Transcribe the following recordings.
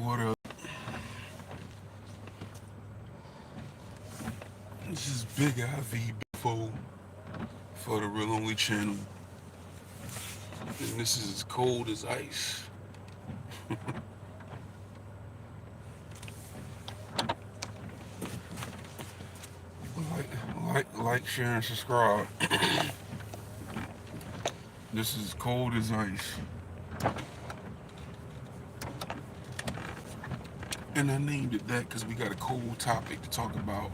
What up? This is Big IV Before for the Real Only channel. And this is as cold as ice. Share, and subscribe. This is cold as ice. And I named it that because we got a cold topic to talk about.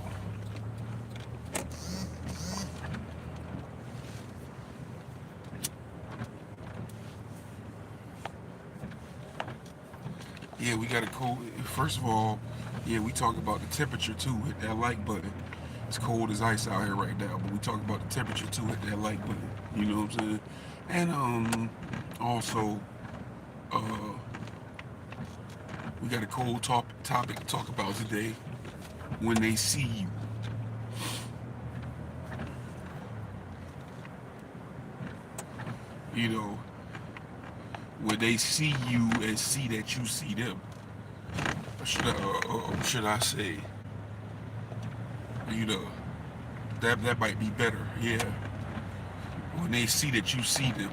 Yeah, we got a cold. First of all, yeah, we talk about the temperature too. Hit that like button. It's cold as ice out here right now, but we talk about the temperature too. Hit that like button. You know what I'm saying? And also, uh, we got a cold topic to talk about today. When they see you, you know, when they see you and see that you see them. Should I say, you know, that might be better. Yeah. When they see that you see them,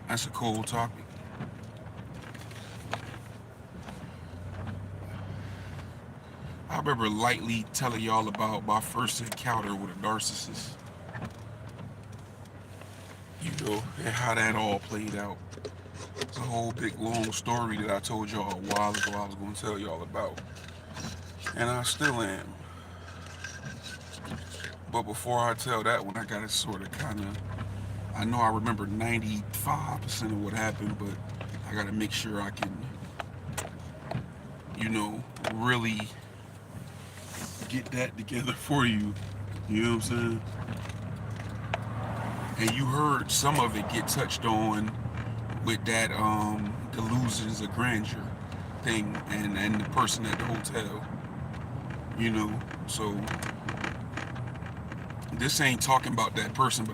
that's a cold topic. I remember lightly telling y'all about my first encounter with a narcissist. You know, and how that all played out. It's a whole big long story that I told y'all a while ago I was going to tell y'all about. And I still am. But before I tell that one, I got to sort of kind of, I know I remember 95% of what happened, but I got to make sure I can, you know, really get that together for you. You know what I'm saying? And you heard some of it get touched on with that delusions of grandeur thing and the person at the hotel. You know, so this ain't talking about that person, but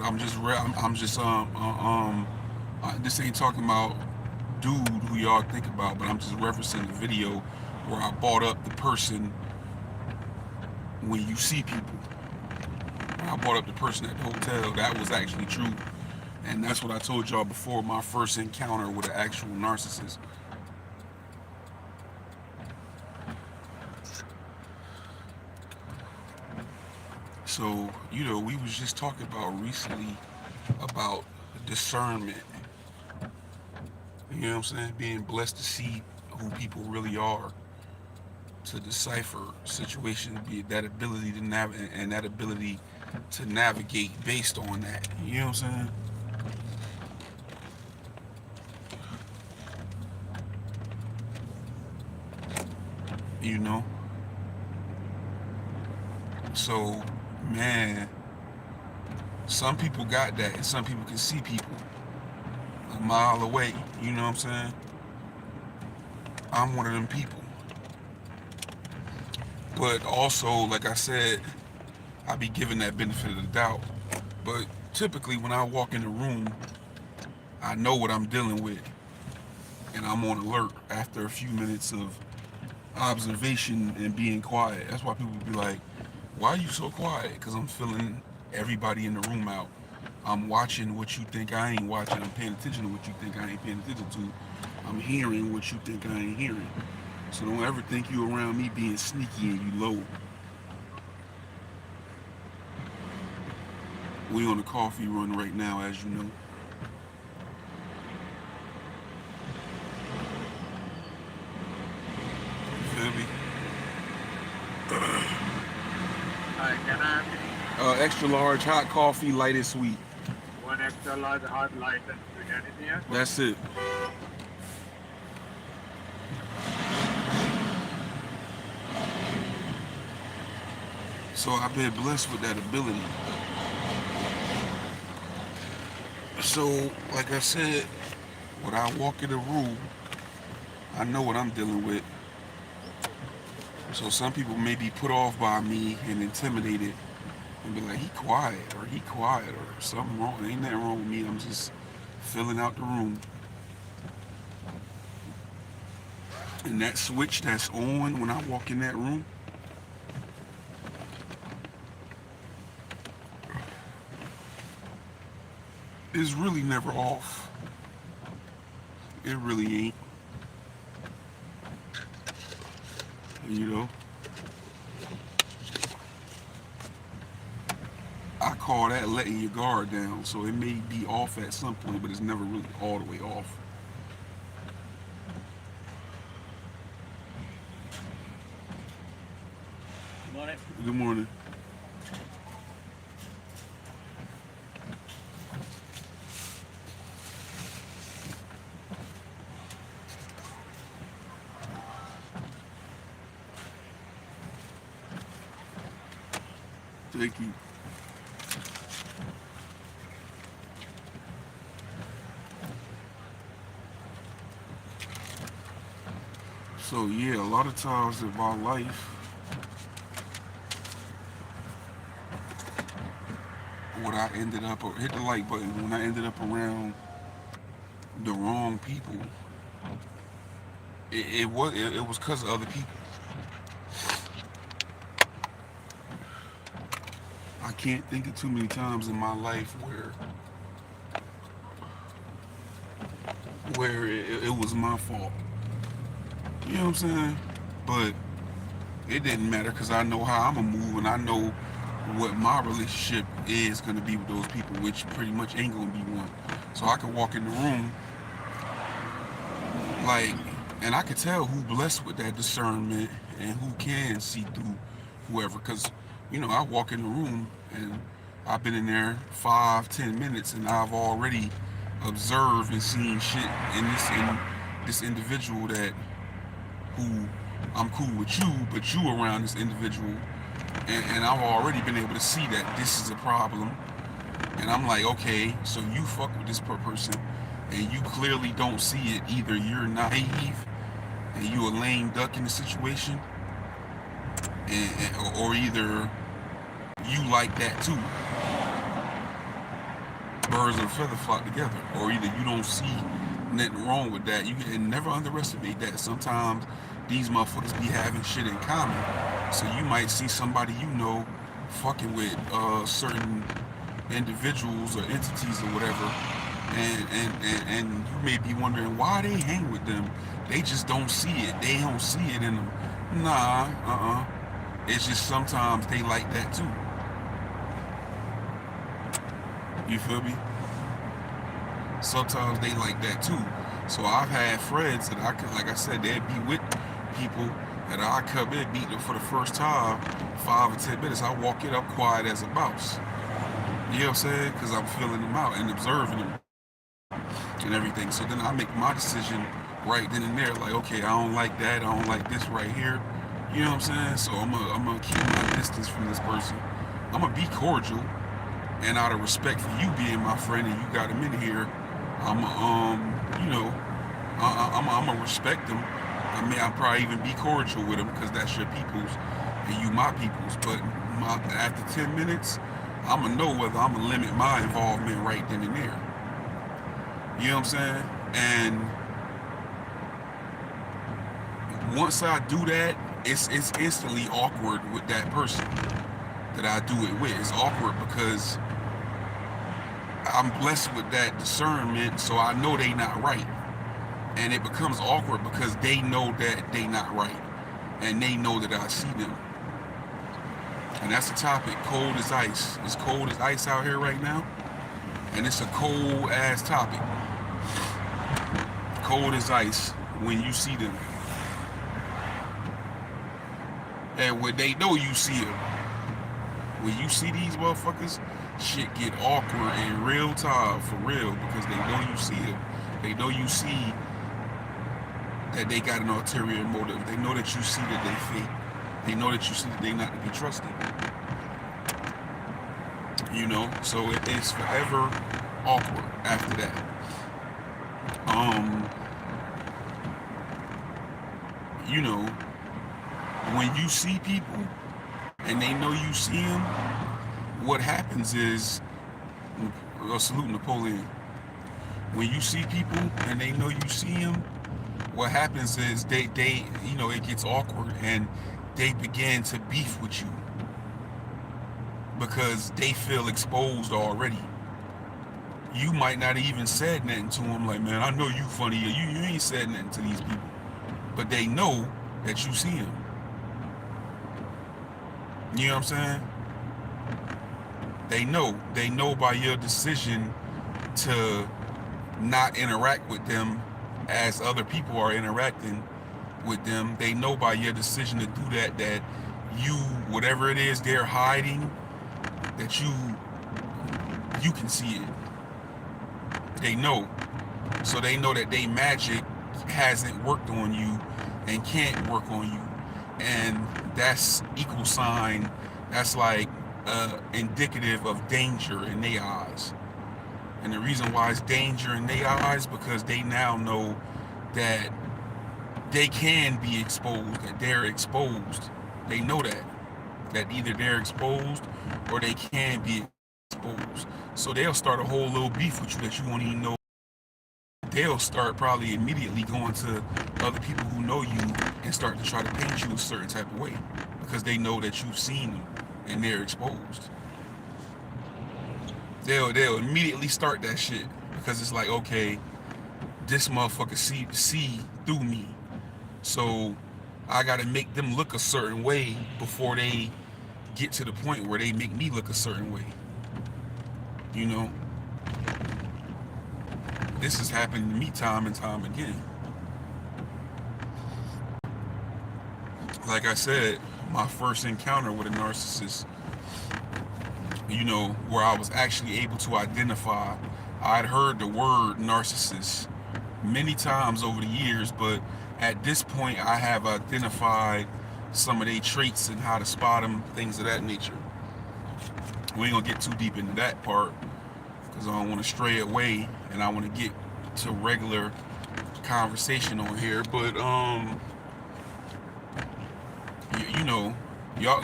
this ain't talking about dude who y'all think about, but I'm just referencing the video where I brought up the person when you see people. When I brought up the person at the hotel, that was actually true. And that's what I told y'all before, my first encounter with an actual narcissist. So, you know, we was just talking about recently about discernment. You know what I'm saying? Being blessed to see who people really are, to decipher situations, be that ability to navigate and that ability to navigate based on that. You know what I'm saying? You know? So, man, some people got that, and some people can see people a mile away. You know what I'm saying? I'm one of them people. But also, like I said, I be given that benefit of the doubt. But typically, when I walk in the room, I know what I'm dealing with, and I'm on alert after a few minutes of observation and being quiet. That's why people be like, "Why are you so quiet?" Because I'm feeling everybody in the room out. I'm watching what you think I ain't watching. I'm paying attention to what you think I ain't paying attention to. I'm hearing what you think I ain't hearing. So don't ever think you around me being sneaky and you low. We on a coffee run right now, as you know. You feel me? Hi, can I have Extra large, hot coffee, light and sweet. one extra large hot light and sweet? Anything else? That's it. So I've been blessed with that ability. So, like I said, when I walk in the room, I know what I'm dealing with. So some people may be put off by me and intimidated and be like, he quiet, or something wrong. Ain't nothing wrong with me. I'm just filling out the room. And that switch that's on when I walk in that room is really never off. It really ain't. You know? I call that letting your guard down. So it may be off at some point, but it's never really all the way off. Good morning. Good morning. Thank you. So yeah, a lot of times in my life, what I ended up, or hit the like button, when I ended up around the wrong people, it was because of other people. I can't think of too many times in my life where it was my fault. You know what I'm saying? But it didn't matter because I know how I'm gonna move and I know what my relationship is gonna be with those people, which pretty much ain't gonna be one. So I could walk in the room like, and I could tell who blessed with that discernment and who can see through whoever. Because I walk in the room and I've been in there 5-10 minutes and I've already observed and seen shit in this individual that who I'm cool with you, but you around this individual, and I've already been able to see that this is a problem. And I'm like, okay, so you fuck with this person, and you clearly don't see it. Either you're naive and you a lame duck in the situation, or either you like that too. Birds of a feather flock together. Or either you don't see nothing wrong with that. You can never underestimate that. Sometimes these motherfuckers be having shit in common. So you might see somebody fucking with certain individuals or entities or whatever, and you may be wondering why they hang with them. They just don't see it. They don't see it in them. Nah, it's just sometimes they like that too. You feel me? Sometimes they like that too. So I've had friends that I could, like I said, they'd be with people that I come in, meet them for the first time, 5 or 10 minutes. I walk it up quiet as a mouse. You know what I'm saying? Because I'm feeling them out and observing them and everything. So then I make my decision right then and there. Like, okay, I don't like that. I don't like this right here. You know what I'm saying? So I'm gonna keep my distance from this person. I'm gonna be cordial, and out of respect for you being my friend and you got him in here, I'm gonna respect them. I mean, I'll probably even be cordial with them because that's your peoples and you my peoples. But after 10 minutes, I'm gonna know whether I'm gonna limit my involvement right then and there. You know what I'm saying? And once I do that, it's instantly awkward with that person that I do it with. It's awkward because I'm blessed with that discernment, so I know they not right. And it becomes awkward because they know that they not right. And they know that I see them. And that's the topic, cold as ice. It's cold as ice out here right now. And it's a cold ass topic. Cold as ice when you see them. And when they know you see them. When you see these motherfuckers, shit get awkward in real time, for real, because they know you see them. They know you see that they got an ulterior motive. They know that you see that they fake. They know that you see that they not to be trusted. So it's forever awkward after that. When you see people and they know you see them, what happens is, salute Napoleon. When you see people and they know you see them, what happens is they you know, it gets awkward and they begin to beef with you because they feel exposed already. You might not even said nothing to them, like, man, I know you funny, you ain't said nothing to these people, but they know that you see them. You know what I'm saying? They know by your decision to not interact with them as other people are interacting with them. They know by your decision to do that, that you, whatever it is they're hiding, that you can see it. They know. So they know that they magic hasn't worked on you and can't work on you. And that's equal sign, that's like indicative of danger in their eyes. And the reason why it's danger in their eyes, because they now know that they can be exposed, that they're exposed. They know that either they're exposed or they can be exposed. So they'll start a whole little beef with you that you won't even know. They'll start probably immediately going to other people who know you and start to try to paint you a certain type of way because they know that you've seen them and they're exposed. They'll immediately start that shit because it's like, okay, this motherfucker see through me, so I gotta make them look a certain way before they get to the point where they make me look a certain way. You know, this has happened to me time and time again. Like I said, my first encounter with a narcissist, you know, where I was actually able to identify, I'd heard the word narcissist many times over the years, but at this point I have identified some of their traits and how to spot them, things of that nature. We ain't gonna get too deep into that part because I don't want to stray away and I want to get to regular conversation on here. But you know, y'all,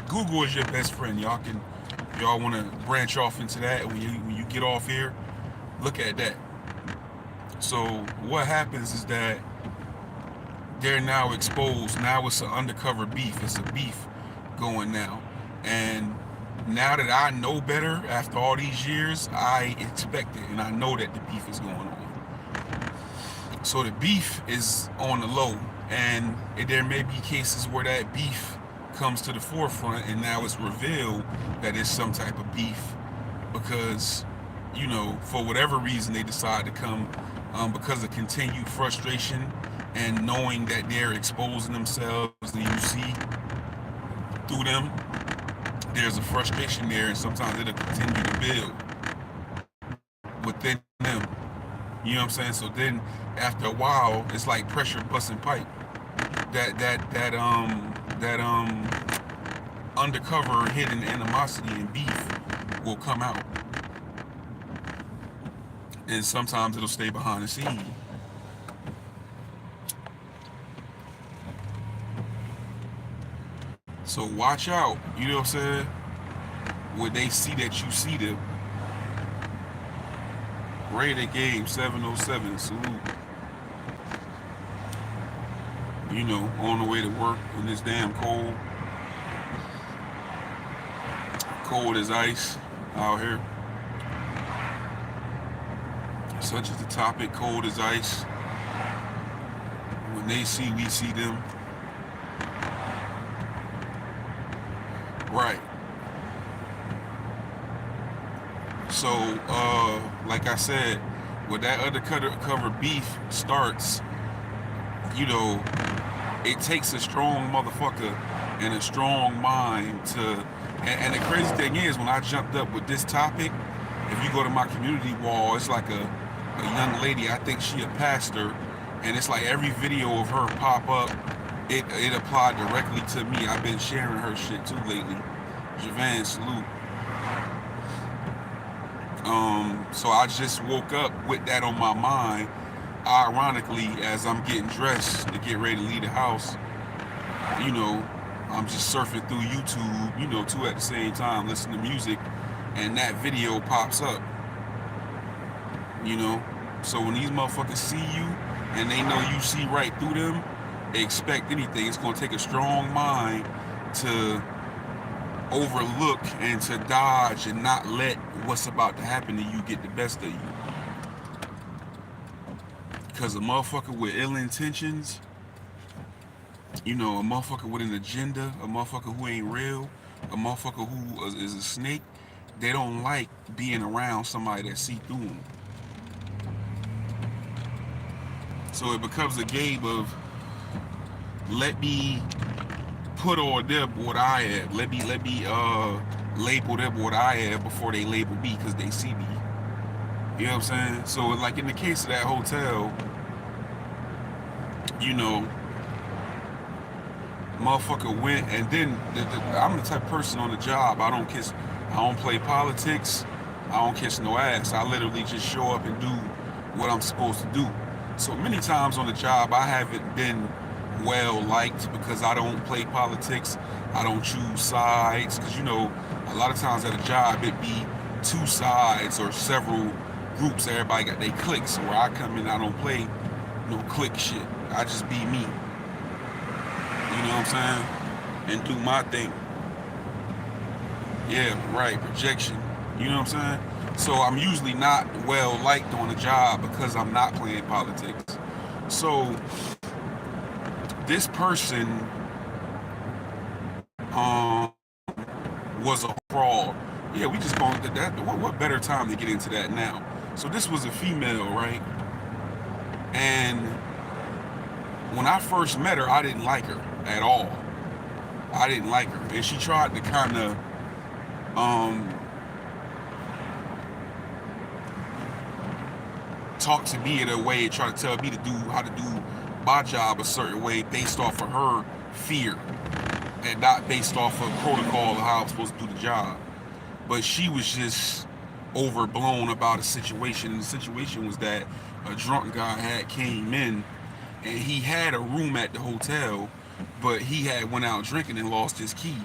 Google is your best friend. Y'all want to branch off into that when you get off here, look at that. So what happens is that they're now exposed. Now it's an undercover beef. It's a beef going now. And now that I know better after all these years, I expect it and I know that the beef is going on. So the beef is on the low, and there may be cases where that beef comes to the forefront and now it's revealed that it's some type of beef because, you know, for whatever reason they decide to come because of continued frustration and knowing that they're exposing themselves and you see through them. There's a frustration there, and sometimes it'll continue to build within them. You know what I'm saying? So then, after a while, it's like pressure busting pipe. That undercover hidden animosity and beef will come out, and sometimes it'll stay behind the scene. So watch out, you know what I'm saying? When they see that you see them. Rated game 707, salute. You know, on the way to work in this damn cold. Cold as ice out here. Such is the topic, cold as ice. When they see, we see them. Right. So, like I said, when that undercover beef starts, you know, it takes a strong motherfucker and a strong mind to, and the crazy thing is, when I jumped up with this topic, if you go to my community wall, it's like a young lady, I think she a pastor, and it's like every video of her pop up, it applied directly to me. I've been sharing her shit too lately. Javan, salute. So I just woke up with that on my mind, ironically, as I'm getting dressed to get ready to leave the house. You know, I'm just surfing through YouTube, you know, too, at the same time, listening to music, and that video pops up. You know, so when these motherfuckers see you, and they know you see right through them, expect anything. It's going to take a strong mind to overlook and to dodge and not let what's about to happen to you get the best of you. Because a motherfucker with ill intentions, you know, a motherfucker with an agenda, a motherfucker who ain't real, a motherfucker who is a snake, they don't like being around somebody that see through them. So it becomes a game of, let me put on them what I am. Let me label them what I am before they label me because they see me. You know what I'm saying? So like in the case of that hotel, you know, motherfucker went, and then I'm the type of person on the job, I don't play politics, I don't kiss no ass. I literally just show up and do what I'm supposed to do. So many times on the job, I haven't been well liked because I don't play politics, I don't choose sides, because you know, a lot of times at a job it be two sides or several groups, everybody got their cliques. So where I come in, I don't play no clique shit, I just be me. You know what I'm saying? And do my thing. Yeah, right, projection. You know what I'm saying? So I'm usually not well liked on the job because I'm not playing politics. So this person um was a fraud. Yeah, we just going to that. What better time to get into that now? So this was a female, right? And when I first met her, I didn't like her at all. I didn't like her, and she tried to kind of talk to me in a way, try to tell me to do how to do my job a certain way based off of her fear and not based off of protocol of how I'm supposed to do the job. But she was just overblown about a situation, and the situation was that a drunk guy had came in, and he had a room at the hotel, but he had went out drinking and lost his key.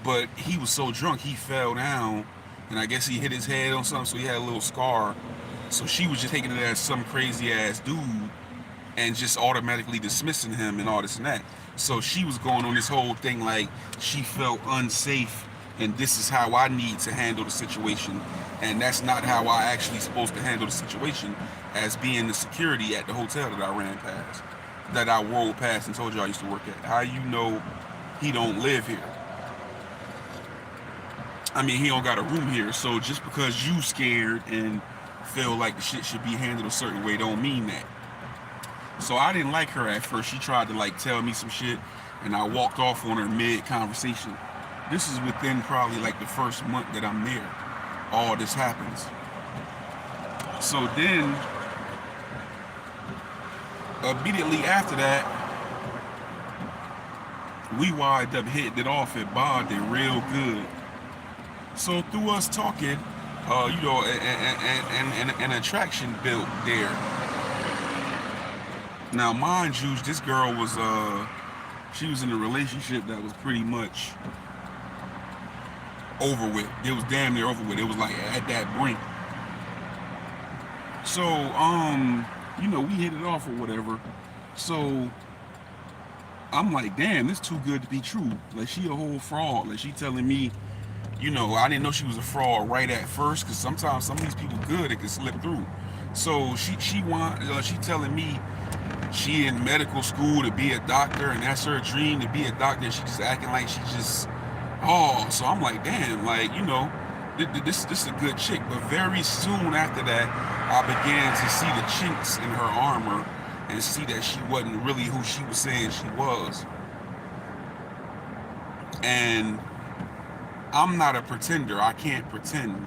But he was so drunk he fell down, and I guess he hit his head on something, so he had a little scar. So she was just taking it as some crazy ass dude and just automatically dismissing him and all this and that. So she was going on this whole thing like she felt unsafe, and this is how I need to handle the situation, and that's not how I actually supposed to handle the situation as being the security at the hotel that I ran past, that I rolled past and told you I used to work at. How you know he don't live here? I mean, he don't got a room here, so just because you scared and feel like the shit should be handled a certain way don't mean that. So I didn't like her at first. She tried to like tell me some shit, and I walked off on her mid-conversation. This is within probably like the first month that I'm there. All this happens. So then, immediately after that, we wind up hitting it off and bonding real good. So through us talking, you know, and an attraction built there. Now, mind you, this girl was, she was in a relationship that was pretty much over with. It was damn near over with. It was like at that brink. So, you know, we hit it off or whatever. So, I'm like, damn, this too good to be true. Like, she a whole fraud. Like, she telling me, you know, I didn't know she was a fraud right at first, because sometimes some of these people good, it can slip through. So she telling me she in medical school to be a doctor, and that's her dream to be a doctor. She just acting like she just, oh, so I'm like, damn, like, you know, this is a good chick. But very soon after that, I began to see the chinks in her armor and see that she wasn't really who she was saying she was. And I'm not a pretender. I can't pretend.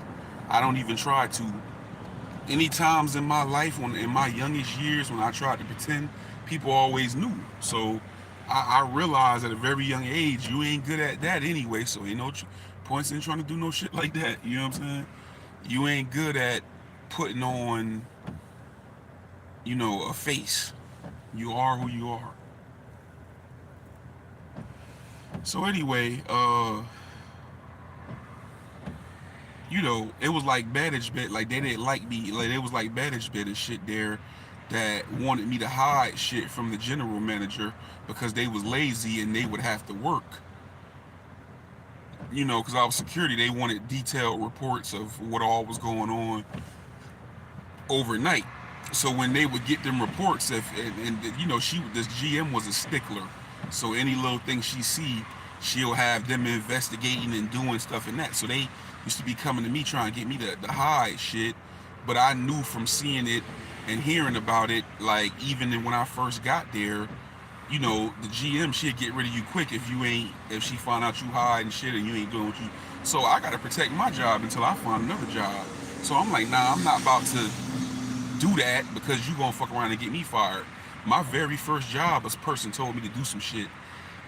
I don't even try to. Any times in my life, when in my youngest years, when I tried to pretend, people always knew. So I realized at a very young age, you ain't good at that anyway. So ain't no points in trying to do no shit like that. You know what I'm saying? You ain't good at putting on, you know, a face. You are who you are. So anyway, you know, it was like management, like they didn't like me, like it was like management and shit there, that wanted me to hide shit from the general manager because they was lazy and they would have to work. You know, because I was security, they wanted detailed reports of what all was going on overnight. So when they would get them reports, and you know, this GM was a stickler. So any little thing she see, she'll have them investigating and doing stuff in that. So they used to be coming to me trying to get me to hide shit. But I knew from seeing it and hearing about it, like even when I first got there, you know, the GM, she'd get rid of you quick if she found out you hide and shit and you ain't doing what you. So I gotta protect my job until I find another job. So I'm like, nah, I'm not about to do that because you gonna fuck around and get me fired. My very first job, a person told me to do some shit,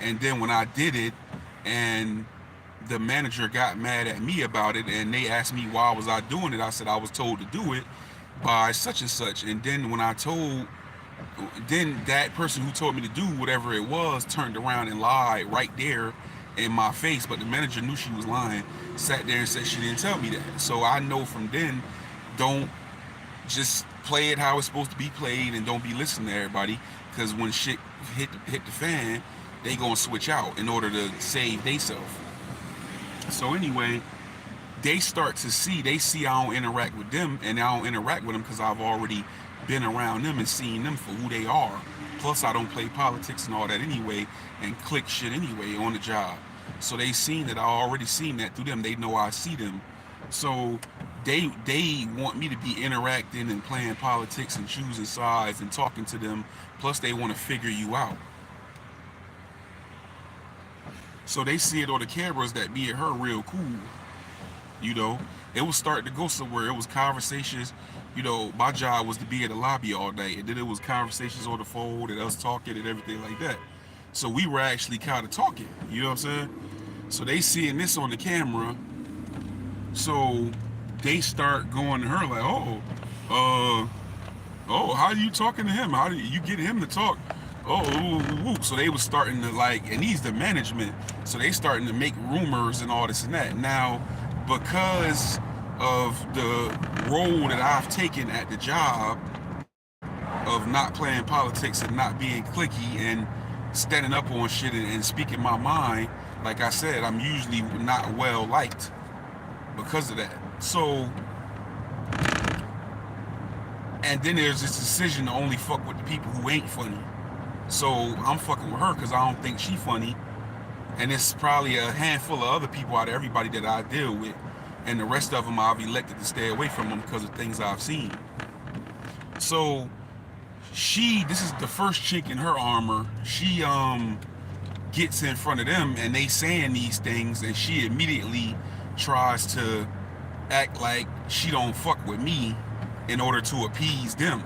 and then when I did it, and the manager got mad at me about it, and they asked me why was I doing it. I said I was told to do it by such and such, and then then that person who told me to do whatever it was turned around and lied right there in my face. But the manager knew she was lying, sat there and said she didn't tell me that. So I know from then, don't just play it how it's supposed to be played, and don't be listening to everybody, because when shit hit the fan, they gonna switch out in order to save theyself. So anyway, they see I don't interact with them, and I don't interact with them because I've already been around them and seen them for who they are. Plus I don't play politics and all that anyway, and click shit anyway on the job. So they seen that I already seen that through them. They know I see them. So they want me to be interacting and playing politics and choosing sides and talking to them. Plus they want to figure you out. So they see it on the cameras that me and her real cool. You know, it was starting to go somewhere. It was conversations. You know, my job was to be in the lobby all night, and then it was conversations on the phone and us talking and everything like that. So we were actually kind of talking. You know what I'm saying? So they seeing this on the camera. So they start going to her like, how are you talking to him? How do you get him to talk? So they was starting to like, and he's the management, so they starting to make rumors and all this and that. Now, because of the role that I've taken at the job of not playing politics and not being cliquey and standing up on shit and speaking my mind, like I said, I'm usually not well liked because of that. So, and then there's this decision to only fuck with the people who ain't funny. So I'm fucking with her because I don't think she funny, and it's probably a handful of other people out of everybody that I deal with, and the rest of them I've elected to stay away from them because of things I've seen. So this is the first chink in her armor. She gets in front of them and they saying these things, and she immediately tries to act like she don't fuck with me in order to appease them.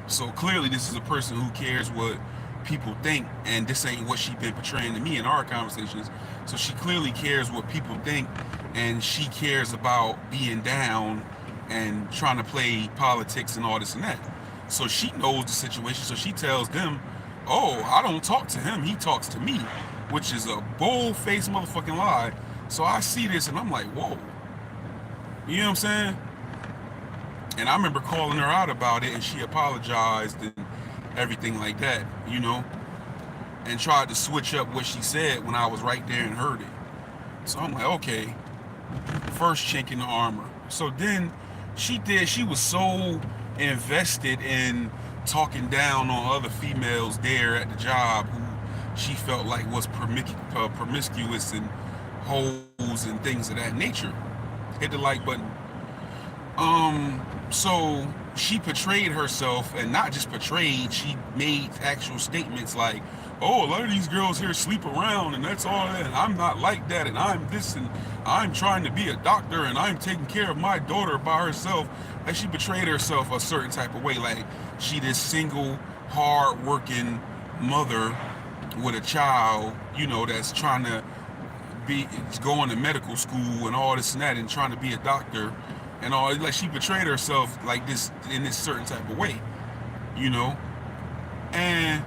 So clearly this is a person who cares what people think, and this ain't what she been portraying to me in our conversations. So she clearly cares what people think, and she cares about being down and trying to play politics and all this and that. So she knows the situation, so she tells them, oh, I don't talk to him, he talks to me, which is a bold-faced motherfucking lie. So I see this and I'm like, whoa. You know what I'm saying? And I remember calling her out about it, and she apologized and everything like that, you know, and tried to switch up what she said when I was right there and heard it. So I'm like, okay, first chink in the armor. So then she was so invested in talking down on other females there at the job who she felt like was promiscuous and hoes and things of that nature. Hit the like button. So she portrayed herself, and not just portrayed, she made actual statements like, oh, a lot of these girls here sleep around and that's all that, and I'm not like that, and I'm this, and I'm trying to be a doctor, and I'm taking care of my daughter by herself. And she portrayed herself a certain type of way, like she this single, hard-working mother with a child, you know, that's trying to going to medical school and all this and that, and trying to be a doctor. And all, like she portrayed herself like this in this certain type of way, you know. And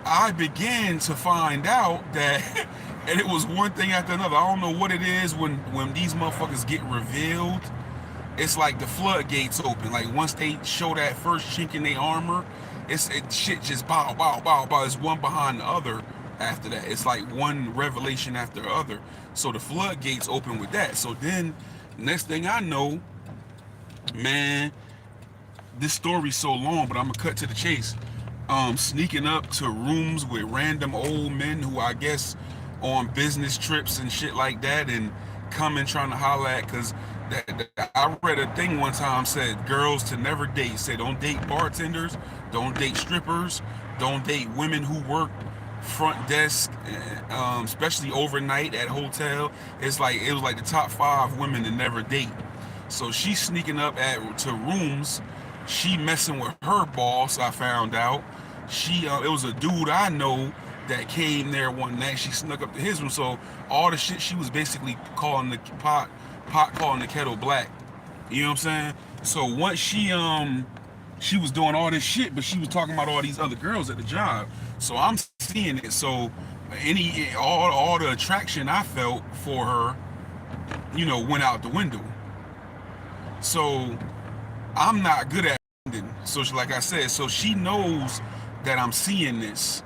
I began to find out that, and it was one thing after another. I don't know what it is when these motherfuckers get revealed, it's like the floodgates open. Like once they show that first chink in their armor, shit just bow, bow, bow, bow. It's one behind the other after that. It's like one revelation after the other. So the floodgates open with that. So then, next thing I know, man, this story's so long, but I'm gonna cut to the chase. Sneaking up to rooms with random old men who I guess on business trips and shit like that, and coming trying to holler at, cause I read a thing one time said girls to never date. Said don't date bartenders, don't date strippers, don't date women who work front desk, especially overnight at hotel. It was like the top 5 women to never date. So she's sneaking up to rooms. She messing with her boss. I found out. It was a dude I know that came there one night. She snuck up to his room. So all the shit she was basically calling the pot calling the kettle black. You know what I'm saying? So once she was doing all this shit, but she was talking about all these other girls at the job. So I'm seeing it. So all the attraction I felt for her, went out the window. So I'm not good at it. So like I said, so she knows that I'm seeing this.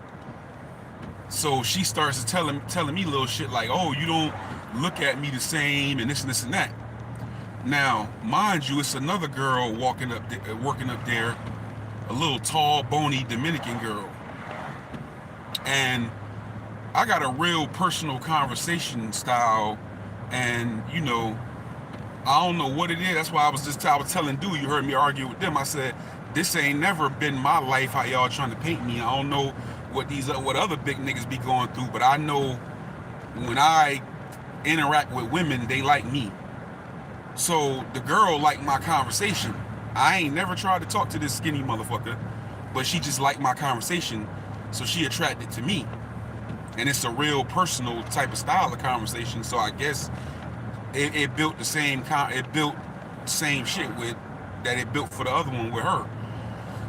So she starts telling me little shit like, oh, you don't look at me the same, and this and this and that. Now, mind you, it's another girl working up there, a little tall, bony Dominican girl. And I got a real personal conversation style, and I don't know what it is. That's why I was telling dude, you heard me argue with them. I said, this ain't never been my life, how y'all trying to paint me. I don't know what other big niggas be going through, but I know when I interact with women, they like me. So the girl liked my conversation. I ain't never tried to talk to this skinny motherfucker, but she just liked my conversation, so she attracted to me. And it's a real personal type of style of conversation, so I guess it built the same shit with that it built for the other one with her.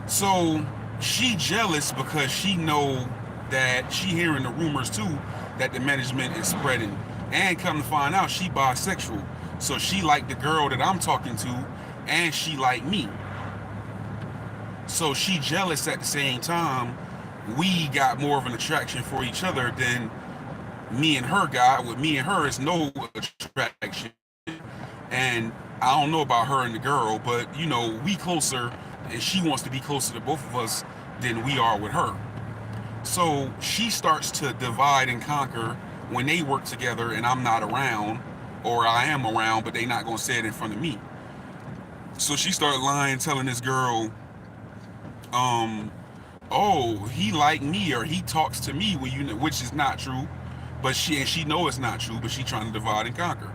So she jealous because she know that she hearing the rumors too that the management is spreading, and come to find out she bisexual. So she like the girl that I'm talking to, and she like me. So she jealous at the same time. We got more of an attraction for each other than me and her got. With me and her, it's no attraction. And I don't know about her and the girl, but we closer, and she wants to be closer to both of us than we are with her. So she starts to divide and conquer when they work together and I'm not around, or I am around, but they not gonna say it in front of me. So she started lying, telling this girl, oh, he like me, or he talks to me when which is not true, but she know it's not true, but she trying to divide and conquer.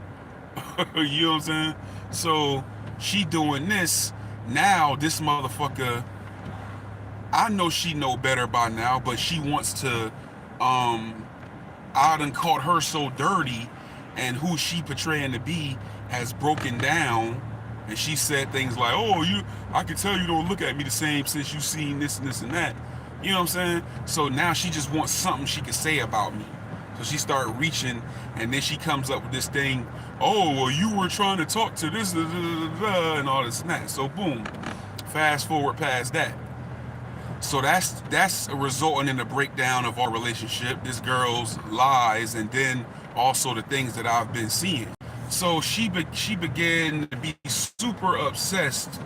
You know what I'm saying? So she doing this. Now this motherfucker, I know she know better by now, but she wants to, I done caught her so dirty, and who she portraying to be has broken down, and she said things like, oh, I can tell you don't look at me the same since you seen this and this and that. You know what I'm saying? So now she just wants something she can say about me. So she started reaching, and then she comes up with this thing, oh, well, you were trying to talk to this, and all this and that. So boom, fast forward past that. So that's resulting in the breakdown of our relationship, this girl's lies, and then also the things that I've been seeing. So she began to be super obsessed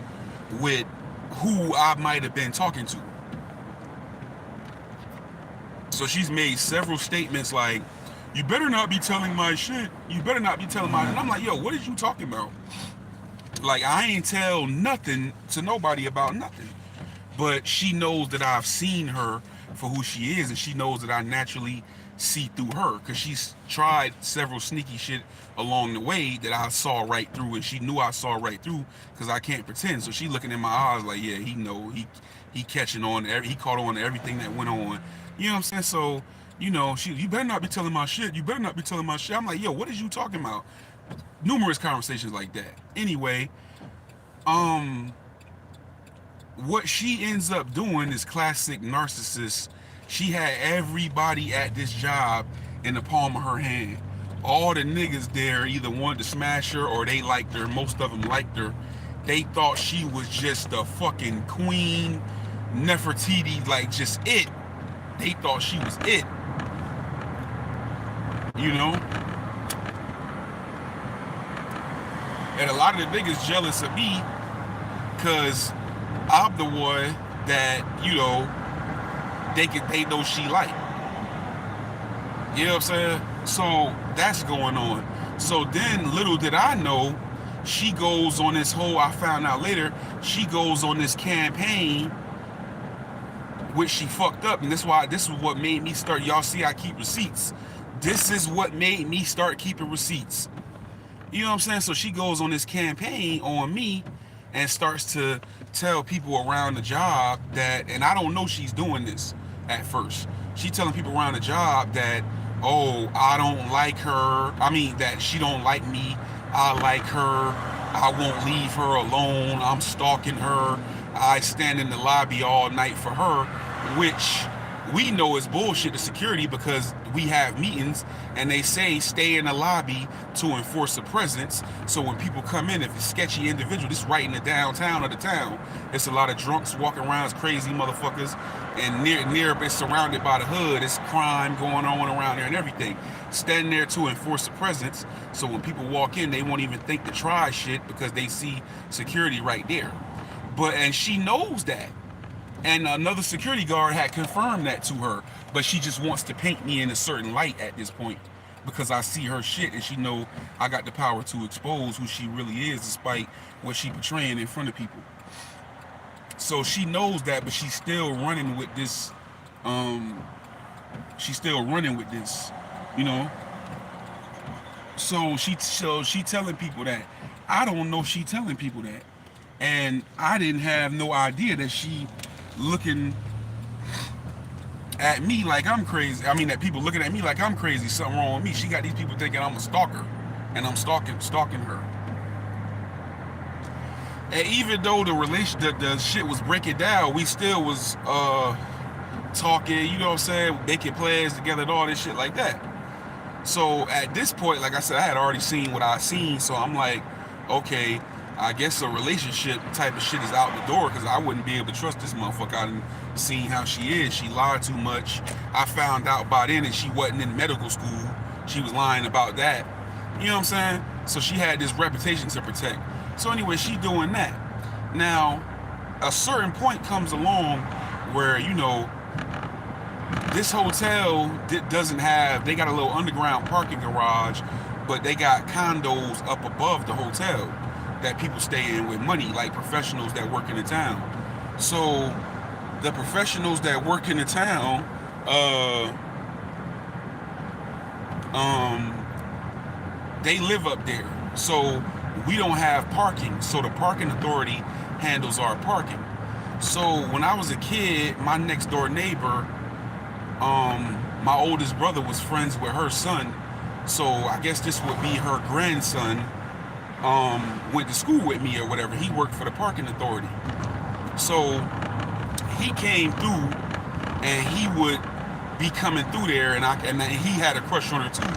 with who I might have been talking to. So she's made several statements like, you better not be telling my shit. You better not be telling my... And I'm like, yo, what is you talking about? Like, I ain't tell nothing to nobody about nothing. But she knows that I've seen her for who she is, and she knows that I naturally see through her, because she's tried several sneaky shit along the way that I saw right through, and she knew I saw right through because I can't pretend. So she looking in my eyes like, yeah, he know, he catching on, he caught on to everything that went on. You know what I'm saying? So, you better not be telling my shit. You better not be telling my shit. I'm like, yo, what is you talking about? Numerous conversations like that. Anyway, what she ends up doing is classic narcissist. She had everybody at this job in the palm of her hand. All the niggas there either wanted to smash her or they liked her. Most of them liked her. they thought she was just the fucking queen, Nefertiti, like just it. They thought she was it. You know? And a lot of the niggas jealous of me because I'm the one that, you know, they know she like. You know what I'm saying? So that's going on. So then little did I know, she goes on this whole, I found out later, she goes on this campaign which she fucked up, and this is what made me start. Y'all see I keep receipts. This is what made me start keeping receipts. You know what I'm saying? So she goes on this campaign on me and starts to tell people around the job that, and I don't know she's doing this at first. She telling people around the job that, oh, I don't like her. I mean, that she don't like me. I like her. I won't leave her alone. I'm stalking her. I stand in the lobby all night for her, which we know is bullshit to security because we have meetings and they say stay in the lobby to enforce a presence. So when people come in, if it's sketchy individual, this right in the downtown of the town, it's a lot of drunks walking around, it's crazy motherfuckers, and near it's surrounded by the hood, it's crime going on around there and everything. Stand there to enforce a presence, so when people walk in, they won't even think to try shit because they see security right there. And she knows that. And another security guard had confirmed that to her, but she just wants to paint me in a certain light at this point because I see her shit and she know I got the power to expose who she really is despite what she portraying in front of people. So she knows that, but she's still running with this. You know. So she telling people that. I don't know she telling people that, and I didn't have no idea that she looking at me like I'm crazy. I mean, that people looking at me like I'm crazy. Something wrong with me. She got these people thinking I'm a stalker, and I'm stalking her. And even though the shit was breaking down, we still was talking. You know what I'm saying? Making plans together and all this shit like that. So at this point, like I said, I had already seen what I seen. So I'm like, okay, I guess a relationship type of shit is out the door because I wouldn't be able to trust this motherfucker. I done seen how she is. She lied too much. I found out by then that she wasn't in medical school. She was lying about that. You know what I'm saying? So she had this reputation to protect. So anyway, she doing that. Now, a certain point comes along where, you know, this hotel doesn't have, they got a little underground parking garage, but they got condos up above the hotel that people stay in with money, like professionals that work in the town. So the professionals that work in the town, they live up there. So we don't have parking. So the parking authority handles our parking. So when I was a kid, my next door neighbor, my oldest brother was friends with her son. So I guess this would be her grandson, went to school with me or whatever. He worked for the parking authority. So he came through and he would be coming through there, and he had a crush on her too.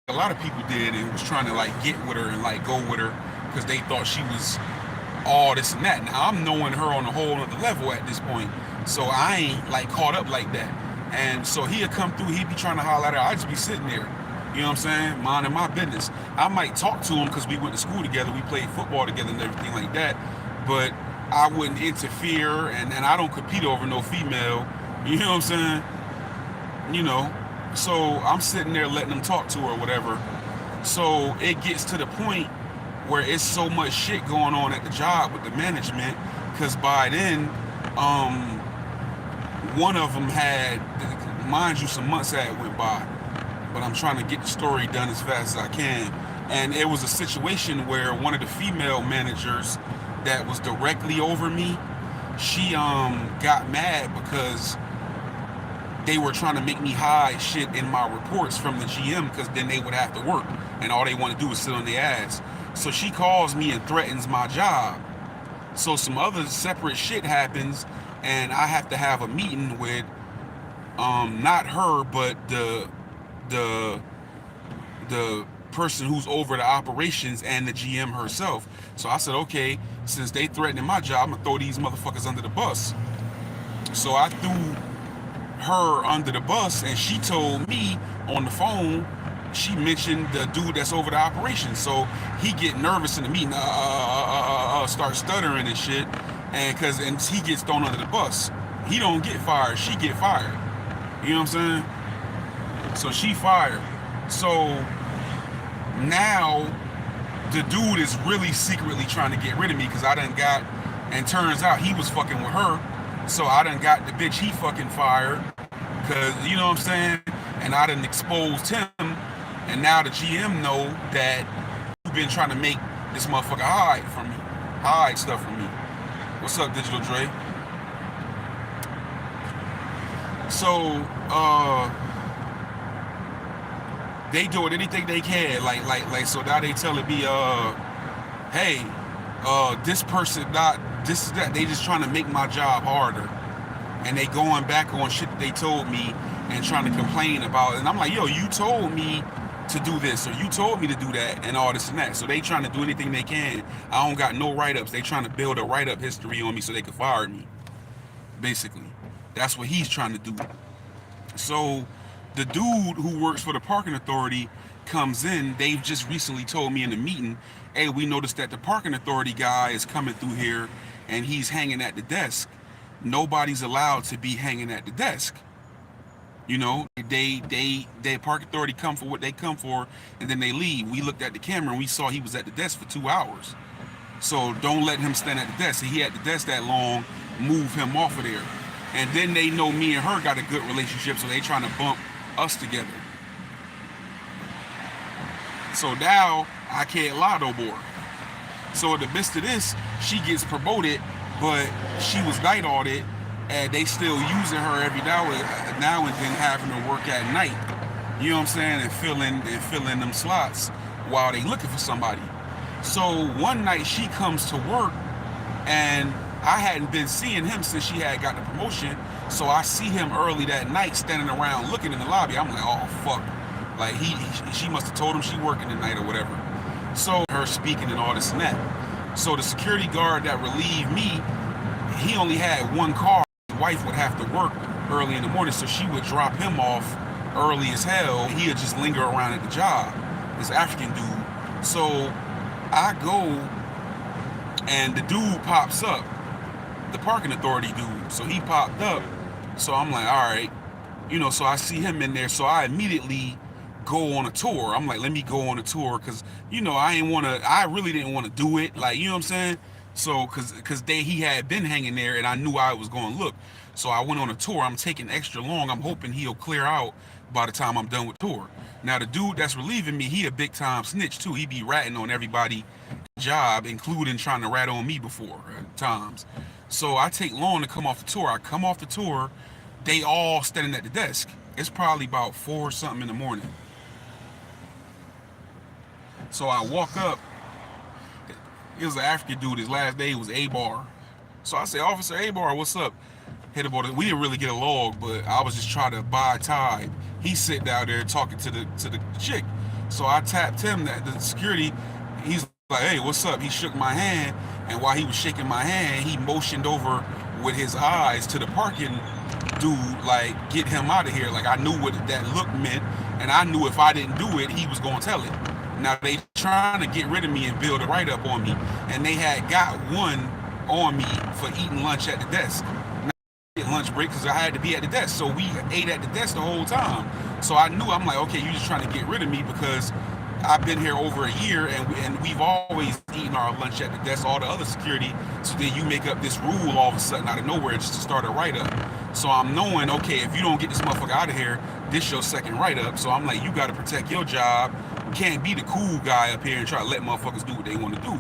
A lot of people did and was trying to like get with her and like go with her because they thought she was all this and that. Now I'm knowing her on a whole other level at this point, so I ain't like caught up like that. And so he'd come through, he'd be trying to holler at her. I'd just be sitting there, you know what I'm saying, minding my business. I might talk to him because we went to school together, we played football together and everything like that, but I wouldn't interfere, and I don't compete over no female, you know what I'm saying, you know. So I'm sitting there letting them talk to her or whatever. So it gets to the point where it's so much shit going on at the job with the management, because by then, one of them had, mind you, some months had went by, but I'm trying to get the story done as fast as I can. And it was a situation where one of the female managers that was directly over me, she got mad because they were trying to make me hide shit in my reports from the GM because then they would have to work and all they want to do is sit on their ass. So she calls me and threatens my job. So some other separate shit happens and I have to have a meeting with not her, but the person who's over the operations and the GM herself. So I said, okay, since they threatening my job, I'm gonna throw these motherfuckers under the bus. So I threw her under the bus, and she told me on the phone, she mentioned the dude that's over the operation. So he get nervous in the meeting, start stuttering and shit, and he gets thrown under the bus. He don't get fired, she get fired. You know what I'm saying? So she fired. So now the dude is really secretly trying to get rid of me because I done got, and turns out he was fucking with her. So I done got the bitch he fucking fired, because, you know what I'm saying? And I done exposed him, and now the GM know that you've been trying to make this motherfucker hide stuff from me. What's up, Digital Dre? So, they doing anything they can, like. So now they telling me, hey, this person not this that. They just trying to make my job harder, and they going back on shit that they told me and trying to complain about it. And I'm like, yo, you told me to do this, or you told me to do that, and all this and that. So they trying to do anything they can. I don't got no write-ups. They trying to build a write-up history on me so they can fire me. Basically, that's what he's trying to do. So the dude who works for the parking authority comes in. They've just recently told me in the meeting, hey, we noticed that the parking authority guy is coming through here and he's hanging at the desk. Nobody's allowed to be hanging at the desk. You know, they park authority come for what they come for, and then they leave. We looked at the camera and we saw he was at the desk for 2 hours. So don't let him stand at the desk. If he had the desk that long, move him off of there. And then they know me and her got a good relationship, so they trying to bump us together. So now I can't lie no more. So in the midst of this, she gets promoted, but she was night audit, and they still using her every now and then, having to work at night. You know what I'm saying? And filling them slots while they looking for somebody. So one night she comes to work, and I hadn't been seeing him since she had got the promotion. So I see him early that night standing around looking in the lobby. I'm like, oh fuck. Like she must have told him she working tonight or whatever. So her speaking and all this and that. So the security guard that relieved me, he only had one car. His wife would have to work early in the morning, so she would drop him off early as hell. He would just linger around at the job, this African dude. So I go, and the dude pops up, the parking authority dude. So he popped up. So I'm like, all right, you know, so I see him in there. So I immediately go on a tour. I'm like, let me go on a tour, because, you know, I really didn't want to do it, like, you know what I'm saying? So because he had been hanging there, and I knew I was going to look. So I went on a tour. I'm taking extra long. I'm hoping he'll clear out by the time I'm done with tour. Now the dude that's relieving me, he a big time snitch too. He be ratting on everybody job, including trying to rat on me before times. So I take long to come off the tour. I come off the tour, they all standing at the desk. It's probably about 4 or something in the morning. So I walk up. It was an African dude. His last name was A-Bar. So I say, Officer A-Bar, what's up? Hit about it. We didn't really get a log, but I was just trying to buy time. He's sitting down there talking to the chick. So I tapped him, that the security. He's like, hey, what's up? He shook my hand, and while he was shaking my hand, he motioned over with his eyes to the parking dude, like, get him out of here. Like, I knew what that look meant, and I knew if I didn't do it, he was gonna tell it. Now they trying to get rid of me and build a write-up on me, and they had got one on me for eating lunch at the desk. Now, lunch break, because I had to be at the desk, so we ate at the desk the whole time. So I knew, I'm like, okay, you're just trying to get rid of me because I've been here over a year, and we've always eaten our lunch at the desk, all the other security. So then you make up this rule all of a sudden out of nowhere just to start a write-up. So I'm knowing, okay, if you don't get this motherfucker out of here, this your second write-up. So I'm like, you got to protect your job. Can't be the cool guy up here and try to let motherfuckers do what they want to do.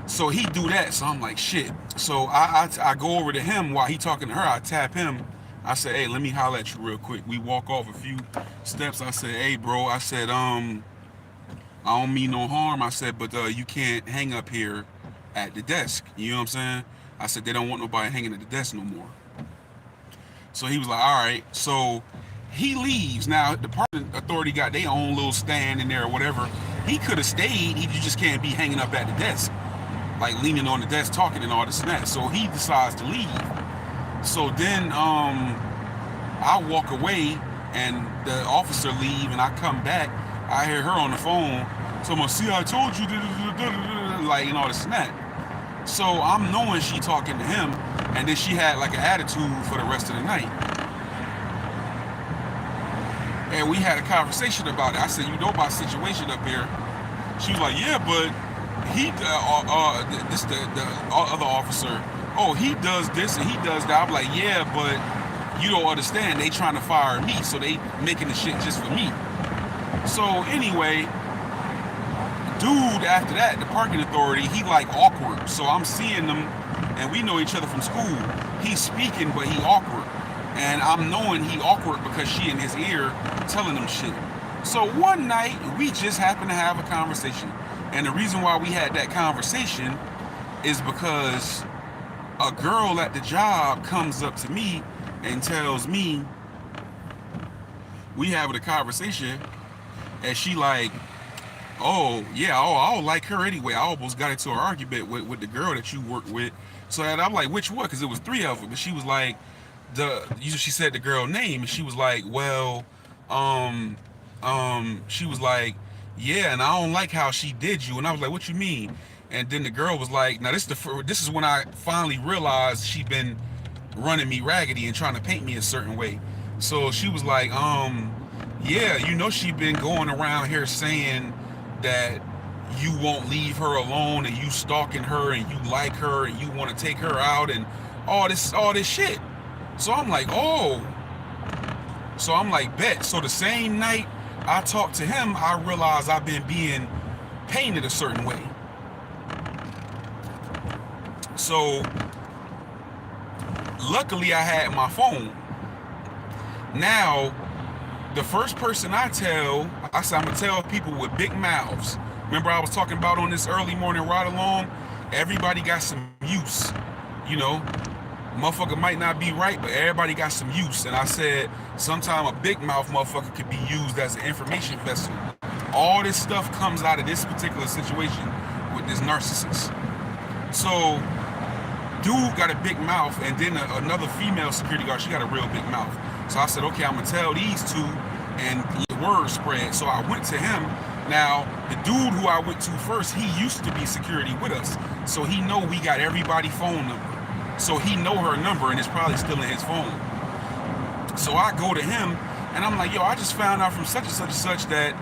So he do that. So I'm like, shit. So I go over to him while he talking to her. I tap him. I said, hey, let me holler at you real quick. We walk off a few steps. I said, hey, bro. I said, I don't mean no harm. I said, but you can't hang up here at the desk. You know what I'm saying? I said, they don't want nobody hanging at the desk no more. So he was like, all right. So he leaves. Now, the parking authority got their own little stand in there or whatever. He could have stayed. You just can't be hanging up at the desk. like leaning on the desk talking and all this and that. So he decides to leave. So then I walk away and the officer leave and I come back. I hear her on the phone. So I'm gonna see, I told you, like, and all this and that. So I'm knowing she talking to him, and then she had like an attitude for the rest of the night. And we had a conversation about it. I said, you know my situation up here. She was like, yeah, but he, the other officer, oh, he does this and he does that. I'm like, yeah, but you don't understand. They trying to fire me, so they making the shit just for me. So anyway, dude, after that, the parking authority, he like awkward. So I'm seeing them, and we know each other from school. He's speaking, but he awkward. And I'm knowing he awkward because she in his ear telling him shit. So one night, we just happened to have a conversation. And the reason why we had that conversation is because a girl at the job comes up to me and tells me, we having a conversation, and she like, oh yeah, I don't like her anyway. I almost got into an argument with the girl that you work with. So and I'm like, which one? Because it was 3 of them. And she was like, she said the girl name, and she was like, well, she was like, yeah, and I don't like how she did you. And I was like, what you mean? And then the girl was like, now this is when I finally realized she'd been running me raggedy and trying to paint me a certain way. So she was like, yeah, you know, she been going around here saying that you won't leave her alone and you stalking her and you like her and you want to take her out and all this shit. So I'm like, oh. So I'm like, bet. So the same night I talked to him, I realized I've been being painted a certain way. So luckily I had my phone. Now, the first person I tell, I said I'm gonna tell people with big mouths. Remember I was talking about on this early morning ride along? Everybody got some use, you know. Motherfucker might not be right, but everybody got some use. And I said, sometime a big mouth motherfucker could be used as an information vessel. All this stuff comes out of this particular situation with this narcissist. So, dude got a big mouth, and then another female security guard, she got a real big mouth. So I said, okay, I'm gonna tell these two, and the word spread. So I went to him. Now, the dude who I went to first, he used to be security with us. So he know we got everybody's phone number. So he know her number, and it's probably still in his phone. So I go to him, and I'm like, yo, I just found out from such and such and such that,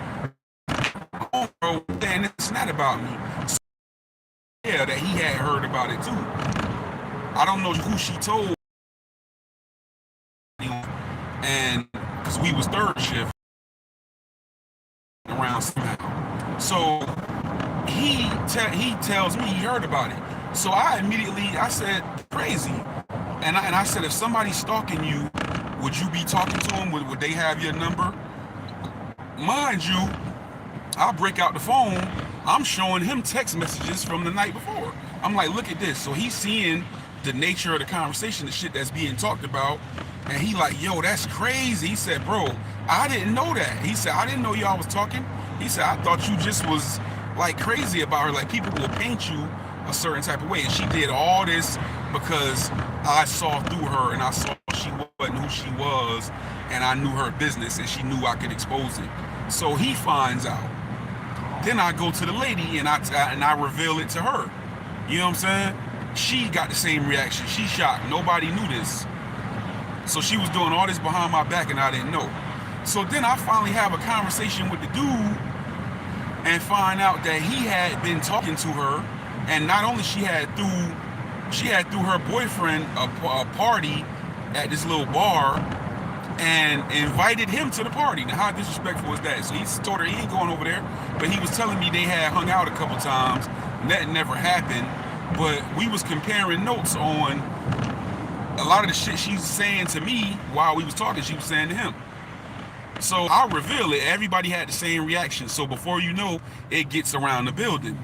oh, bro, and it's not about me. So, yeah, that he had heard about it too. I don't know who she told, and because we was third shift around somehow. So he tells me he heard about it. So I said, crazy. And I said, if somebody's stalking you, would you be talking to them? Would they have your number? Mind you, I break out the phone. I'm showing him text messages from the night before. I'm like, look at this. So he's seeing the nature of the conversation, the shit that's being talked about. And he like, yo, that's crazy. He said, bro, I didn't know that. He said, I didn't know y'all was talking. He said, I thought you just was like crazy about her. Like people will paint you a certain type of way. And she did all this because I saw through her and I saw she wasn't who she was, and I knew her business and she knew I could expose it. So he finds out. Then I go to the lady and I reveal it to her. You know what I'm saying? She got the same reaction. She shocked. Nobody knew this. So she was doing all this behind my back and I didn't know. So then I finally have a conversation with the dude and find out that he had been talking to her, and not only she had through her boyfriend a party at this little bar and invited him to the party. Now how disrespectful is that? So he told her he ain't going over there, but he was telling me they had hung out a couple times. That never happened, but we was comparing notes on a lot of the shit she's saying to me while we was talking, she was saying to him. So I reveal it. Everybody had the same reaction. So before you know, it gets around the building.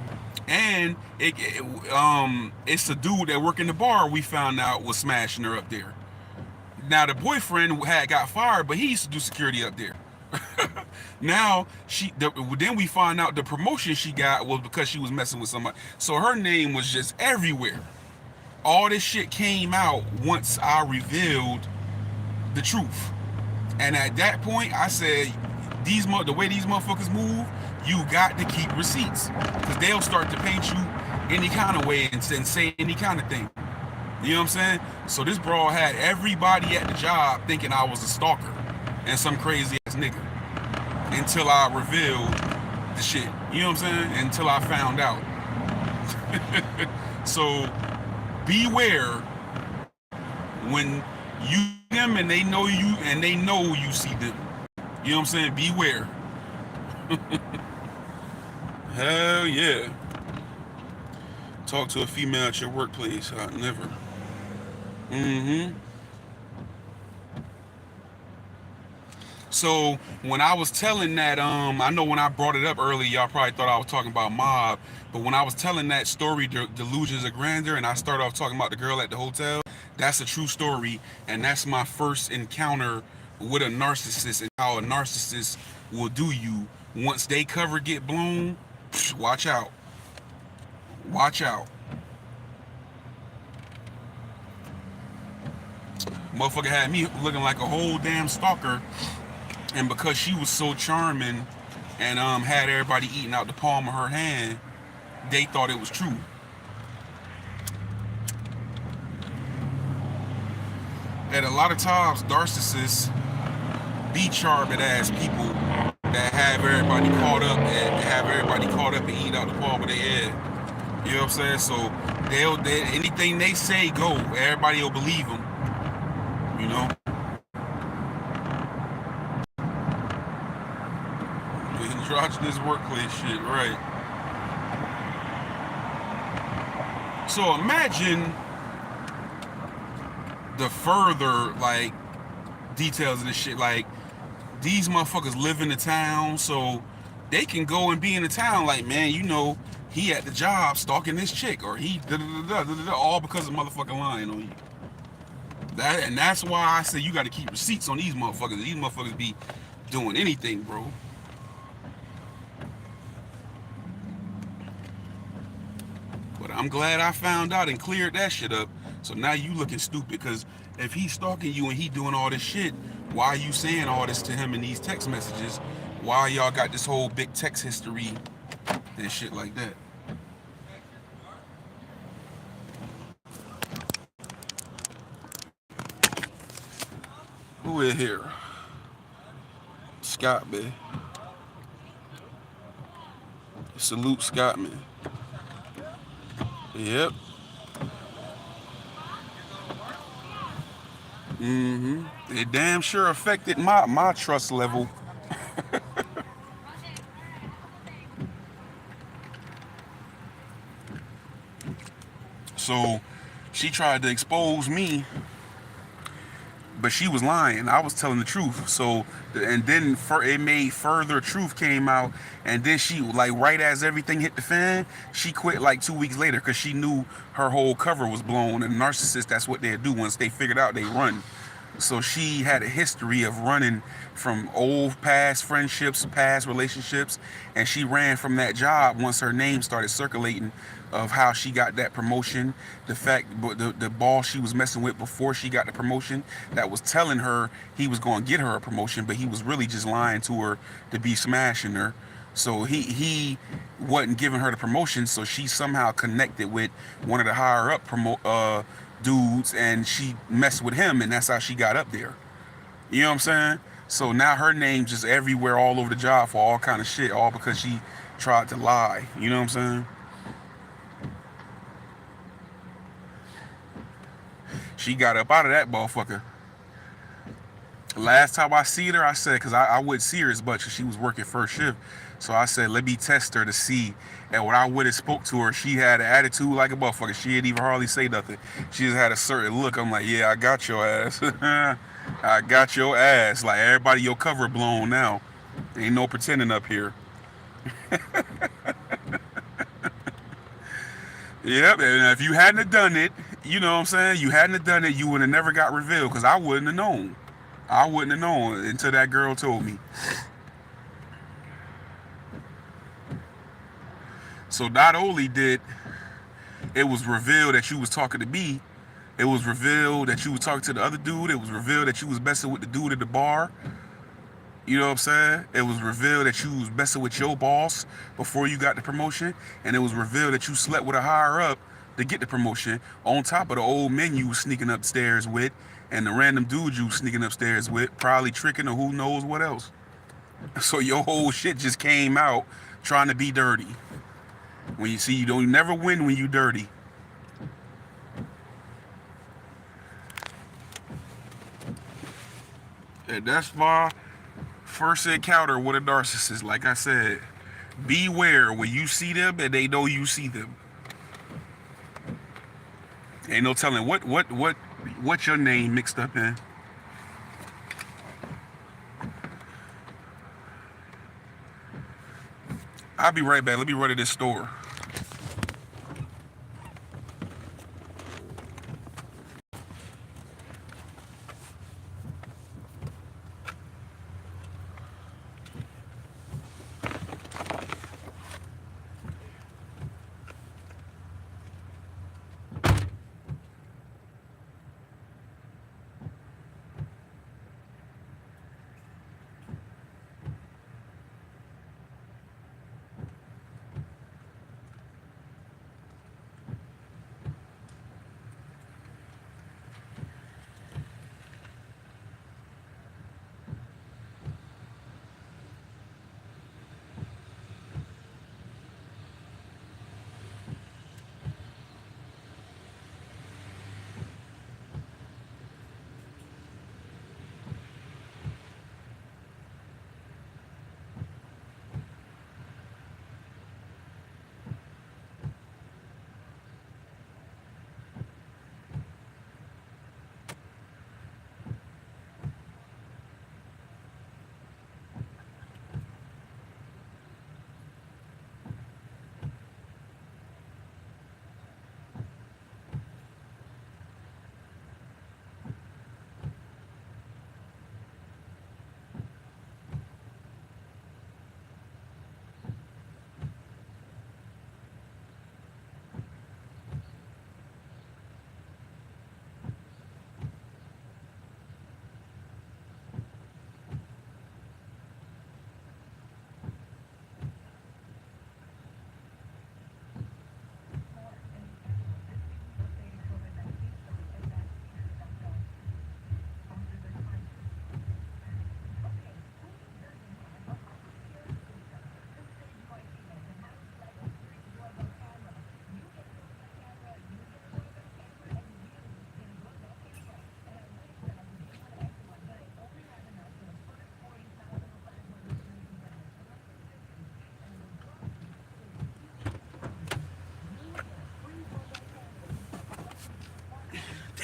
And it's a dude that worked in the bar we found out was smashing her up there. Now the boyfriend had got fired, but he used to do security up there. Now then we find out the promotion she got was because she was messing with somebody. So her name was just everywhere. All this shit came out once I revealed the truth. And at that point, I said, the way these motherfuckers move, you got to keep receipts, because they'll start to paint you any kind of way and say any kind of thing. You know what I'm saying? So this broad had everybody at the job thinking I was a stalker and some crazy ass nigga, until I revealed the shit. You know what I'm saying? Until I found out. So beware when you see them and they know you and they know you see them. You know what I'm saying? Beware. Hell yeah. Talk to a female at your workplace. Never. So when I was telling that, I know when I brought it up earlier, y'all probably thought I was talking about Mob, but when I was telling that story, Delusions of Grandeur, and I started off talking about the girl at the hotel, that's a true story, and that's my first encounter with a narcissist and how a narcissist will do you once they cover get blown. Watch out. Watch out. Motherfucker had me looking like a whole damn stalker. And because she was so charming and had everybody eating out the palm of her hand, they thought it was true. And a lot of times, narcissists be charming ass people that have everybody caught up and eat out the palm of their head. You know what I'm saying? So they anything they say go. Everybody will believe them. You know. Androgynous workplace shit, right? So imagine the further like details of this shit. Like these motherfuckers live in the town, so they can go and be in the town. Like, man, you know, he at the job stalking this chick, or he all because of motherfucking lying on you. That's why I say you got to keep receipts on these motherfuckers. These motherfuckers be doing anything, bro. But I'm glad I found out and cleared that shit up. So now you looking stupid, because if he's stalking you and he doing all this shit, why are you saying all this to him in these text messages? Why y'all got this whole big text history and shit like that? Who is here? Scott, man. Salute Scott, man. Yep. It damn sure affected my trust level. So she tried to expose me, but she was lying. I was telling the truth. So, and then it made further truth came out, and then she, like, right as everything hit the fan, she quit like 2 weeks later because she knew her whole cover was blown. And narcissists, that's what they do. Once they figured out, they run. So she had a history of running from old past friendships, past relationships, and she ran from that job once her name started circulating of how she got that promotion. The fact, the boss she was messing with before she got the promotion, that was telling her he was going to get her a promotion, but he was really just lying to her to be smashing her. So he wasn't giving her the promotion, so she somehow connected with one of the higher up dudes, and she messed with him, and that's how she got up there. You know what I'm saying? So now her name's just everywhere, all over the job for all kind of shit, all because she tried to lie. You know what I'm saying? She got up out of that motherfucker. Last time I seen her, I said, because I wouldn't see her as much because she was working first shift. So I said, let me test her to see. And when I went and spoke to her, she had an attitude like a motherfucker. She didn't even hardly say nothing. She just had a certain look. I'm like, yeah, I got your ass. I got your ass. Like, everybody, your cover blown now. Ain't no pretending up here. Yep, and if you hadn't have done it, you know what I'm saying? You hadn't have done it, you would have never got revealed, because I wouldn't have known. I wouldn't have known until that girl told me. So not only did it was revealed that you was talking to me, it was revealed that you was talking to the other dude. It was revealed that you was messing with the dude at the bar. You know what I'm saying? It was revealed that you was messing with your boss before you got the promotion, and it was revealed that you slept with a higher up to get the promotion. On top of the old men you was sneaking upstairs with, and the random dude you was sneaking upstairs with, probably tricking or who knows what else. So your whole shit just came out trying to be dirty. When you see you don't never win when you dirty. And that's my first encounter with a narcissist. Like I said, beware when you see them and they know you see them. Ain't no telling what your name mixed up in. I'll be right back. Let me run to this store.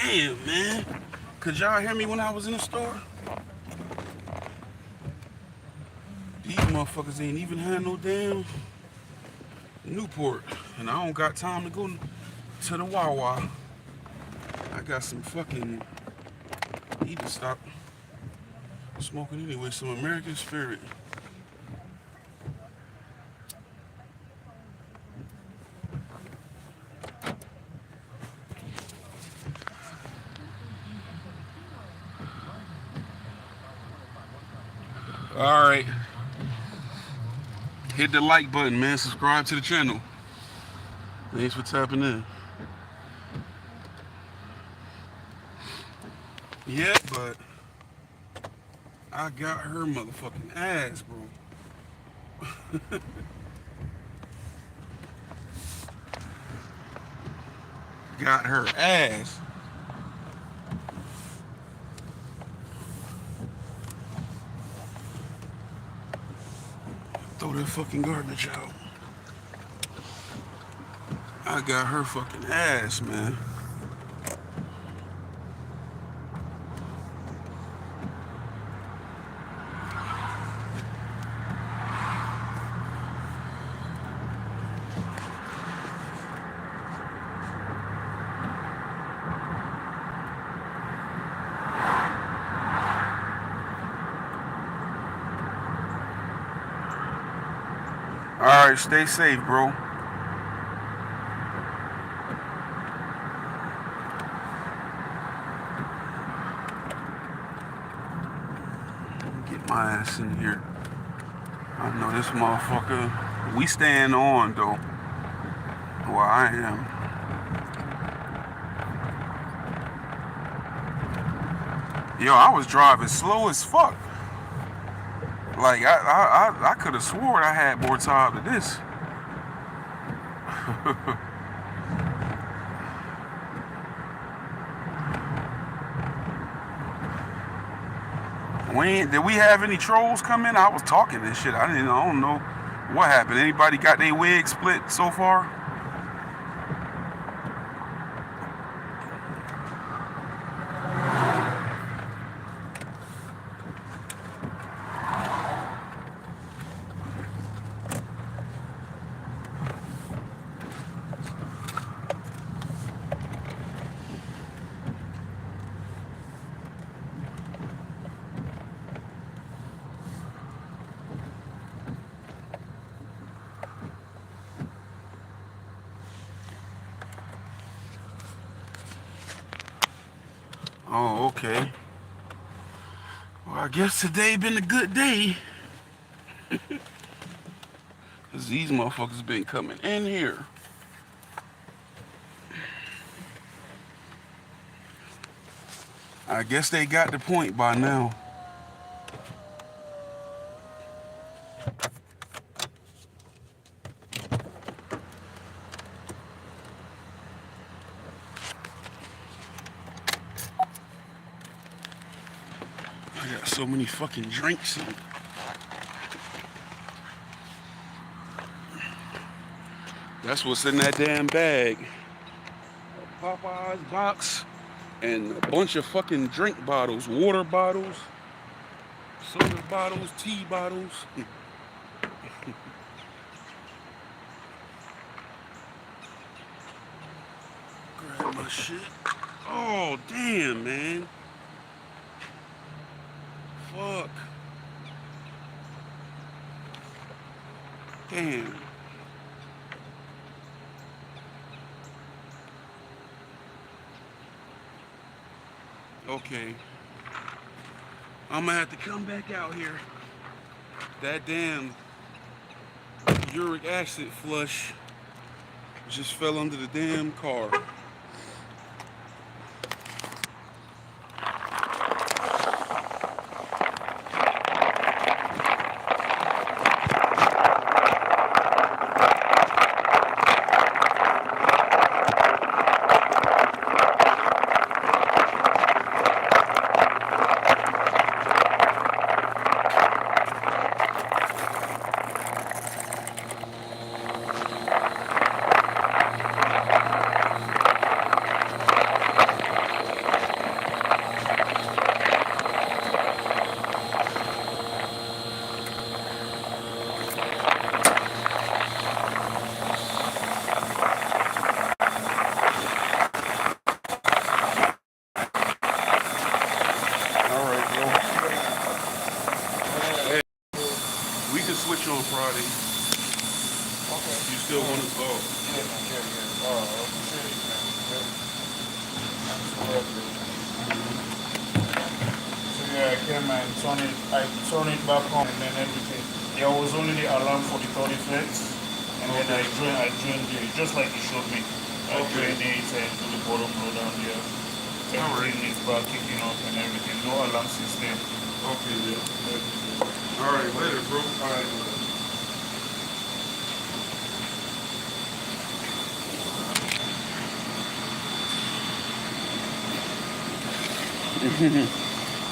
Damn, man. Could y'all hear me when I was in the store? These motherfuckers ain't even had no damn Newport. And I don't got time to go to the Wawa. I got some fucking... Need to stop smoking anyway. Some American Spirit. Alright. Hit the like button, man. Subscribe to the channel. Thanks for tapping in. Yeah, but I got her motherfucking ass, bro. Got her ass. Throw that fucking garbage out. I got her fucking ass, man. All right, stay safe, bro. Get my ass in here. I know this motherfucker. We staying on though. Well, I am. Yo, I was driving slow as fuck. Like I could have sworn I had more time than this. Did we have any trolls come in? I was talking this shit. I don't know what happened. Anybody got their wig split so far? Oh, okay. Well, I guess today been a good day. Cause these motherfuckers been coming in here. I guess they got the point by now. I got so many fucking drinks in. That's what's in that damn bag. A Popeyes box and a bunch of fucking drink bottles, water bottles, soda bottles, tea bottles. Grab my shit. Oh, damn, man. Fuck. Damn. Okay. I'm gonna have to come back out here. That damn uric acid flush just fell under the damn car. Switch on Friday. Okay. You still want to go? Yeah, man. I appreciate it, man. So yeah, I came and turned it back on and then everything. There was only the alarm for the 30 flex, and then I joined it, just like you showed me. I joined it and to the bottom row down there. Everything is back kicking up and everything. No alarm system. Okay, yeah. All right, later, bro. All right.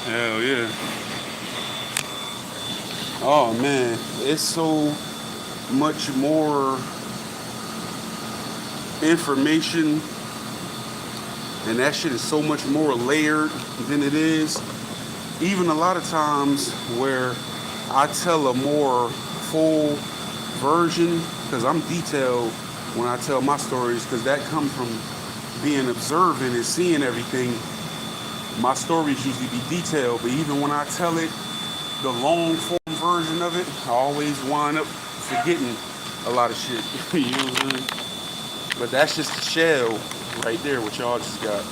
Hell yeah. Oh man, it's so much more information, and that shit is so much more layered than it is. Even a lot of times where I tell a more full version, because I'm detailed when I tell my stories, because that comes from being observant and seeing everything. My stories usually be detailed, but even when I tell it, the long form version of it, I always wind up forgetting a lot of shit. You know what I'm saying? But that's just the shell right there, what y'all just got.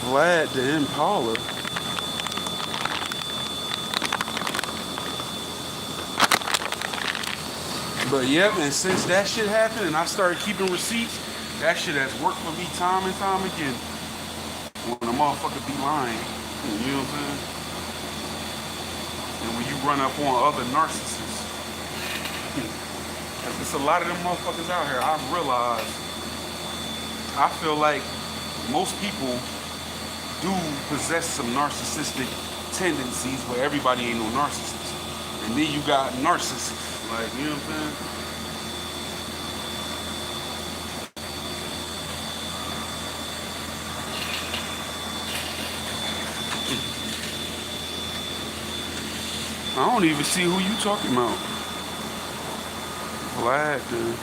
Vlad the Impala. But yep, and since that shit happened and I started keeping receipts, that shit has worked for me time and time again. When a motherfucker be lying, you know what I'm saying? And when you run up on other narcissists, cause there's a lot of them motherfuckers out here, I've realized, I feel like most people do possess some narcissistic tendencies, but everybody ain't no narcissist. And then you got narcissists, like, you know what I'm saying? I don't even see who you talking about. Vlad, dude.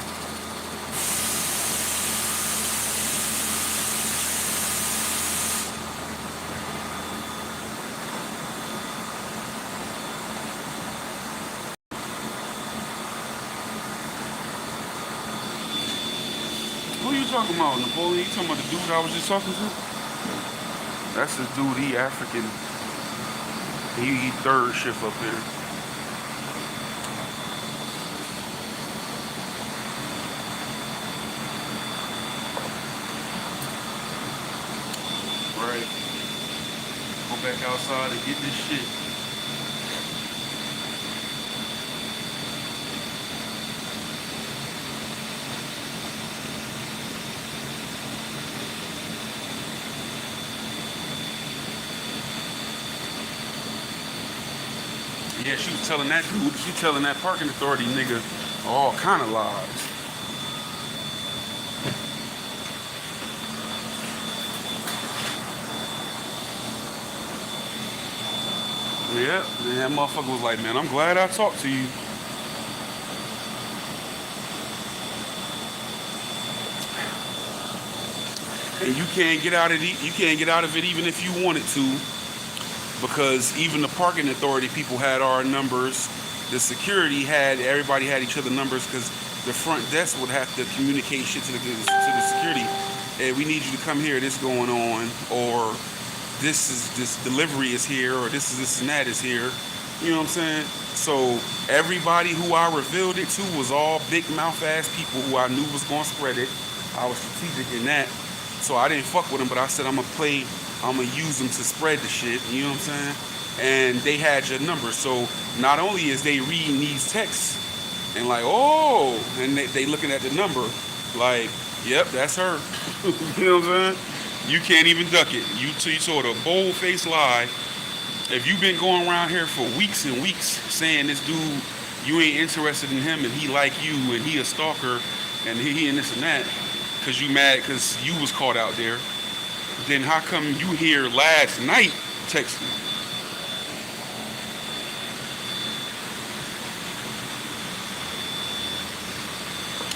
Who you talking about, Napoleon? You talking about the dude I was just talking to? That's the dude, he African. He third shift up here. Right. Go back outside and get this shit. Yeah, she was telling that dude, she telling that parking authority nigga all kind of lies. Yeah, and that motherfucker was like, man, I'm glad I talked to you. And you can't get out of it, you can't get out of it even if you wanted to. Because even the parking authority people had our numbers. The security had, everybody had each other's numbers because the front desk would have to communicate shit to the security. Hey, we need you to come here, this going on, or this delivery is here, or this and that is here. You know what I'm saying? So everybody who I revealed it to was all big mouth ass people who I knew was gonna spread it. I was strategic in that. So I didn't fuck with them, but I said I'm gonna use them to spread the shit, you know what I'm saying? And they had your number. So not only is they reading these texts and like, oh, and they looking at the number, like, yep, that's her. You know what I'm saying? You can't even duck it. You told a bold-faced lie. If you've been going around here for weeks and weeks saying this dude, you ain't interested in him and he like you and he a stalker and he and this and that, because you mad because you was caught out there, then how come you here last night texting?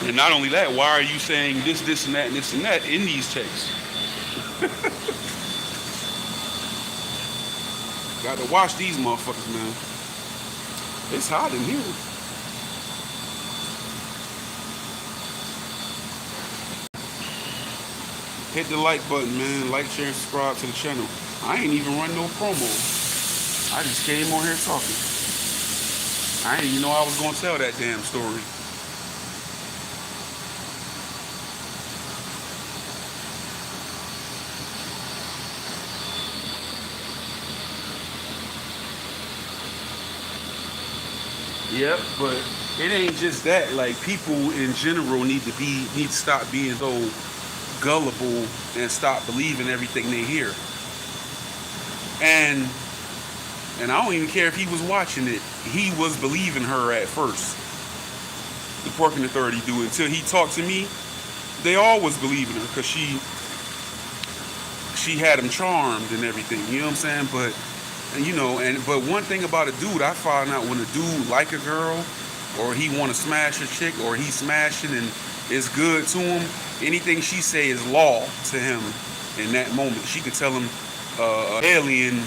And not only that, why are you saying this, and that, and this and that in these texts? Got to watch these motherfuckers, man. It's hot in here. Hit the like button, man. Like, share, and subscribe to the channel. I ain't even run no promo. I just came on here talking. I didn't even know I was going to tell that damn story. Yep, but it ain't just that. Like, people in general need to stop being so gullible and stop believing everything they hear. And I don't even care if he was watching it. He was believing her at first. The parking authority do, until he talked to me. They always believing her because she had him charmed and everything. You know what I'm saying? But but one thing about a dude, I found out when a dude like a girl, or he want to smash a chick, or he smashing and it's good to him, anything she say is law to him in that moment. She could tell him alien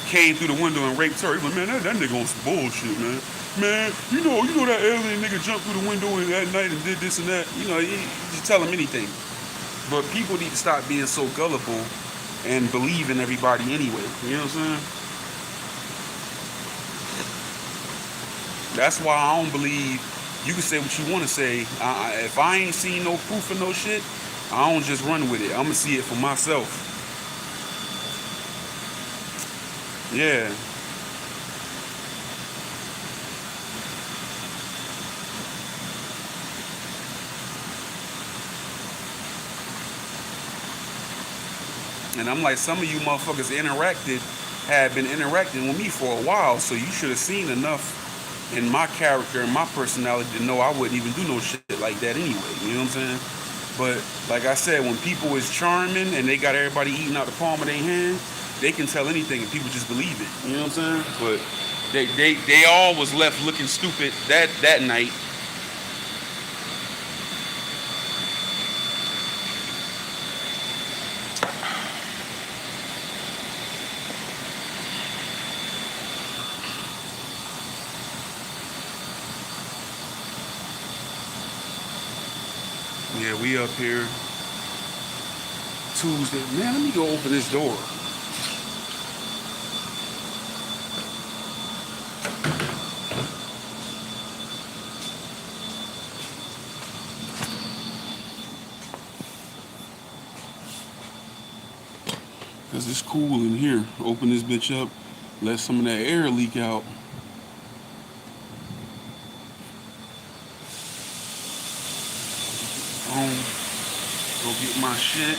came through the window and raped her. He was like, man, that nigga on some bullshit, man. Man, you know that alien nigga jumped through the window that night and did this and that. You know, you just tell him anything. But people need to stop being so gullible and believing everybody anyway. You know what I'm saying? That's why I don't believe you can say what you want to say. If I ain't seen no proof of no shit, I don't just run with it. I'm gonna see it for myself. Yeah. And I'm like, some of you motherfuckers had been interacting with me for a while, so you should have seen enough in my character and my personality to know I wouldn't even do no shit like that anyway. You know what I'm saying? But like I said, when people is charming and they got everybody eating out the palm of their hand, they can tell anything and people just believe it. You know what I'm saying? But they all was left looking stupid that night. Yeah, we up here Tuesday. Man, let me go open this door. Cause it's cool in here. Open this bitch up, let some of that air leak out. Go get my shit.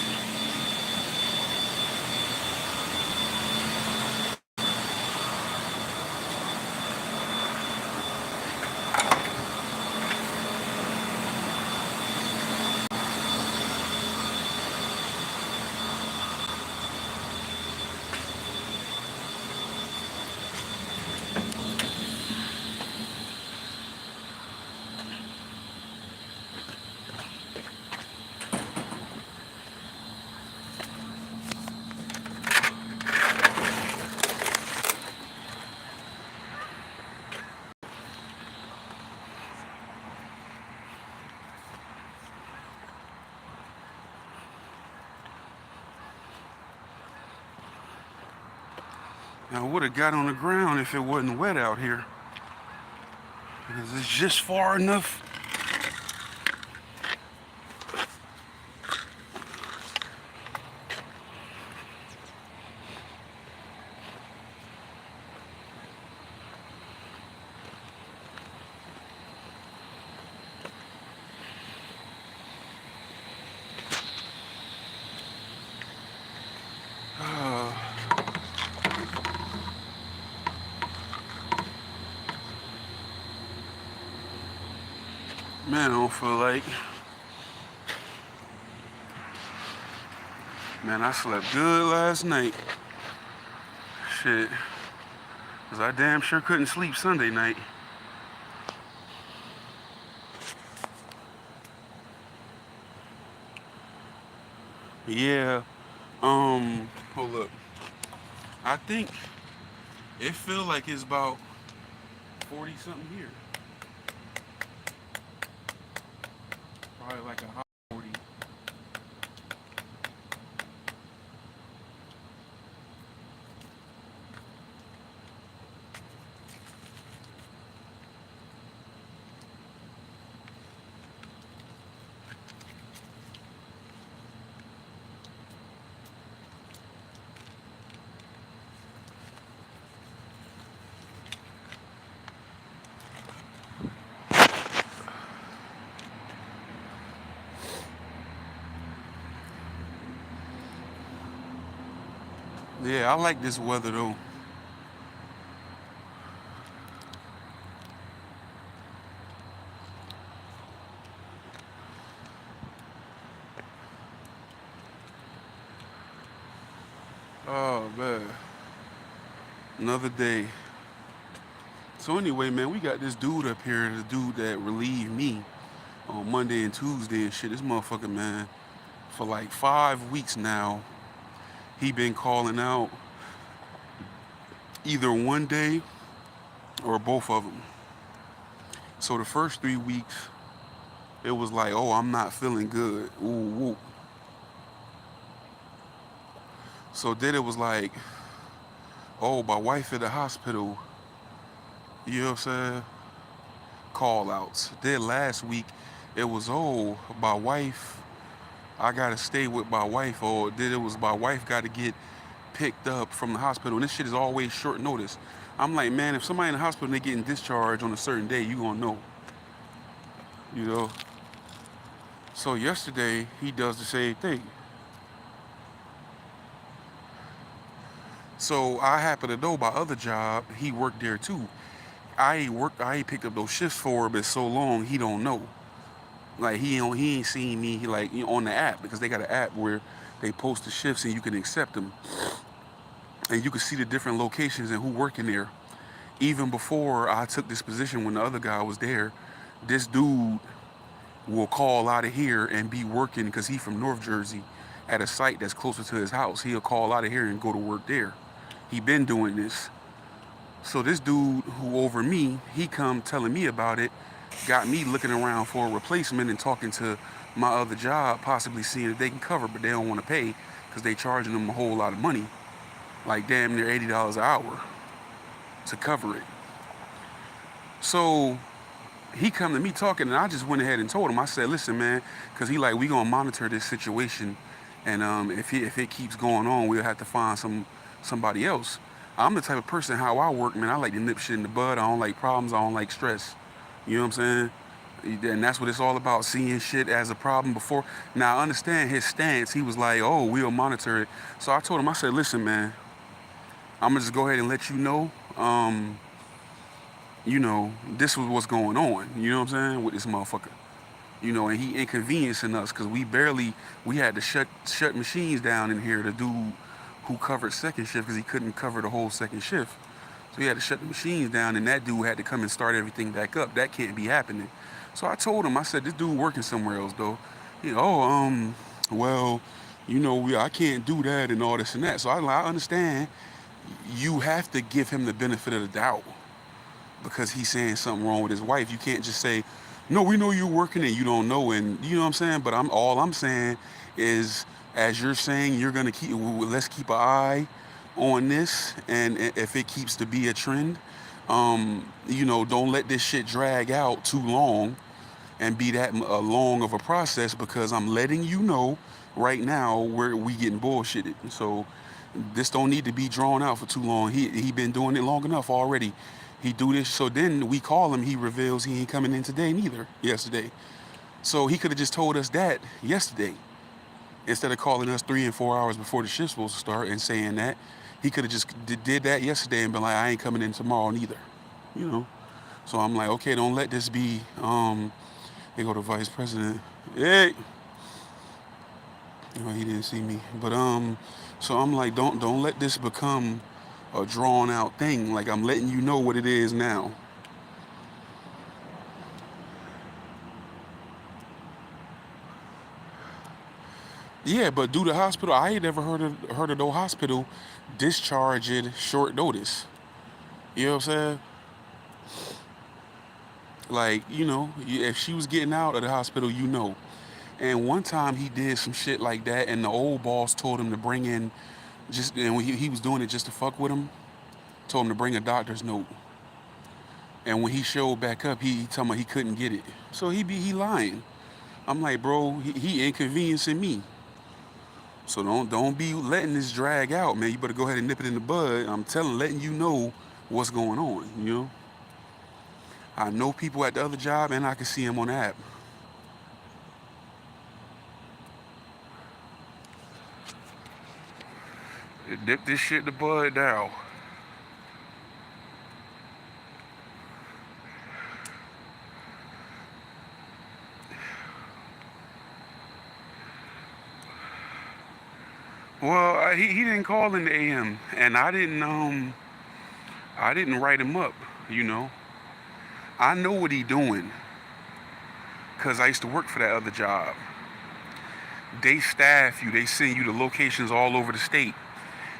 I would have got on the ground if it wasn't wet out here. Because it's just far enough. Man, I don't feel like. Man, I slept good last night. Shit. Cause I damn sure couldn't sleep Sunday night. Yeah. Hold up. I think it feel like it's about 40 something here. Probably like a hot 40. Yeah, I like this weather though. Oh man. Another day. So anyway, man, we got this dude up here, the dude that relieved me on Monday and Tuesday and shit. This motherfucker, man, for like 5 weeks now, he been calling out either one day or both of them. So the first 3 weeks, it was like, oh, I'm not feeling good. Ooh, woo. So then it was like, oh, my wife at the hospital. You know what I'm saying? Call outs. Then last week, it was, oh, my wife, I gotta stay with my wife. Or then it was my wife got to get picked up from the hospital. And this shit is always short notice. I'm like, man, if somebody in the hospital and they getting discharged on a certain day, you gonna know. You know? So yesterday, he does the same thing. So I happen to know my other job, he worked there too. I ain't picked up those shifts for him in so long, he don't know. Like he ain't seen me like on the app, because they got an app where they post the shifts and you can accept them. And you can see the different locations and who working there. Even before I took this position, when the other guy was there, this dude will call out of here and be working, because he from North Jersey, at a site that's closer to his house. He'll call out of here and go to work there. He been doing this. So this dude who over me, he come telling me about it, got me looking around for a replacement and talking to my other job, possibly seeing if they can cover, but they don't want to pay because they charging them a whole lot of money, like damn near $80 an hour to cover it. So he come to me talking, and I just went ahead and told him. I said, listen, man, because he like, we gonna monitor this situation, and if it keeps going on, we'll have to find somebody else. I'm the type of person, how I work, man, I like to nip shit in the bud. I don't like problems. I don't like stress. You know what I'm saying? And that's what it's all about, seeing shit as a problem before. Now, I understand his stance. He was like, oh, we'll monitor it. So I told him, I said, listen, man, I'm going to just go ahead and let you know, this was what's going on. You know what I'm saying? With this motherfucker. You know, and he inconveniencing us because we had to shut machines down in here to do who covered second shift because he couldn't cover the whole second shift. So he had to shut the machines down, and that dude had to come and start everything back up. That can't be happening. So I told him, I said, this dude working somewhere else, though. I can't do that and all this and that. So I understand you have to give him the benefit of the doubt because he's saying something wrong with his wife. You can't just say, no, we know you're working and you don't know, and you know what I'm saying? But all I'm saying is, as you're saying, you're gonna let's keep an eye on this, and if it keeps to be a trend, don't let this shit drag out too long and be that long of a process, because I'm letting you know right now where we getting bullshitted. So this don't need to be drawn out for too long. He been doing it long enough already. He do this, so then we call him, he reveals he ain't coming in today neither, yesterday. So he could have just told us that yesterday. Instead of calling us 3 and 4 hours before the shift's supposed to start and saying that, he could have just did that yesterday and been like, I ain't coming in tomorrow neither, you know? So I'm like, okay, don't let this be, they go to vice president. Hey! He didn't see me. But, so I'm like, don't let this become a drawn out thing. Like, I'm letting you know what it is now. Yeah, but due to hospital, I ain't never heard of no hospital discharging short notice. You know what I'm saying? Like, if she was getting out of the hospital, And one time he did some shit like that, and the old boss told him to bring in, and he was doing it just to fuck with him, told him to bring a doctor's note. And when he showed back up, he told me he couldn't get it. So he lying. I'm like, bro, he inconveniencing me. So don't be letting this drag out, man. You better go ahead and nip it in the bud. I'm letting you know what's going on, I know people at the other job, and I can see them on the app. Nip this shit in the bud now. Well, he didn't call in the AM, and I didn't write him up, I know what he doing, because I used to work for that other job. They staff you, they send you to locations all over the state.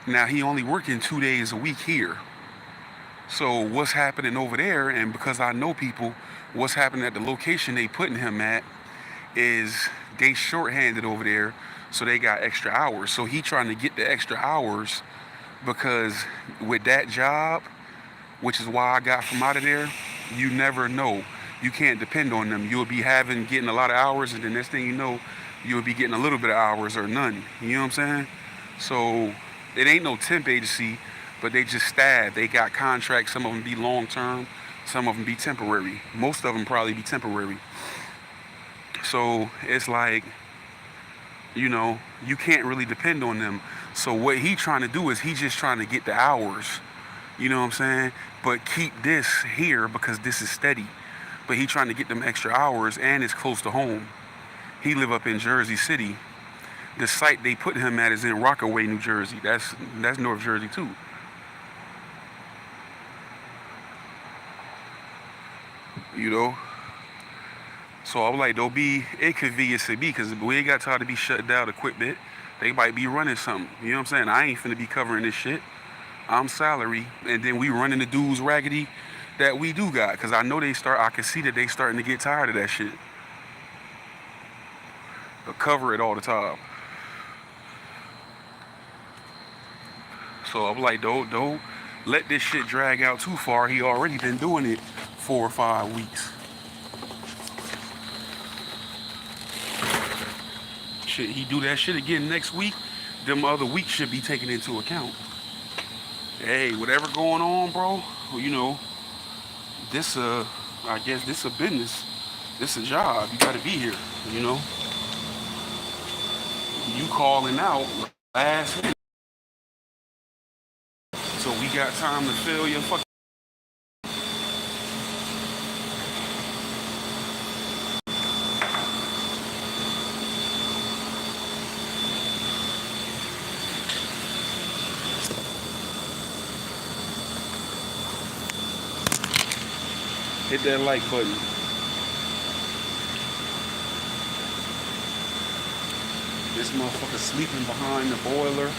Now, he only working 2 days a week here. So what's happening over there, and because I know people, what's happening at the location they putting him at is they shorthanded over there, so they got extra hours. So he trying to get the extra hours because with that job, which is why I got from out of there, you never know. You can't depend on them. You'll be getting a lot of hours, and the next thing you know, you'll be getting a little bit of hours or none. You know what I'm saying? So it ain't no temp agency, but they just staff. They got contracts. Some of them be long term, some of them be temporary. Most of them probably be temporary. So it's like, you can't really depend on them. So what he trying to do is he just trying to get the hours. You know what I'm saying? But keep this here because this is steady. But he trying to get them extra hours, and it's close to home. He live up in Jersey City. The site they put him at is in Rockaway, New Jersey. That's North Jersey too. So I'm like, don't be inconvenienced to me, because we ain't got time to be shutting down equipment. They might be running something. You know what I'm saying? I ain't finna be covering this shit. I'm salary, and then we running the dudes raggedy that we do got, because I know I can see that they starting to get tired of that shit. They'll cover it all the time. So I'm like, don't let this shit drag out too far. He already been doing it 4 or 5 weeks. Shit, he do that shit again next week, them other weeks should be taken into account. Hey, whatever going on, bro, this I guess this a business. This a job. You gotta be here, You calling out last minute. So we got time to fill your fucking. Hit that like button. This motherfucker sleeping behind the boiler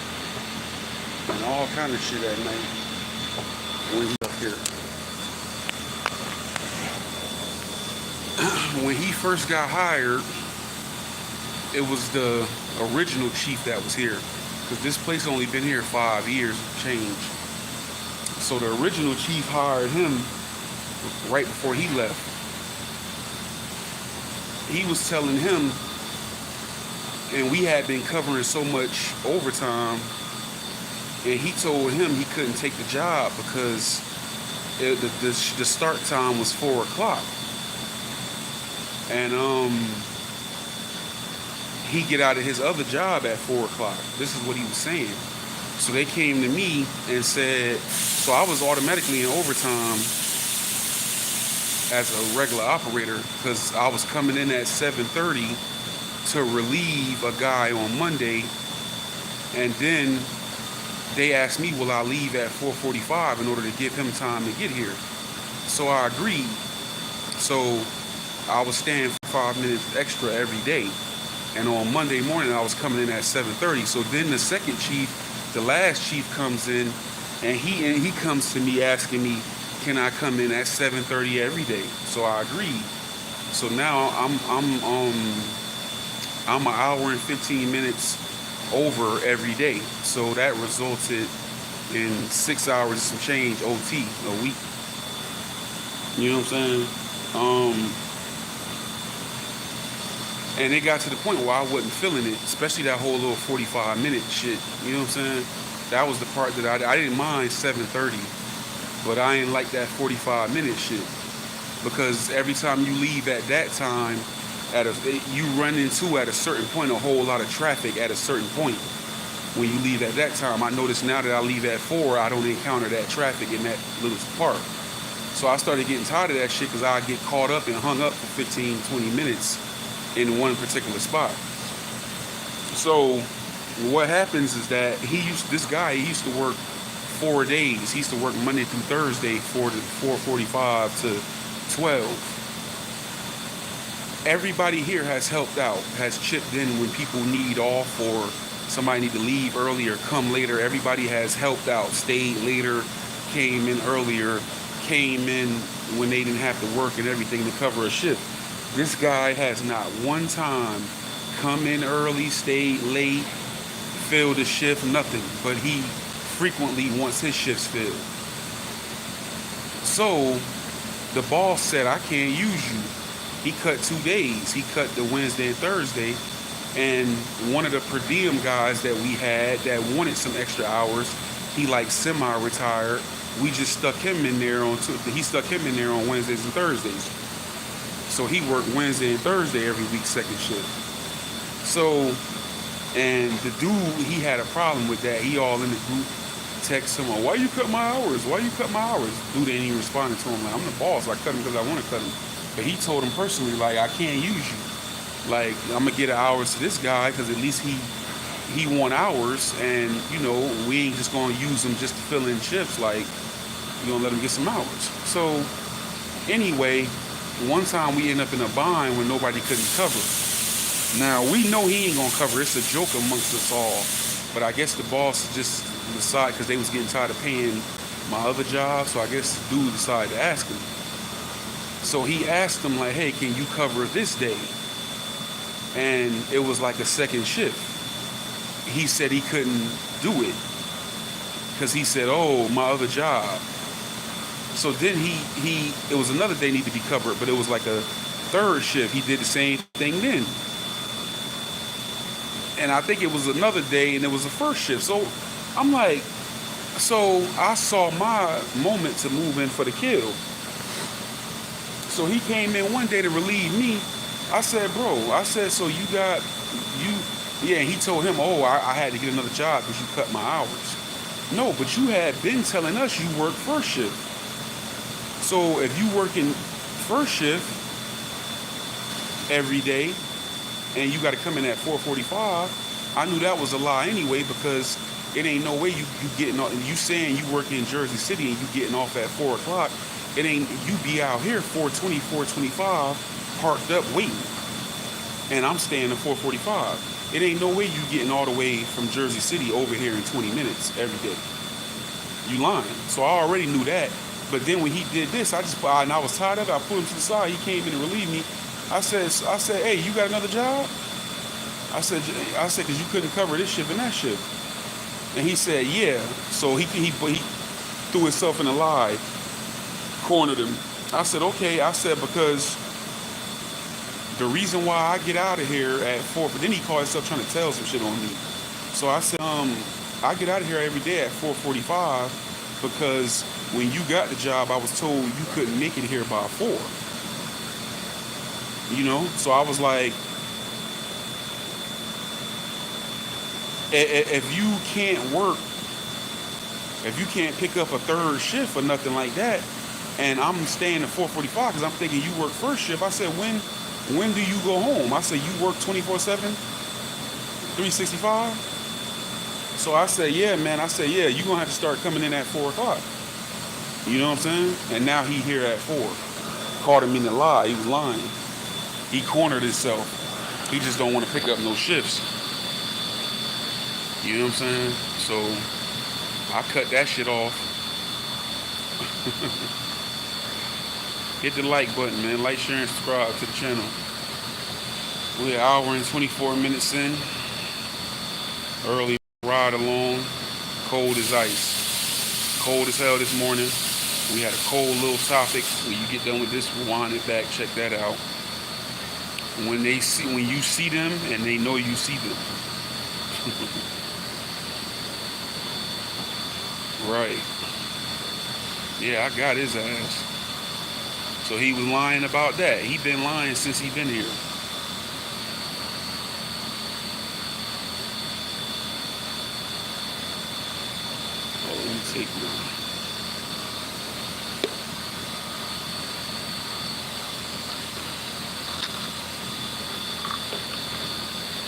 and all kind of shit at night when he's up here. When he first got hired, it was the original chief that was here, because this place only been here 5 years change. So the original chief hired him right before he left. He was telling him, and we had been covering so much overtime, and he told him he couldn't take the job because the start time was 4 o'clock. And he get out of his other job at 4 o'clock. This is what he was saying. So they came to me and said, so I was automatically in overtime as a regular operator, because I was coming in at 7:30 to relieve a guy on Monday, and then they asked me, will I leave at 4:45 in order to give him time to get here? So I agreed. So I was staying for 5 minutes extra every day, and on Monday morning I was coming in at 7:30. So then the second chief, the last chief, comes in, and he comes to me asking me, can I come in at 7:30 every day? So I agreed. So now I'm an hour and 15 minutes over every day. So that resulted in 6 hours and some change OT a week. You know what I'm saying? And it got to the point where I wasn't feeling it, especially that whole little 45-minute shit. You know what I'm saying? That was the part that I didn't mind 7:30, but I ain't like that 45-minute shit, because every time you leave at that time, you run into at a certain point a whole lot of traffic at a certain point when you leave at that time. I notice now that I leave at 4, I don't encounter that traffic in that little part. So I started getting tired of that shit, because I get caught up and hung up for 15, 20 minutes in one particular spot. So what happens is that this guy used to work 4 days. He used to work Monday through Thursday, 4:45 to 12. Everybody here has helped out, has chipped in when people need off or somebody need to leave early or come later. Everybody has helped out, stayed later, came in earlier, came in when they didn't have to work and everything to cover a shift. This guy has not one time come in early, stayed late, filled a shift, nothing. But he frequently wants his shifts filled. So the boss said, I can't use you. He cut 2 days. He cut the Wednesday and Thursday. And one of the per diem guys that we had that wanted some extra hours, he like semi-retired. We just stuck him in there on Wednesdays and Thursdays. So he worked Wednesday and Thursday every week, second shift. So, and the dude, he had a problem with that. He all in the group text him, why you cut my hours? Why you cut my hours? Dude ain't even responding to him. Like, I'm the boss. I cut him because I want to cut him. But he told him personally, like, I can't use you. Like, I'm going to get hours to this guy because at least he want hours. And, you know, we ain't just going to use him just to fill in shifts. Like, we're going to let him get some hours. So, anyway, one time we ended up in a bind when nobody couldn't cover. Now, we know he ain't going to cover. It's a joke amongst us all. But I guess the boss just decided, because they was getting tired of paying my other job, so I guess the dude decided to ask him. So he asked him, like, hey, can you cover this day? And it was like a second shift. He said he couldn't do it because he said, oh, my other job. So then it was another day need to be covered, but it was like a third shift. He did the same thing then. And I think it was another day and it was the first shift. So I'm like, so I saw my moment to move in for the kill. So he came in one day to relieve me. I said, bro, so you got, yeah, and he told him, oh, I had to get another job because you cut my hours. No, but you had been telling us you work first shift. So if you work in first shift every day and you got to come in at 4:45, I knew that was a lie anyway, because it ain't no way you getting off. You saying you work in Jersey City and you getting off at 4 o'clock. It ain't, you be out here 4:20, 4:25, parked up waiting. And I'm staying at 4:45. It ain't no way you getting all the way from Jersey City over here in 20 minutes every day. You lying. So I already knew that. But then when he did this, and I was tired of it. I pulled him to the side. He came in to relieve me. I said, hey, you got another job? I said, because you couldn't cover this shift and that shift. And he said, yeah. So he threw himself in a lie, cornered him. I said, okay. I said, because the reason why I get out of here at 4, but then he called himself trying to tell some shit on me. So I said, I get out of here every day at 4:45 because when you got the job, I was told you couldn't make it here by 4. You know? So I was like, if you can't work, if you can't pick up a third shift or nothing like that, and I'm staying at 4:45 because I'm thinking you work first shift, I said, when do you go home? I said, you work 24/7, 365? So I said, yeah, man. I said, yeah, you're going to have to start coming in at 4 o'clock. You know what I'm saying? And now he here at 4. Caught him in the lie. He was lying. He cornered himself. He just don't want to pick up no shifts. You know what I'm saying? So I cut that shit off. Hit the like button, man. Like, share, and subscribe to the channel. We're an hour and 24 minutes in. Early ride along. Cold as ice. Cold as hell this morning. We had a cold little topic. When you get done with this, rewind it back. Check that out. When you see them and they know you see them. Right. Yeah, I got his ass. So he was lying about that. He been lying since he been here. Oh, let me take one.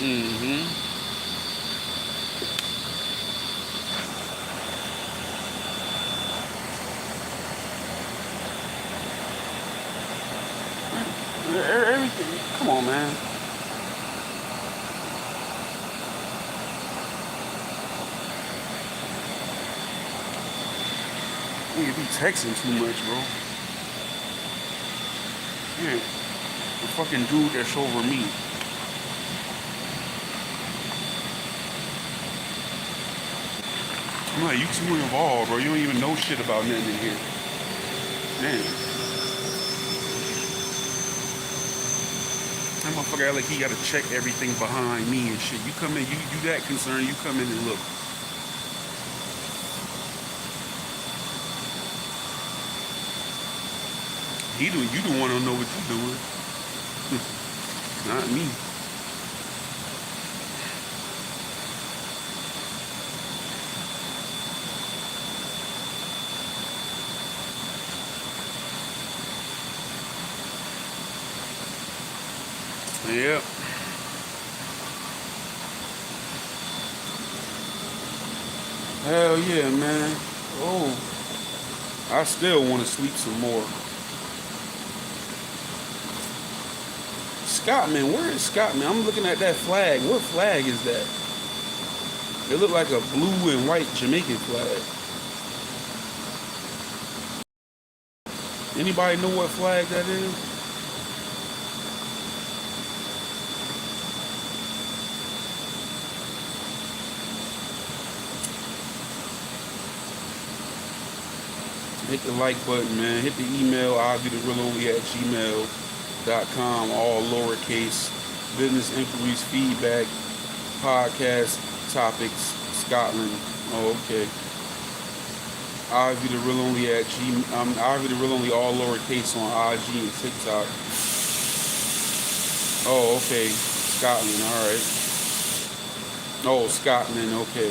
Mm-hmm. Everything. Come on, man. Nigga be texting too much, bro. Yeah, the fucking dude that's over me. I'm like, you too involved, bro. You don't even know shit about nothing in here. Man. That motherfucker act like he gotta check everything behind me and shit. You come in, you that concerned, you come in and look. You don't want to know what you're doing. Not me. Yep. Hell yeah, man. Oh, I still want to sleep some more. Scottman, where is Scottman? I'm looking at that flag. What flag is that? It looked like a blue and white Jamaican flag. Anybody know what flag that is? Hit the like button, man. Hit the email, ivytherealonly@gmail.com, all lowercase. Business inquiries, feedback, podcast topics, Scotland. Oh, okay. Ivy the Real Only Ivy the Real Only, all lowercase on IG and TikTok. Oh, okay. Scotland, alright. Oh, Scotland, okay.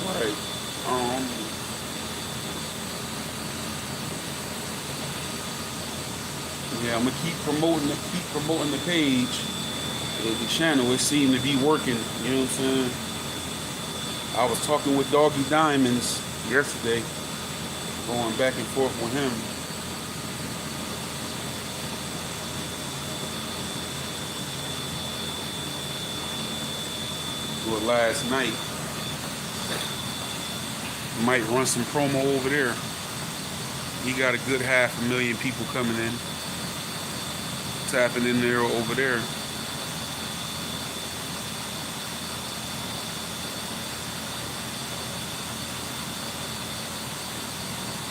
Alright. Yeah, I'm gonna keep promoting the page. The channel, it seemed to be working, you know what I'm saying? I was talking with Doggy Diamonds yesterday, going back and forth with him. Well, last night, might run some promo over there. He got a good 500,000 people coming in, tapping in there over there.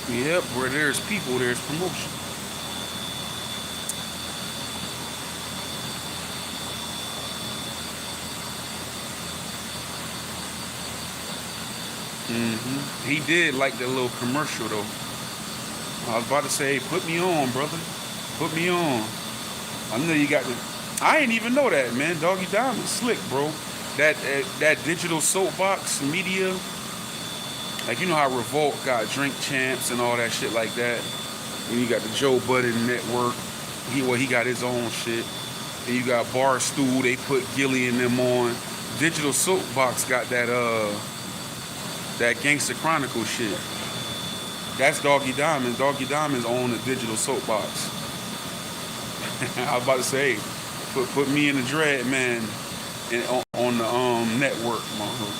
Yep, where there's people, there's promotion. He did like that little commercial though. I was about to say, put me on, brother. Put me on. I know you got the. I ain't even know that, man. Doggy Diamond slick, bro. That digital soapbox media. Like, you know how Revolt got Drink Champs and all that shit like that. And you got the Joe Budden Network. He got his own shit. And you got Barstool. They put Gilly and them on. Digital Soapbox got that Gangster Chronicle shit. That's Doggy Diamond. Doggy Diamond's on the Digital Soapbox. I was about to say, put me in the Dread Man on the network, motherfucker.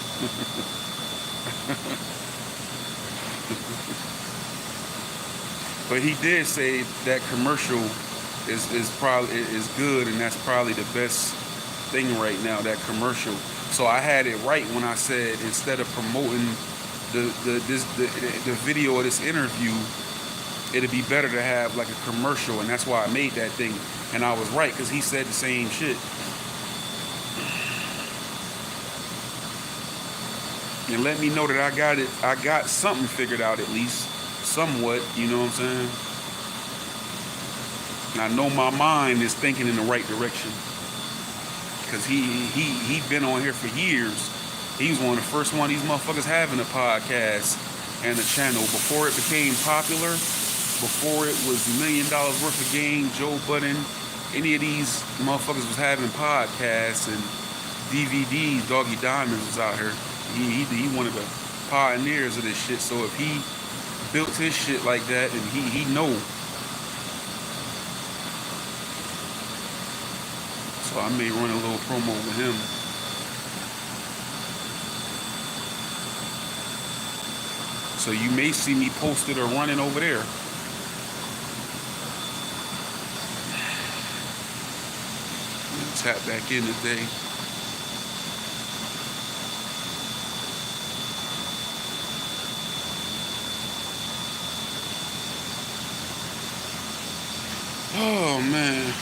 But he did say that commercial is good, and that's probably the best thing right now, that commercial. So I had it right when I said, instead of promoting the video of this interview, it'd be better to have like a commercial, and that's why I made that thing. And I was right, because he said the same shit. And let me know that I got something figured out, at least somewhat, you know what I'm saying? And I know my mind is thinking in the right direction, because he been on here for years. He was one of the first one of these motherfuckers having a podcast and a channel before it became popular, before it was $1 million worth of game. Joe Budden, any of these motherfuckers was having podcasts and DVDs. Doggy Diamonds was out here. He one of the pioneers of this shit. So if he built his shit like that, and he know So I may run a little promo with him. So you may see me posted or running over there. Tap back in today. Oh man.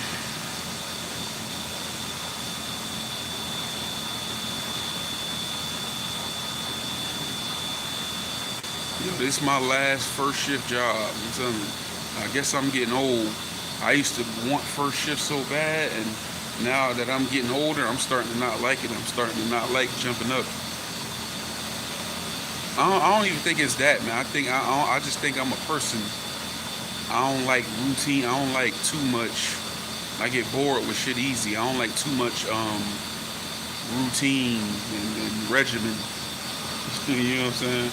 This is my last first shift job. I'm telling you. I guess I'm getting old. I used to want first shift so bad, and now that I'm getting older, I'm starting to not like it. I'm starting to not like jumping up. I don't even think it's that, man. I just think I'm a person. I don't like routine. I don't like too much. I get bored with shit easy. I don't like too much routine and regimen. You know what I'm saying?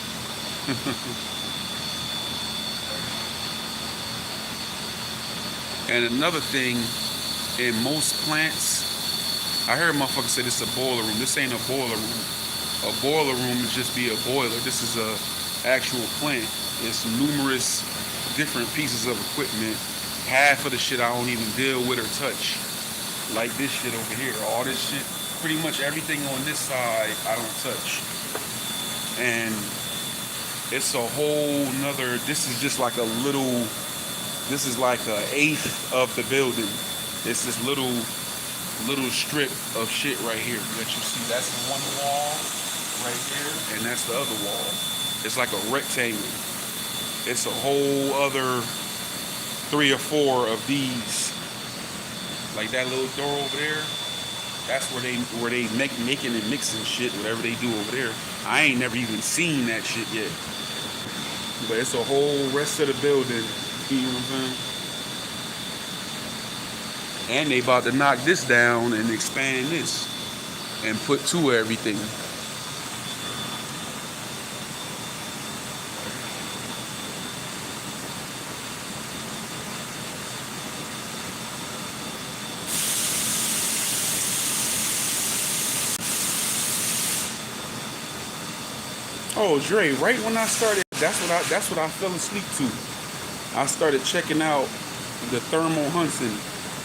And another thing, in most plants, I heard motherfuckers say this is a boiler room. This ain't a boiler room. A boiler room would just be a boiler. This is a actual plant. It's numerous different pieces of equipment. Half of the shit I don't even deal with or touch. Like this shit over here. All this shit, pretty much everything on this side I don't touch. And it's a whole nother, this is just like a little, this is like an eighth of the building. It's this little strip of shit right here that you see. That's one wall right there, and that's the other wall. It's like a rectangle. It's a whole other 3 or 4 of these. Like that little door over there, that's where they making and mixing shit, whatever they do over there. I ain't never even seen that shit yet. But it's a whole rest of the building, you know what I'm saying? And they about to knock this down and expand this and put 2 of everything. Oh, Dre, right when I started, that's what I fell asleep to. I started checking out the Thermal Hudson.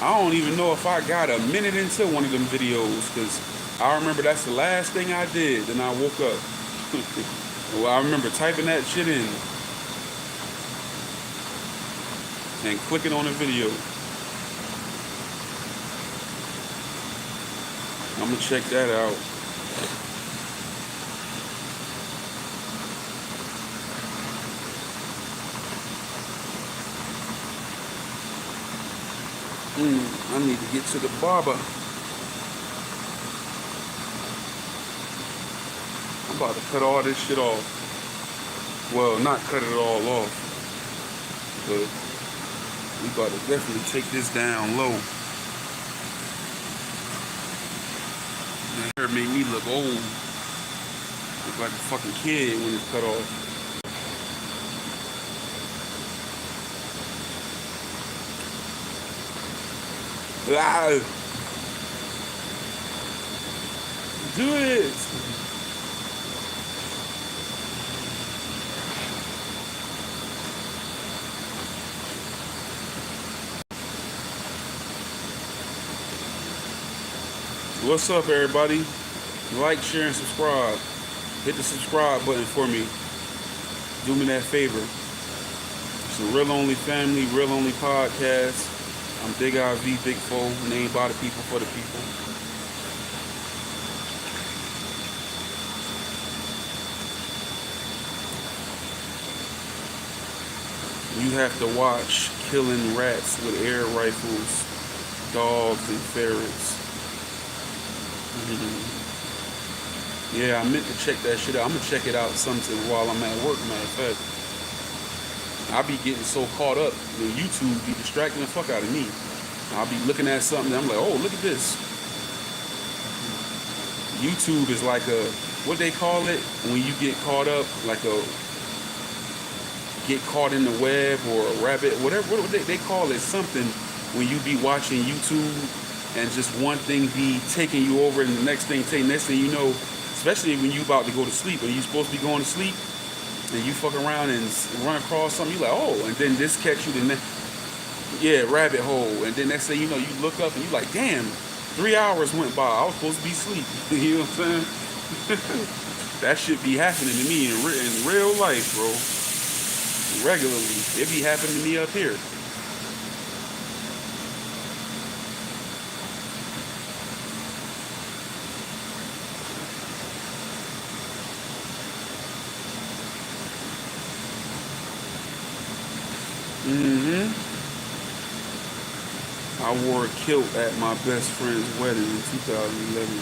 I don't even know if I got a minute into one of them videos, because I remember that's the last thing I did. Then I woke up. Well, I remember typing that shit in and clicking on the video. I'm gonna check that out. I need to get to the barber. I'm about to cut all this shit off. Well, not cut it all off, but we about to definitely take this down low. That hair made me look old. Look like a fucking kid when it's cut off. Ah. Do it. What's up, everybody? Like, share, and subscribe. Hit the subscribe button for me. Do me that favor. It's a Real Only Family, Real Only Podcast. I'm Big IV, Big Foe, named by the people, for the people. You have to watch killing rats with air rifles, dogs, and ferrets. Yeah, I meant to check that shit out. I'm gonna check it out sometime while I'm at work, matter of fact. I be getting so caught up in YouTube, be distracting the fuck out of me. I'll be looking at something and I'm like, oh, look at this. YouTube is like a, what they call it when you get caught up, like a, get caught in the web or a rabbit, whatever, what they call it, something when you be watching YouTube and just one thing be taking you over, and the next thing you know, especially when you about to go to sleep, and you supposed to be going to sleep, and you fuck around and run across something, you like, oh, and then this catch you, then rabbit hole, and then next thing you know, you look up and you like, damn, 3 hours went by, I was supposed to be asleep. You know what I'm saying? That shit be happening to me in real life, bro. Regularly. It be happening to me up here. I wore a kilt at my best friend's wedding in 2011.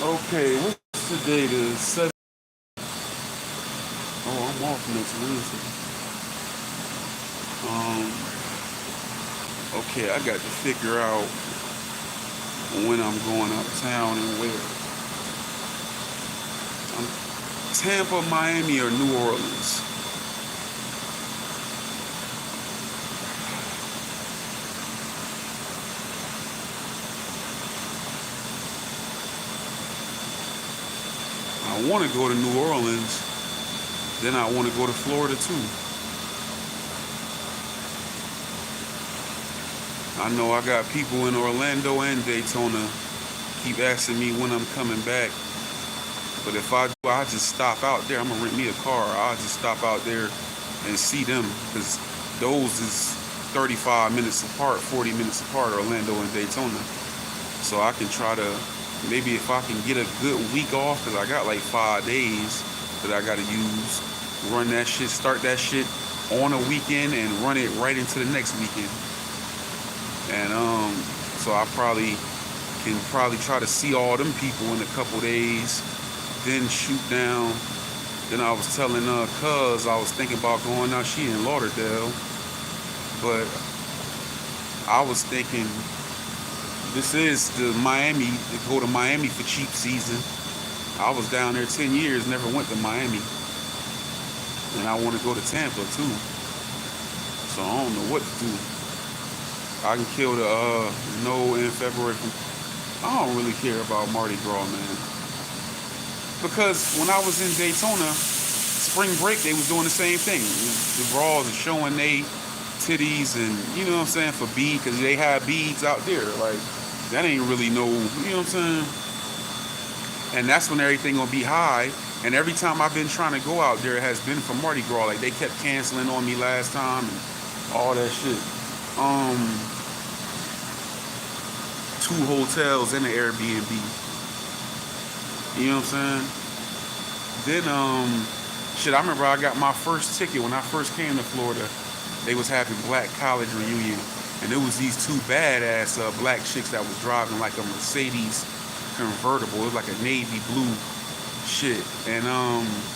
Okay, what's the date? The 7th. Oh, I'm off next Wednesday. Okay, I got to figure out when I'm going out of town and where. Tampa, Miami, or New Orleans? I want to go to New Orleans, then I want to go to Florida too. I know I got people in Orlando and Daytona keep asking me when I'm coming back, but if I do, I just stop out there. I'm gonna rent me a car. I'll just stop out there and see them, because those is 35 minutes apart, 40 minutes apart, Orlando and Daytona. So I can try to, maybe if I can get a good week off, because I got like 5 days that I got to use, run that shit, start that shit on a weekend and run it right into the next weekend. And so I can try to see all them people in a couple days, then shoot down. Then I was telling Cuz I was thinking about going out. She in Lauderdale, but I was thinking, this is the Miami, to go to Miami for cheap season. I was down there 10 years, never went to Miami. And I want to go to Tampa too. So I don't know what to do. I can kill the no in February. I don't really care about Mardi Gras, man. Because when I was in Daytona, spring break, they was doing the same thing. The bras are showing they titties and, you know what I'm saying, for beads, because they have beads out there. Like, that ain't really no, you know what I'm saying? And that's when everything gonna be high. And every time I've been trying to go out there, it has been for Mardi Gras. Like, they kept canceling on me last time and all that shit. 2 hotels and an Airbnb. You know what I'm saying? Then, I remember I got my first ticket when I first came to Florida. They was having Black College Reunion. And it was these 2 badass black chicks that was driving like a Mercedes convertible. It was like a navy blue shit. And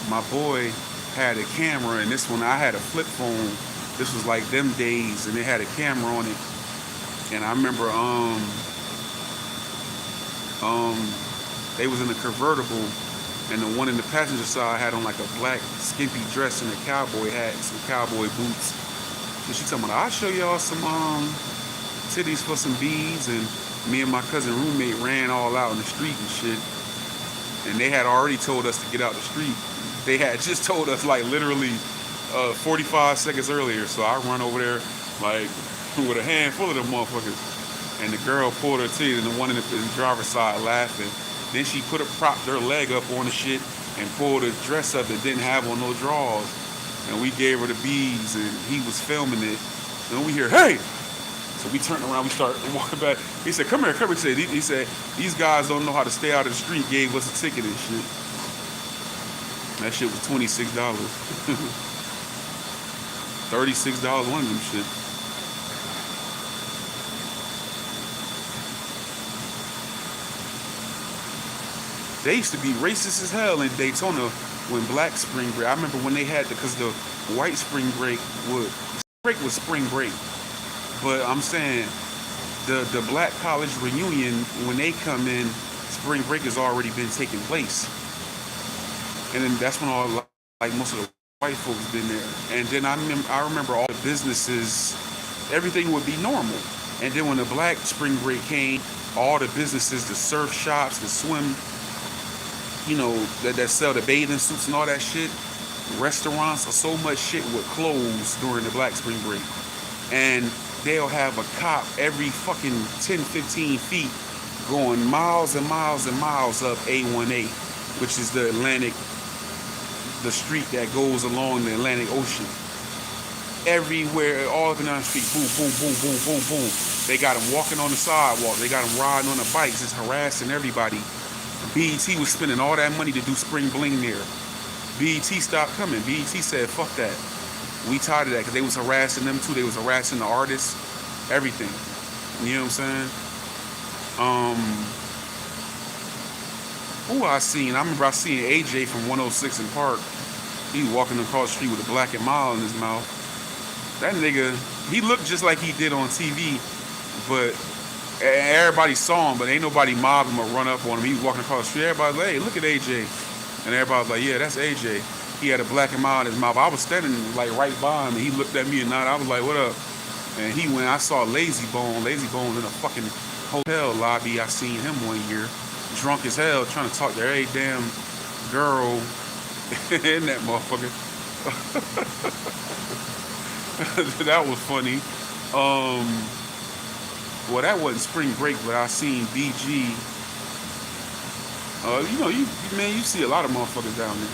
my boy had a camera, and this one I had a flip phone. This was like them days, and it had a camera on it. And I remember they was in a convertible, and the one in the passenger side had on like a black skimpy dress and a cowboy hat and some cowboy boots. So she told me, I'll show y'all some titties for some beads. And me and my cousin roommate ran all out in the street and shit. And they had already told us to get out the street. They had just told us like literally 45 seconds earlier. So I run over there like with a handful of them motherfuckers. And the girl pulled her titties, and the one in the driver's side laughing. Then she propped her leg up on the shit and pulled a dress up that didn't have on no drawers. And we gave her the beads, and he was filming it. And we hear, hey! So we turned around, we started walking back. He said, come here. He said, these guys don't know how to stay out of the street, gave us a ticket and shit. That shit was $26. $36 one of them shit. They used to be racist as hell in Daytona when Black Spring Break. I remember when they had because the white Spring Break was spring break, but I'm saying the Black College reunion, when they come in, spring break has already been taking place, and then that's when all like most of the white folks been there. And then I remember all the businesses, everything would be normal. And then when the Black Spring Break came, all the businesses, the surf shops, the swim, you know, that sell the bathing suits and all that shit, restaurants, or so much shit would close during the Black Spring Break. And they'll have a cop every fucking 10, 15 feet going miles and miles and miles up A1A, which is the street that goes along the Atlantic Ocean. Everywhere, all up and down the street, boom, boom, boom, boom, boom, boom. They got them walking on the sidewalk. They got them riding on the bikes, just harassing everybody. BET was spending all that money to do spring bling there. BET stopped coming. BET said, fuck that. We tired of that, because they was harassing them too. They was harassing the artists, everything. You know what I'm saying? Who I seen? I remember I seen AJ from 106 in Park. He was walking across the street with a Black and Mild in his mouth. That nigga, he looked just like he did on TV, but everybody saw him, but ain't nobody mobbed him or run up on him. He was walking across the street. Everybody was like, hey, look at AJ. And everybody was like, yeah, that's AJ. He had a Black and Mild in his mouth. I was standing like right by him, and he looked at me and nodded. I was like, what up? And he went, I saw Lazy Bone. Lazy Bone in a fucking hotel lobby. I seen him one year, drunk as hell, trying to talk to every damn girl in that motherfucker. That was funny. Well, that wasn't spring break, but I seen BG. You know, you see a lot of motherfuckers down there.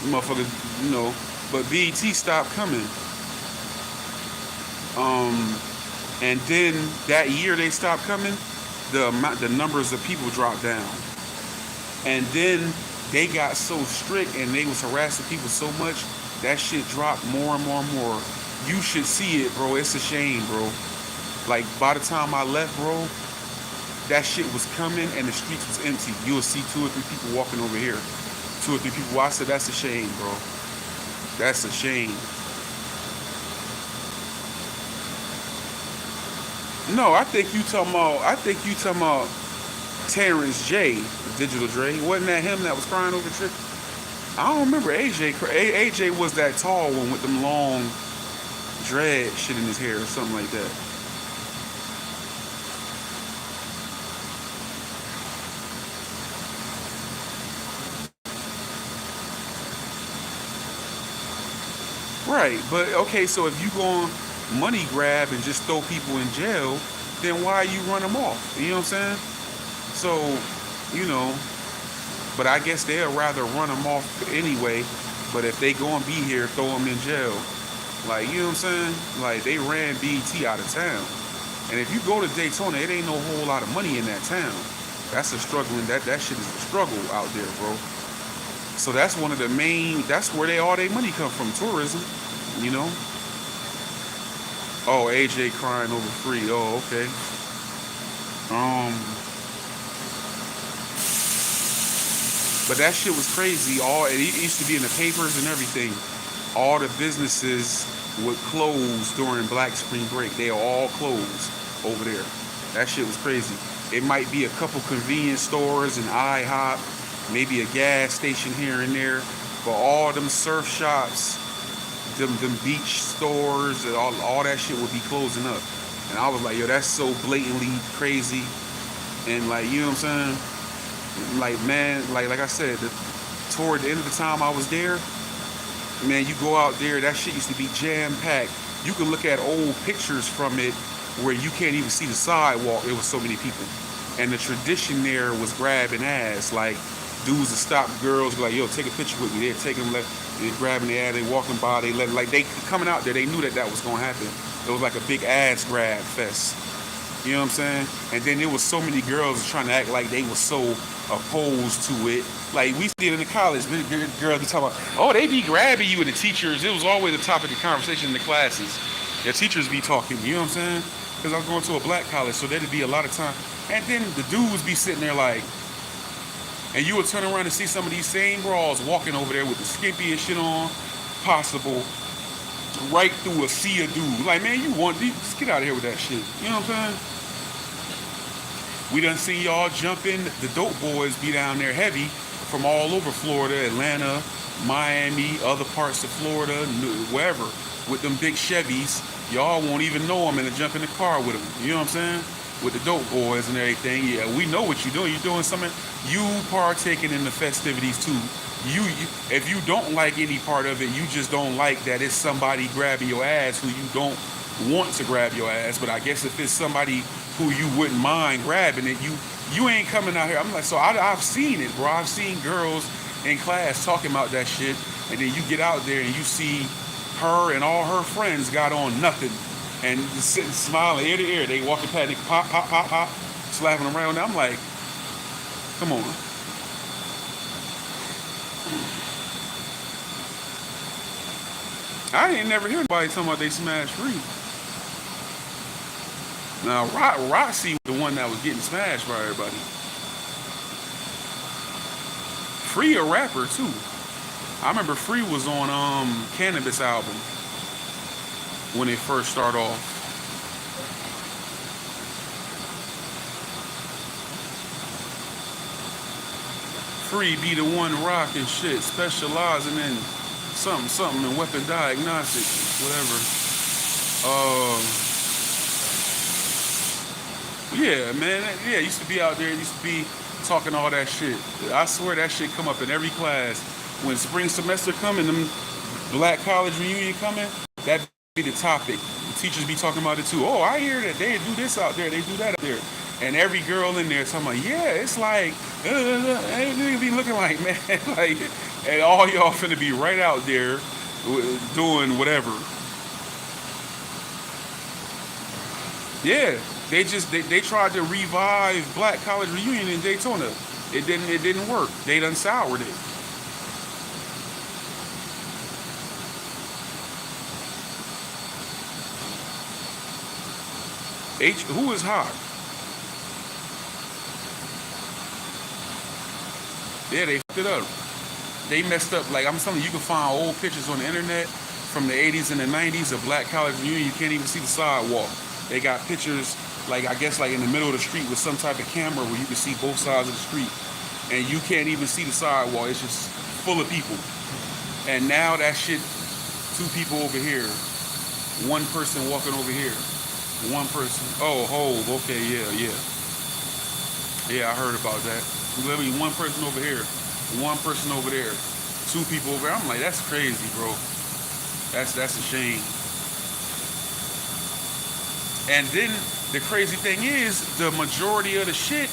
Motherfuckers, you know, but BET stopped coming. And then that year they stopped coming, the numbers of people dropped down. And then they got so strict and they was harassing people so much, that shit dropped more and more and more. You should see it, bro. It's a shame, bro. Like, by the time I left, bro, that shit was coming and the streets was empty. You will see 2 or 3 people walking over here. 2 or 3 people. I said, that's a shame, bro. That's a shame. No, I think you talking about Terrence J, Digital Dre. Wasn't that him that was crying over shit? I don't remember AJ. AJ was that tall one with them long dread shit in his hair or something like that. Right, but okay, so if you go on money grab and just throw people in jail, then why you run them off? You know what I'm saying? So, you know, but I guess they'll rather run them off anyway. But if they go and be here, throw them in jail. Like, you know what I'm saying? Like, they ran BET out of town. And if you go to Daytona, it ain't no whole lot of money in that town. That's a struggling, that shit is a struggle out there, bro. So that's one of the main, that's where all their money come from, tourism, you know? Oh, AJ crying over free. Oh, okay. But that shit was crazy. It used to be in the papers and everything. All the businesses would close during Black Spring Break. They all closed over there. That shit was crazy. It might be a couple convenience stores and IHOP, maybe a gas station here and there, but all them surf shops, them beach stores, and all that shit would be closing up. And I was like, yo, that's so blatantly crazy. And like, you know what I'm saying? Like, man, like I said, toward the end of the time I was there, man, you go out there, that shit used to be jam-packed. You can look at old pictures from it where you can't even see the sidewalk. It was so many people. And the tradition there was grabbing ass. Like, dudes would stop girls, be like, yo, take a picture with me. They'd take them, they're grabbing their ass, they walking by, they coming out there, they knew that was going to happen. It was like a big ass grab fest. You know what I'm saying? And then there was so many girls trying to act like they were so opposed to it. Like we see it in the college, girls be talking about, oh, they be grabbing you, and the teachers. It was always the topic of conversation in the classes. The teachers be talking. You know what I'm saying? Because I was going to a black college, so there'd be a lot of time. And then the dudes be sitting there like, and you would turn around and see some of these same bras walking over there with the skimpiest shit on possible, right through a sea of dudes. Like, man, just get out of here with that shit. You know what I'm saying? We done seen y'all jump in. The dope boys be down there heavy from all over Florida, Atlanta, Miami, other parts of Florida, wherever, with them big Chevys. Y'all won't even know them and jump in the car with them. You know what I'm saying? With the dope boys and everything. Yeah, we know what you're doing. You're doing something. You partaking in the festivities too. You if you don't like any part of it, you just don't like that it's somebody grabbing your ass who you don't want to grab your ass. But I guess if it's somebody who you wouldn't mind grabbing it, you ain't coming out here. I'm like, so I've seen it, bro. I've seen girls in class talking about that shit, and then you get out there and you see her and all her friends got on nothing and just sitting smiling ear to ear. They walking past, they pop, pop, pop, pop, slapping around. I'm like, come on. I ain't never hear anybody talking about they smashed Free. Now, Roxy was the one that was getting smashed by everybody. Free a rapper too. I remember Free was on Cannabis album when it first started off. Free be the one rocking shit, specializing in something in weapon diagnostics, whatever. Yeah, man. Yeah, used to be out there. Used to be talking all that shit. I swear that shit come up in every class. When spring semester coming, them black college reunion coming, that be the topic. The teachers be talking about it too. Oh, I hear that they do this out there, they do that out there. And every girl in there talking about, yeah, it's like, they be looking like, man, like, and all y'all finna be right out there doing whatever. Yeah, they tried to revive Black College Reunion in Daytona. It didn't work. They done soured it. Who is hot? Yeah, they fucked it up. They messed up. Like I'm telling you, you can find old pictures on the internet from the 80s and the 90s of Black College Reunion. You can't even see the sidewalk. They got pictures, like I guess like in the middle of the street with some type of camera where you can see both sides of the street. And you can't even see the sidewalk. It's just full of people. And now that shit, 2 people over here, 1 person walking over here, 1 person. Oh, okay, yeah. Yeah, I heard about that. Literally 1 person over here, 1 person over there, 2 people over there. I'm like, that's crazy, bro. That's a shame. And then the crazy thing is, the majority of the shit,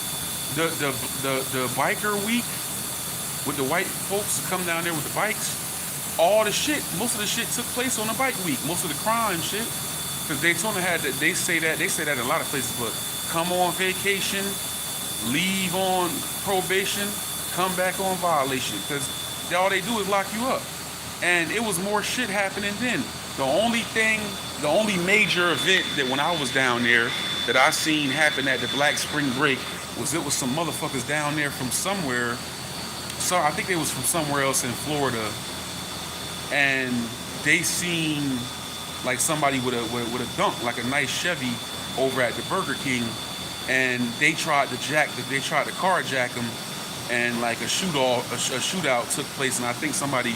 the biker week with the white folks come down there with the bikes, all the shit, most of the shit took place on the bike week. Most of the crime shit, because Daytona had that. They say that in a lot of places, but come on vacation, leave on probation, come back on violation, because all they do is lock you up. And it was more shit happening then. The only major event that when I was down there that I seen happen at the Black Spring Break was some motherfuckers down there from somewhere. So I think they was from somewhere else in Florida, and they seen like somebody with a dunk, like a nice Chevy, over at the Burger King, and they tried to carjack them, and like a shootout took place, and I think somebody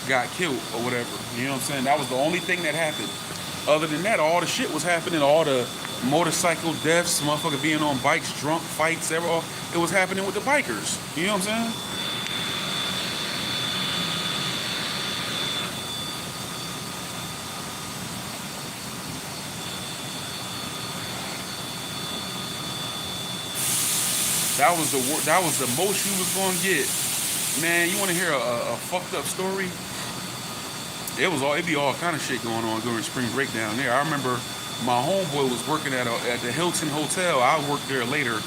got killed or whatever. You know what I'm saying? That was the only thing that happened. Other than that, all the shit was happening. All the motorcycle deaths, motherfucker being on bikes, drunk fights, it was happening with the bikers. You know what I'm saying? That was the most you was gonna get. Man, you wanna hear a fucked up story? It'd be all kind of shit going on during spring break down there. I remember my homeboy was working at the Hilton Hotel. I worked there later,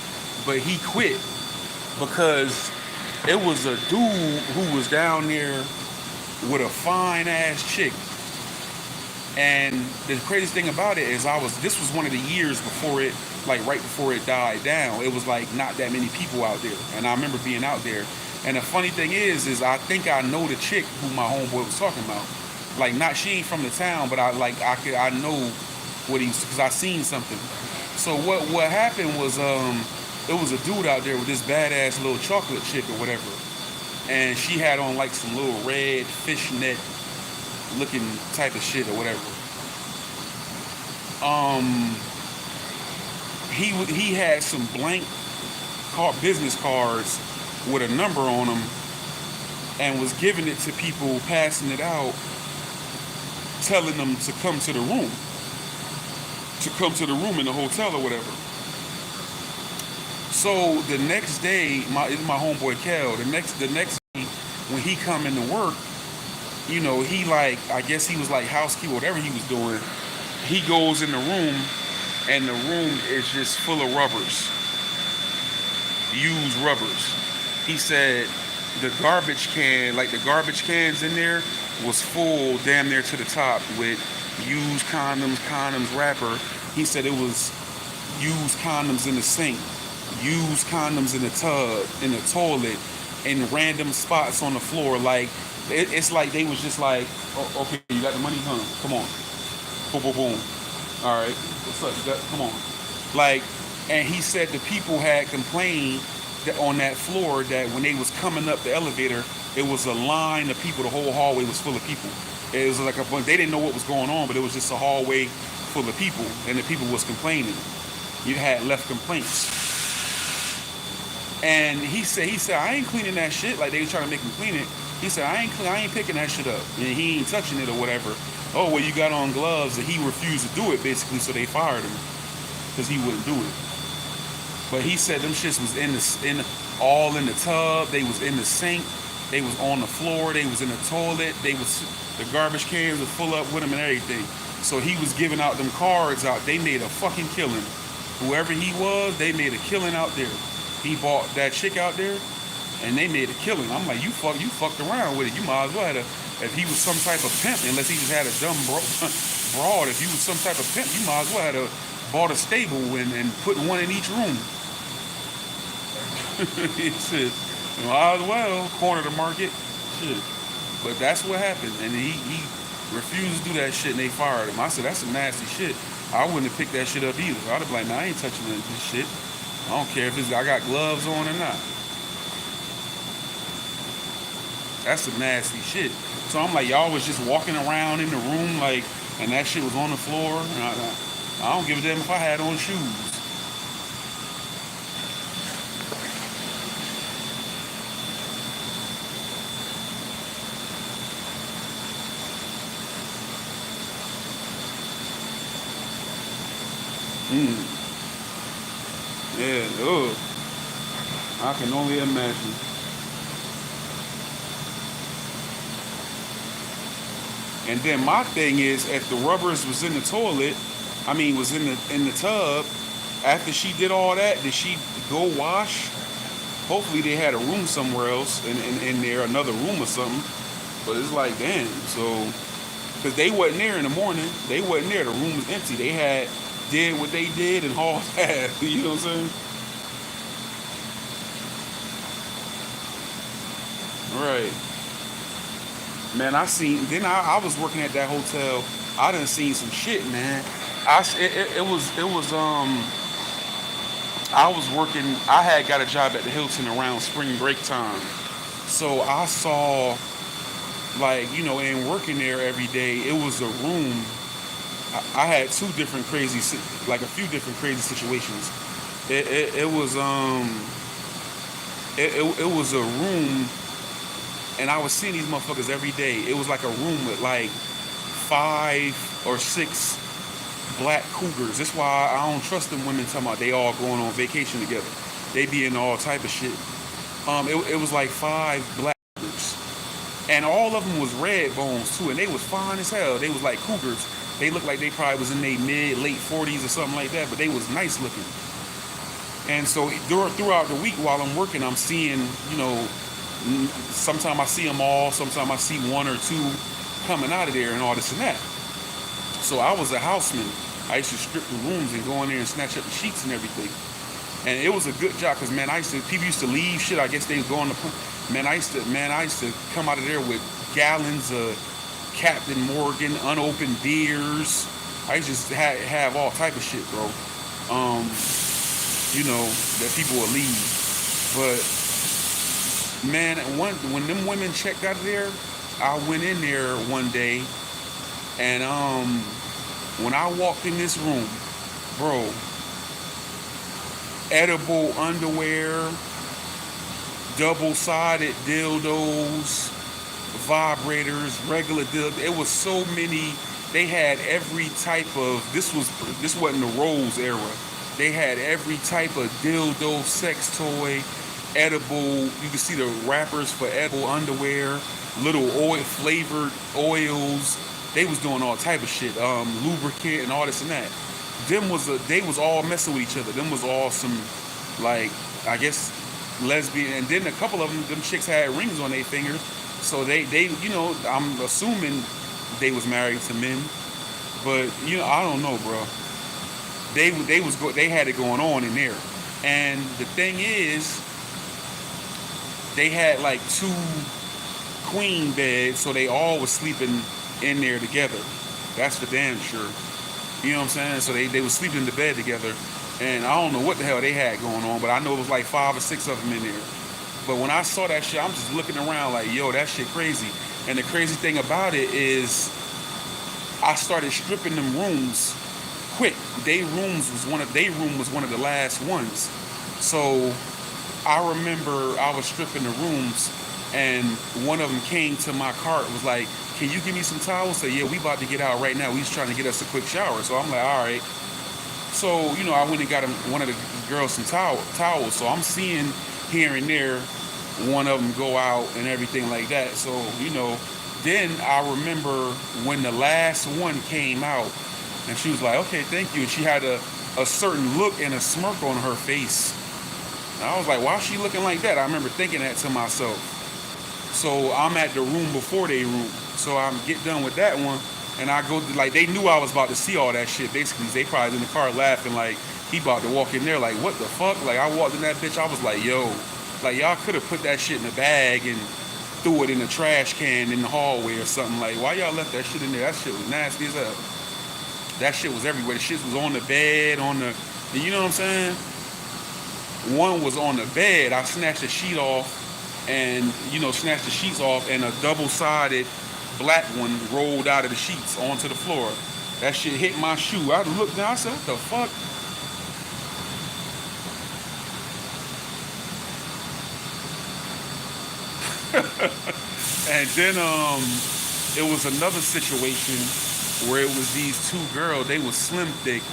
but he quit because it was a dude who was down there with a fine ass chick. And the craziest thing about it is this was one of the years before it, like right before it died down. It was like not that many people out there. And I remember being out there. And the funny thing is I think I know the chick who my homeboy was talking about. Like, not, she ain't from the town, but I know what he's, because I seen something. So what happened was, it was a dude out there with this badass little chocolate chick or whatever. And she had on like some little red fishnet looking type of shit or whatever. He had some blank business cards with a number on them and was giving it to people, passing it out, telling them to come to the room in the hotel or whatever. So the next day, my homeboy Kel, the next day when he come into work, you know, he like, I guess he was like housekeeper, whatever he was doing. He goes in the room, and the room is just full of rubbers, used rubbers. He said the garbage cans in there was full damn near to the top with used condoms wrapper. He said it was used condoms in the sink, used condoms in the tub, in the toilet, in random spots on the floor. Like, it's like they was just like, oh, okay, you got the money, huh? Come on. Boom, boom, boom. All right, what's up? Come on. Like, and he said the people had complained that on that floor that when they was coming up the elevator, it was a line of people. The whole hallway was full of people. It was like they didn't know what was going on, but it was just a hallway full of people, and the people was complaining. You had left complaints. And he said, I ain't cleaning that shit. Like, they was trying to make him clean it. He said, I ain't picking that shit up. And he ain't touching it or whatever. Oh, well, you got on gloves. And he refused to do it, basically, so they fired him because he wouldn't do it. But he said them shits was all in the tub. They was in the sink. They was on the floor. They was in the toilet. The garbage cans were full up with them and everything. So he was giving out them cards out. They made a fucking killing. Whoever he was, they made a killing out there. He bought that chick out there, and they made a killing. I'm like, you fucked around with it. You might as well have if he was some type of pimp, unless he just had a dumb broad. If you was some type of pimp, you might as well have bought a stable and put one in each room. He said, might as well corner the market. Shit. But that's what happened, and he refused to do that shit, and they fired him. I said, that's some nasty shit. I wouldn't have picked that shit up either. I'd have been like, nah, I ain't touching this shit. I don't care if I got gloves on or not. That's some nasty shit. So I'm like, y'all was just walking around in the room, like, and that shit was on the floor. And I don't give a damn if I had on shoes. Yeah, I can only imagine. And then my thing is, if the rubbers was in the toilet, was in the tub, after she did all that, did she go wash? Hopefully they had a room somewhere else in there, another room or something. But it's like, damn, so, because they wasn't there in the morning. They wasn't there. The room was empty. They did what they did and hauled ass. You know what I'm saying? Right. Man, I was working at that hotel. I done seen some shit, man. I was working, I had got a job at the Hilton around spring break time. So I saw, like, and working there every day, it was a room. I had a few different crazy situations. It was a room, and I was seeing these motherfuckers every day. It was like a room with like 5 or 6 black cougars. That's why I don't trust them women talking about they all going on vacation together. They be in all type of shit. It was like 5 black cougars, and all of them was red bones too, and they was fine as hell. They was like cougars. They looked like they probably was in their late 40s or something like that, but they was nice looking. And so throughout the week while I'm working, I'm seeing, you know, sometimes I see them all, sometimes I see one or two coming out of there and all this and that. So I was a houseman. I used to strip the rooms and go in there and snatch up the sheets and everything. And it was a good job because, man, people used to leave shit. I guess they would go on the pool. Man, I used to come out of there with gallons of Captain Morgan, unopened beers. I used to have all type of shit, bro. You know, that people would leave. But, man, when them women checked out of there, I went in there one day, and when I walked in this room, bro, edible underwear, double-sided dildos, vibrators, regular dildos. It was so many. They had every type of. This wasn't the Rose era. They had every type of dildo, sex toy, edible. You can see the wrappers for edible underwear, little oil flavored oils. They was doing all type of shit, lubricant and all this and that. They was all messing with each other. Them was all some, like, I guess, lesbian. And then a couple of them chicks had rings on their fingers. So they, you know, I'm assuming they was married to men. But, you know, I don't know, bro. They had it going on in there. And the thing is, they had like 2 queen beds, so they all was sleeping in there together. That's for damn sure. You know what I'm saying? So they was sleeping in the bed together. And I don't know what the hell they had going on, but I know it was like 5 or 6 of them in there. But when I saw that shit, I'm just looking around like, yo, that shit crazy. And the crazy thing about it is I started stripping them rooms quick. Their room was one of the last ones. So I remember I was stripping the rooms, and one of them came to my cart and was like, can you give me some towels? So yeah, we about to get out right now. We just trying to get us a quick shower. So I'm like, all right. So, you know, I went and got one of the girls some towels. So I'm seeing here and there one of them go out and everything like that. So, you know, then I remember when the last one came out, and she was like, okay, thank you. And she had a certain look and a smirk on her face. And I was like, why is she looking like that? I remember thinking that to myself. So I'm at the room before they room. So I get done with that one, and I go to, like, they knew I was about to see all that shit. Basically, they probably in the car laughing like he about to walk in there like, what the fuck? Like, I walked in that bitch, I was like, yo, like, y'all could have put that shit in a bag and threw it in a trash can in the hallway or something. Like, why y'all left that shit in there? That shit was nasty as hell. That shit was everywhere. The shit was on the bed, you know what I'm saying? One was on the bed. I snatched the sheet off and, you know, snatched the sheets off, and a double-sided black one rolled out of the sheets onto the floor. That shit hit my shoe. I looked down, I said, what the fuck? And then it was another situation where it was these 2 girls. They was slim thick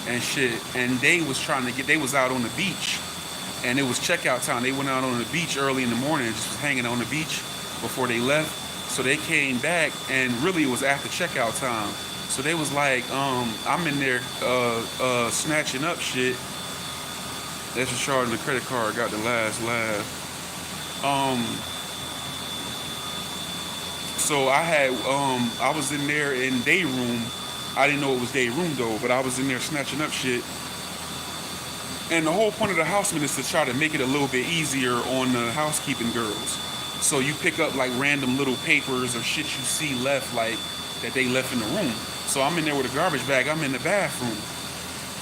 and shit, and they was out on the beach, and it was checkout time. They went out on the beach early in the morning and just was hanging on the beach before they left. So they came back, and really it was after checkout time. So they was like, I'm in there snatching up shit. That's just charging the credit card, got the last laugh. So I was in there in day room. I didn't know it was day room though, but I was in there snatching up shit. And the whole point of the houseman is to try to make it a little bit easier on the housekeeping girls. So you pick up like random little papers or shit you see left, like that they left in the room. So I'm in there with a garbage bag. I'm in the bathroom.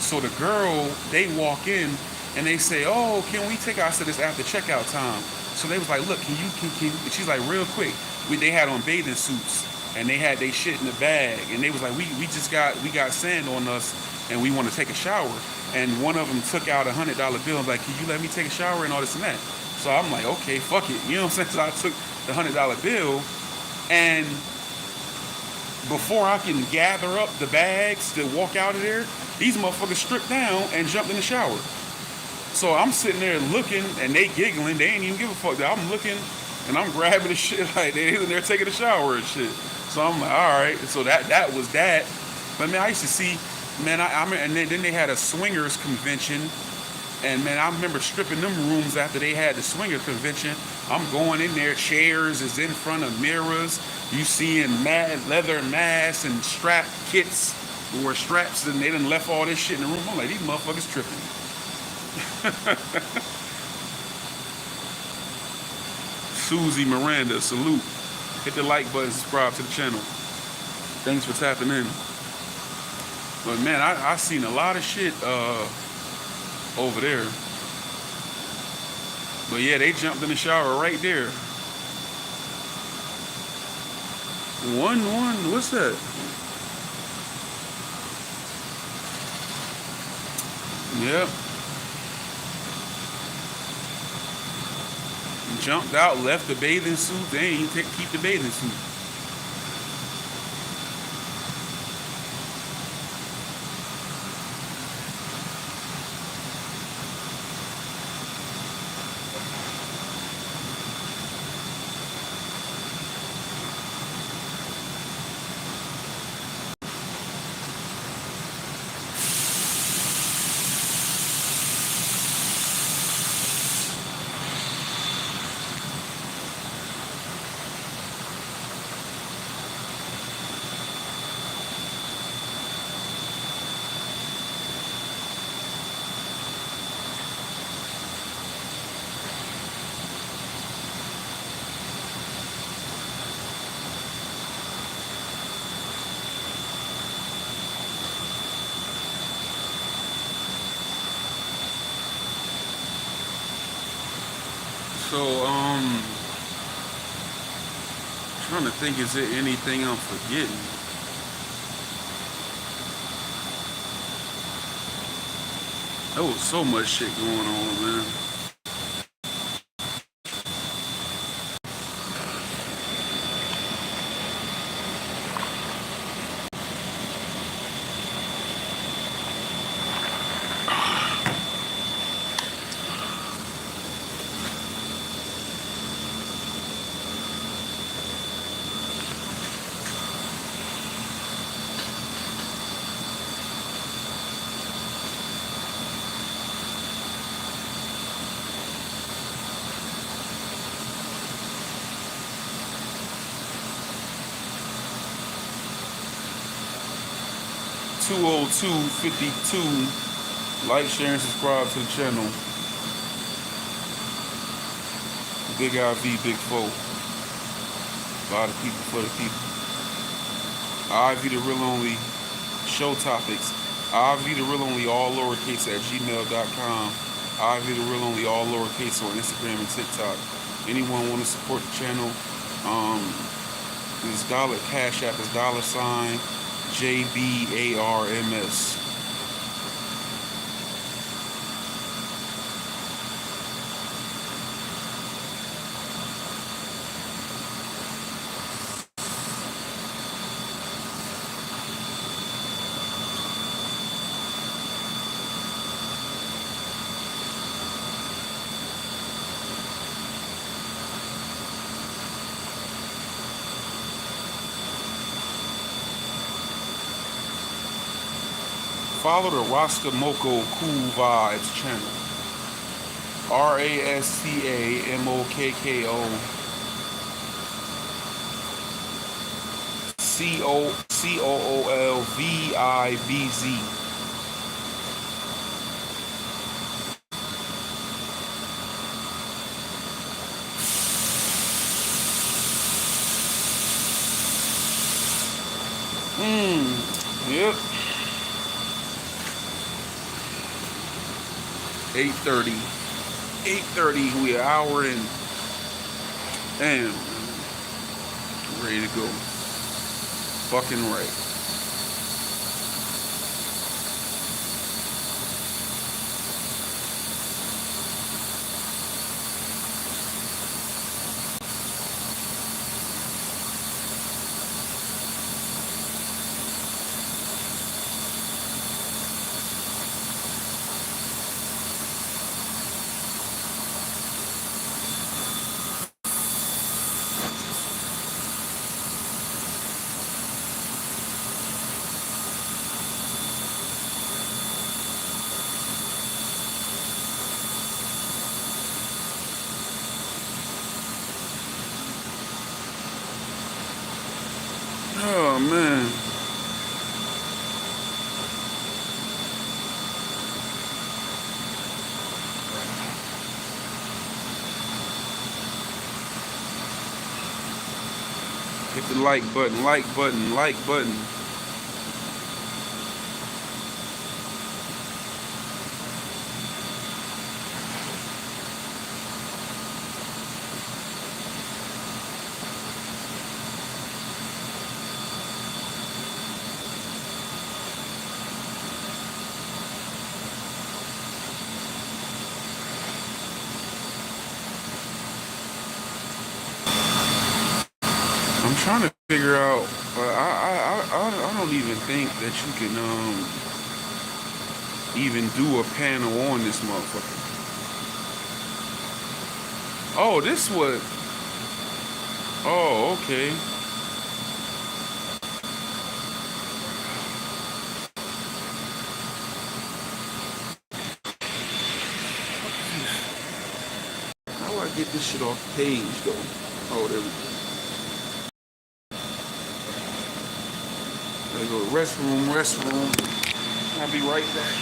So the girl, they walk in and they say, oh, can we take out? I said, it's after checkout time. So they was like, look, can you, she's like, real quick. They had on bathing suits and they had they shit in the bag. And they was like, we got sand on us and we want to take a shower. And one of them took out $100 bill and was like, can you let me take a shower and all this and that? So I'm like, okay, fuck it. You know what I'm saying? So I took the $100 bill, and before I can gather up the bags to walk out of there, these motherfuckers stripped down and jumped in the shower. So I'm sitting there looking, and they giggling. They ain't even give a fuck. I'm looking, and I'm grabbing the shit like they're taking a shower and shit. So I'm like, all right. So that was that. But man, I used to see, man, and then they had a swingers convention And man, I remember stripping them rooms after they had the swinger convention. I'm going in there, chairs is in front of mirrors. You seeing leather masks and strap kits or straps, and they done left all this shit in the room. I'm like, these motherfuckers tripping. Susie Miranda, salute. Hit the like button, subscribe to the channel. Thanks for tapping in. But man, I seen a lot of shit over there. But yeah, they jumped in the shower right there. What's that? Yep. Jumped out, left the bathing suit. They ain't keep the bathing suit. So, trying to think, is there anything I'm forgetting? There was so much shit going on, man. $202.52. Like, share, and subscribe to the channel. Big IV, Big Foe. A lot of people for the people. IV the real only. Show topics. IV the real only, all lowercase at gmail.com. IV the real only, all lowercase on Instagram and TikTok. Anyone want to support the channel? This dollar cash app is $ JBARMS. Follow the Rasta Moko Cool Vibes channel. RASTAMOKKO COOLVIBZ. Yep. 8:30. 8:30. We an hour in. Damn. Ready to go. Fucking right. Oh man. Hit the like button, like button, like button. I'm trying to figure out. I don't even think that you can even do a panel on this motherfucker. Oh, this what? Oh, okay. How do I get this shit off the page though? Oh, there we go. Gotta go to restroom. I'll be right back.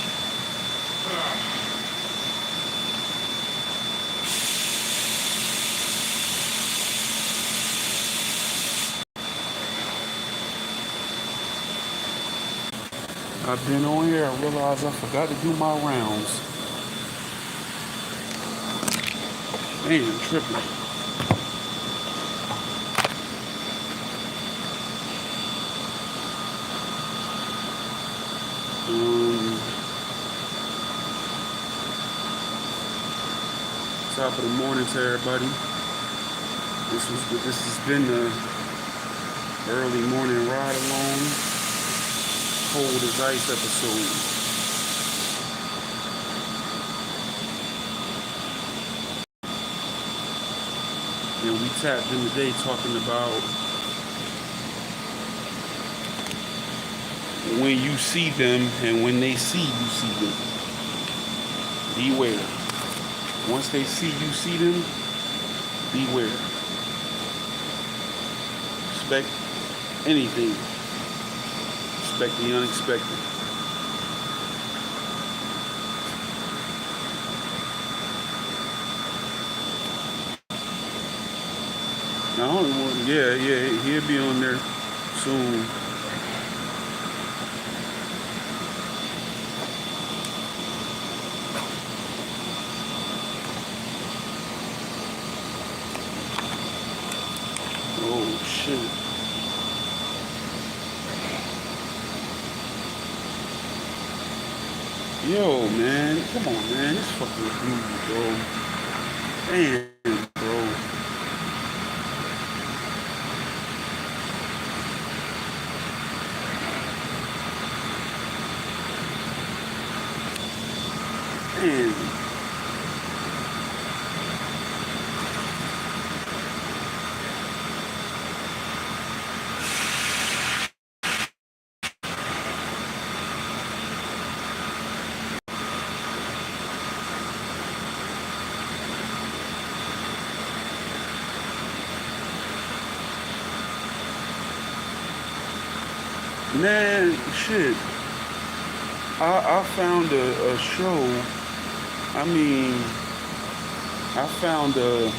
I've been on here, I realized I forgot to do my rounds. Man, tripping. Top of the morning to everybody. This has been the early morning ride along, cold as ice episode. And we tapped in today talking about when you see them and when they see you see them. Beware. Once they see you see them, beware. Expect anything. Expect the unexpected. Yeah, he'll be on there soon. Oh shit. Yo, man, come on, man, this fucking dude, bro. Damn, bro. Damn. Man, shit. I found a show. I mean, I found a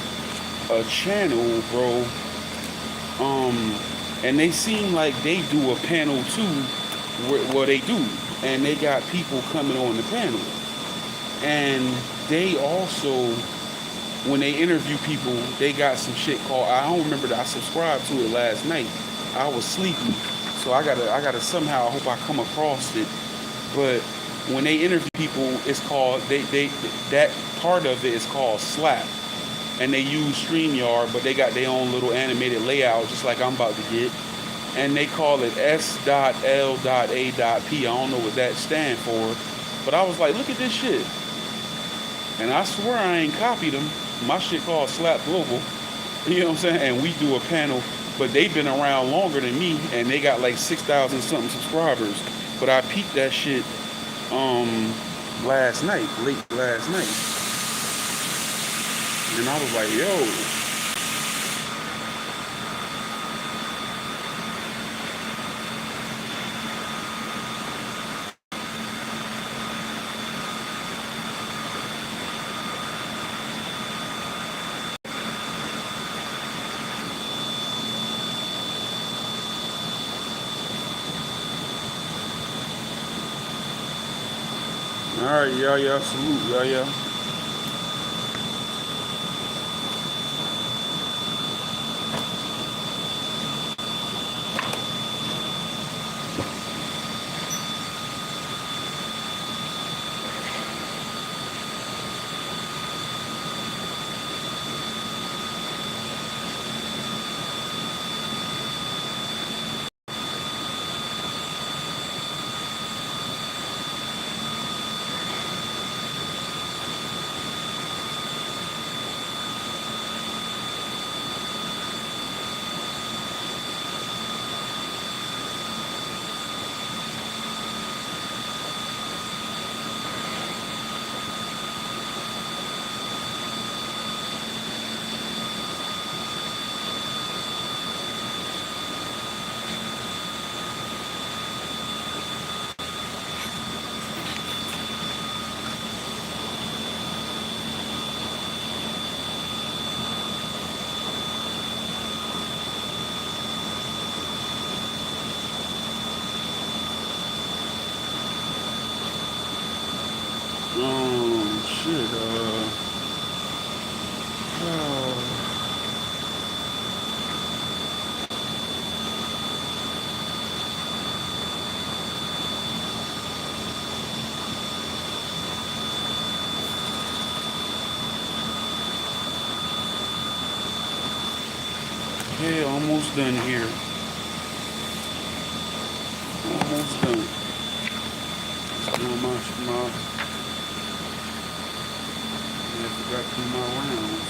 channel, bro. And they seem like they do a panel too, where they do, and they got people coming on the panel, and they also, when they interview people, they got some shit called, I don't remember that I subscribed to it last night. I was sleepy. So I gotta somehow, I hope I come across it. But when they interview people, it's called, that part of it is called Slap. And they use StreamYard, but they got their own little animated layout, just like I'm about to get. And they call it S.L.A.P. I don't know what that stands for. But I was like, look at this shit. And I swear I ain't copied them. My shit called Slap Global. You know what I'm saying? And we do a panel. But they've been around longer than me, and they got like 6,000 something subscribers. But I peeped that shit last night, late last night. And I was like, yo. right, y'all. Salute, y'all. Oh shit. Yeah, almost done here. Almost done. Still my I forgot to do my rounds.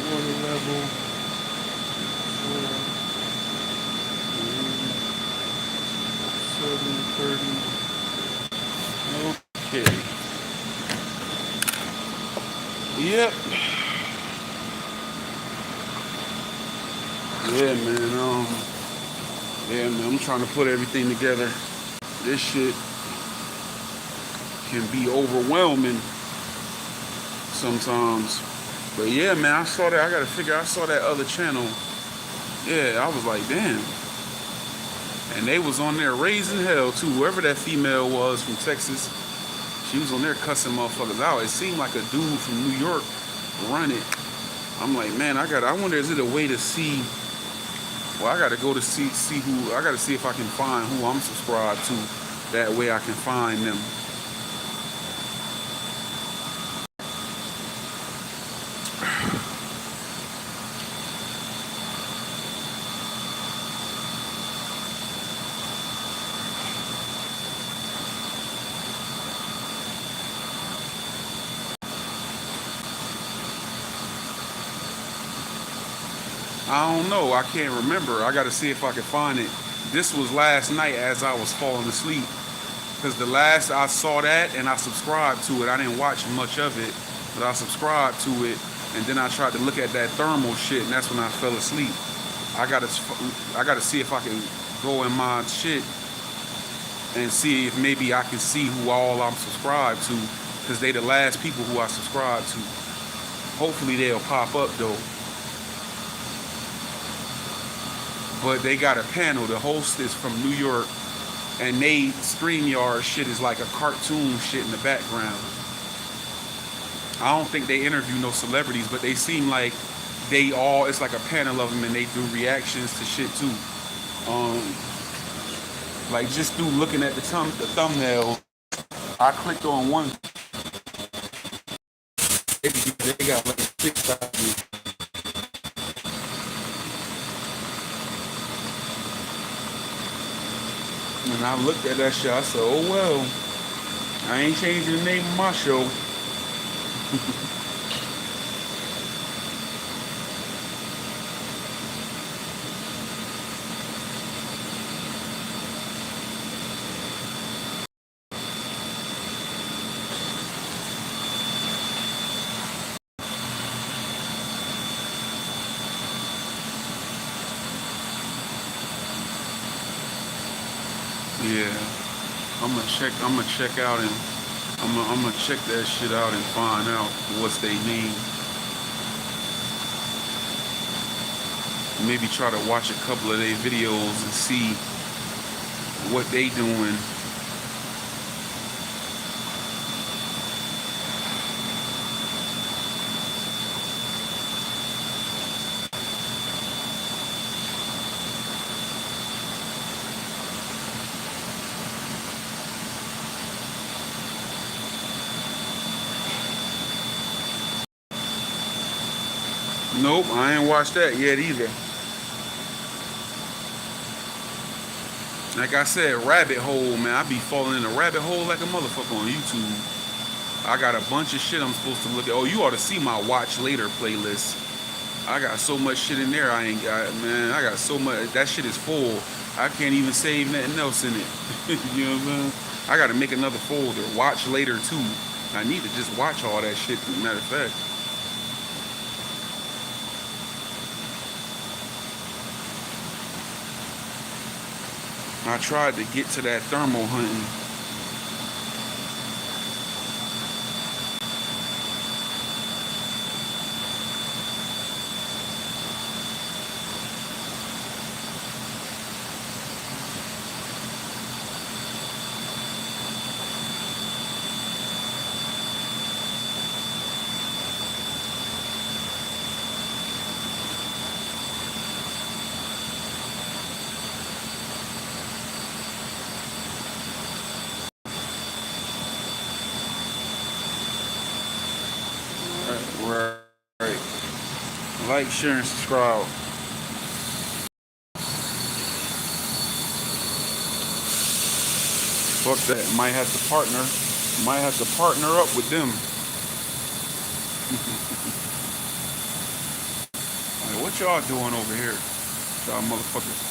Water level. 7:30. Okay. Yep. Yeah, man. I'm trying to put everything together. This shit can be overwhelming sometimes. But yeah, man, I saw that. I saw that other channel. Yeah, I was like, damn. And they was on there raising hell too. Whoever that female was from Texas, she was on there cussing motherfuckers out. It seemed like a dude from New York run it. I'm like, man, I wonder, is it a way to see? Well, I gotta go to see who. I gotta see if I can find who I'm subscribed to. That way I can find them. I don't know. I can't remember. I got to see if I can find it. This was last night as I was falling asleep. Because the last I saw that and I subscribed to it. I didn't watch much of it, but I subscribed to it. And then I tried to look at that thermal shit, and that's when I fell asleep. I gotta see if I can go in my shit and see if maybe I can see who all I'm subscribed to. Because they the last people who I subscribed to. Hopefully they'll pop up though. But they got a panel. The host is from New York, and they StreamYard shit is like a cartoon shit in the background. I don't think they interview no celebrities, but they seem like it's like a panel of them, and they do reactions to shit too. Like just through looking at the thumbnail, I clicked on one. They got like 6,000. And I looked at that shit, I said, oh well, I ain't changing the name of my show. Yeah, I'm gonna check out and I'm gonna check that shit out and find out what's they name. Maybe try to watch a couple of their videos and see what they doing. Nope, I ain't watched that yet either. Like I said, rabbit hole, man. I be falling in a rabbit hole like a motherfucker on YouTube. I got a bunch of shit I'm supposed to look at. Oh, you ought to see my watch later playlist. I got so much shit in there I ain't got, man. I got so much. That shit is full. I can't even save nothing else in it. You know what I'm saying? I got to make another folder. Watch later, too. I need to just watch all that shit, as a matter of fact. I tried to get to that thermal hunting. Right. Like, share, and subscribe. Fuck that. Might have to partner up with them. Like, what y'all doing over here? Y'all motherfuckers.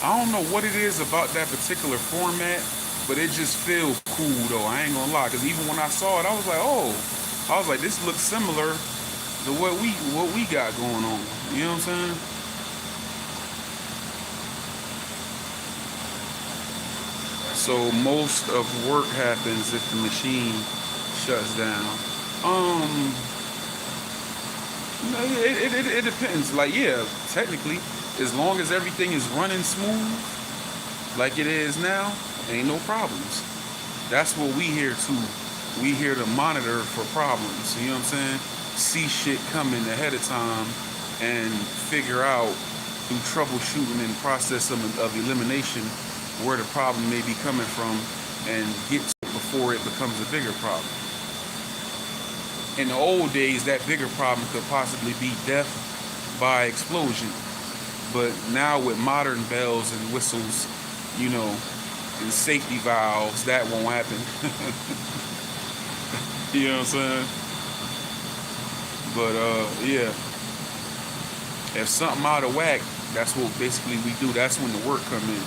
I don't know what it is about that particular format, but it just feels cool though. I ain't gonna lie, because even when I saw it, I was like, oh, this looks similar to what we got going on. You know what I'm saying? So most of work happens if the machine shuts down. It depends. Like, yeah, technically, as long as everything is running smooth, like it is now, ain't no problems. That's what we here to. We here to monitor for problems. You know what I'm saying? See shit coming ahead of time and figure out through troubleshooting and process of elimination where the problem may be coming from and get to it before it becomes a bigger problem. In the old days, that bigger problem could possibly be death by explosion. But now with modern bells and whistles, you know, and safety valves, that won't happen. You know what I'm saying? But yeah. If something out of whack, that's what basically we do. That's when the work come in.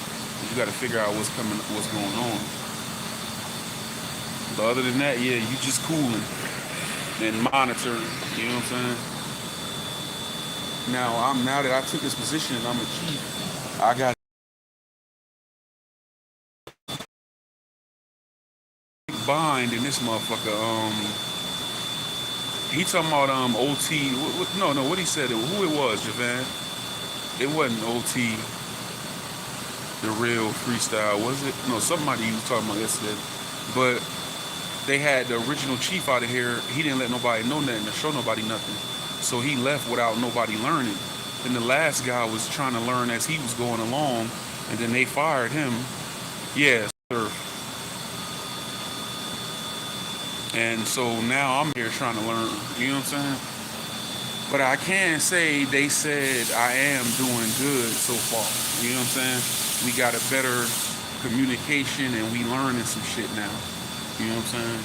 You got to figure out what's going on. But other than that, yeah, you just cooling and monitoring. You know what I'm saying? Now that I took this position and I'm a chief, I got bind in this motherfucker. He talking about OT. What he said? Who it was, Javan? It wasn't OT. The real freestyle, was it? No, somebody he was talking about yesterday. But they had the original chief out of here. He didn't let nobody know nothing or show nobody nothing. So he left without nobody learning. And the last guy was trying to learn as he was going along, and then they fired him. Yeah, sir. And so now I'm here trying to learn. You know what I'm saying? But I can say they said I am doing good so far. You know what I'm saying? We got a better communication and we learning some shit now. You know what I'm saying?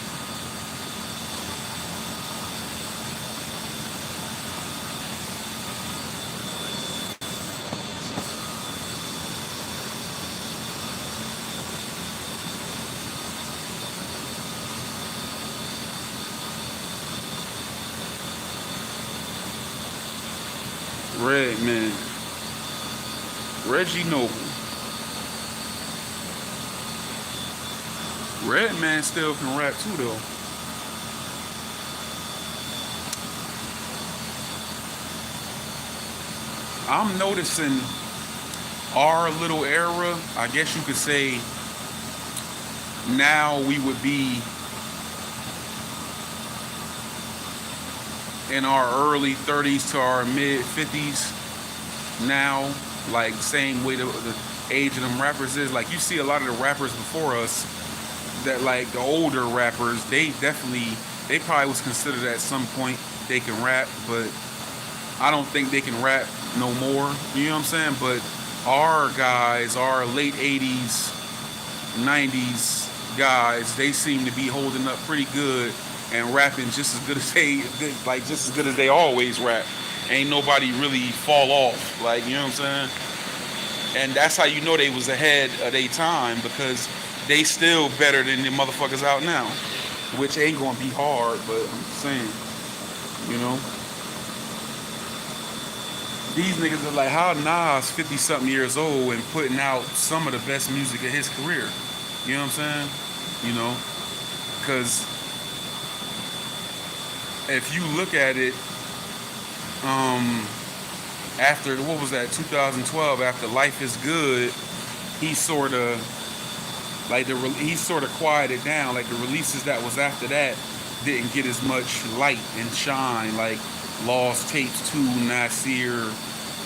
Redman. Reggie Noble. Redman still can rap too though. I'm noticing our little era, I guess you could say now we would be in our early 30s to our mid 50s now, like same way the age of them rappers is. Like you see a lot of the rappers before us that like the older rappers, they probably was considered at some point they can rap, but I don't think they can rap no more. You know what I'm saying? But our guys, our late 80s, 90s guys, they seem to be holding up pretty good and rapping just as good as just as good as they always rap. Ain't nobody really fall off, like, you know what I'm saying? And that's how you know they was ahead of their time, because they still better than the motherfuckers out now, which ain't gonna be hard, but I'm just saying, you know. These niggas are like, how Nas 50 something years old and putting out some of the best music of his career. You know what I'm saying? You know, because if you look at it, after, what was that, 2012, after Life is Good, he sort of quieted down. Like the releases that was after that didn't get as much light and shine, like Lost Tapes 2, Nasir,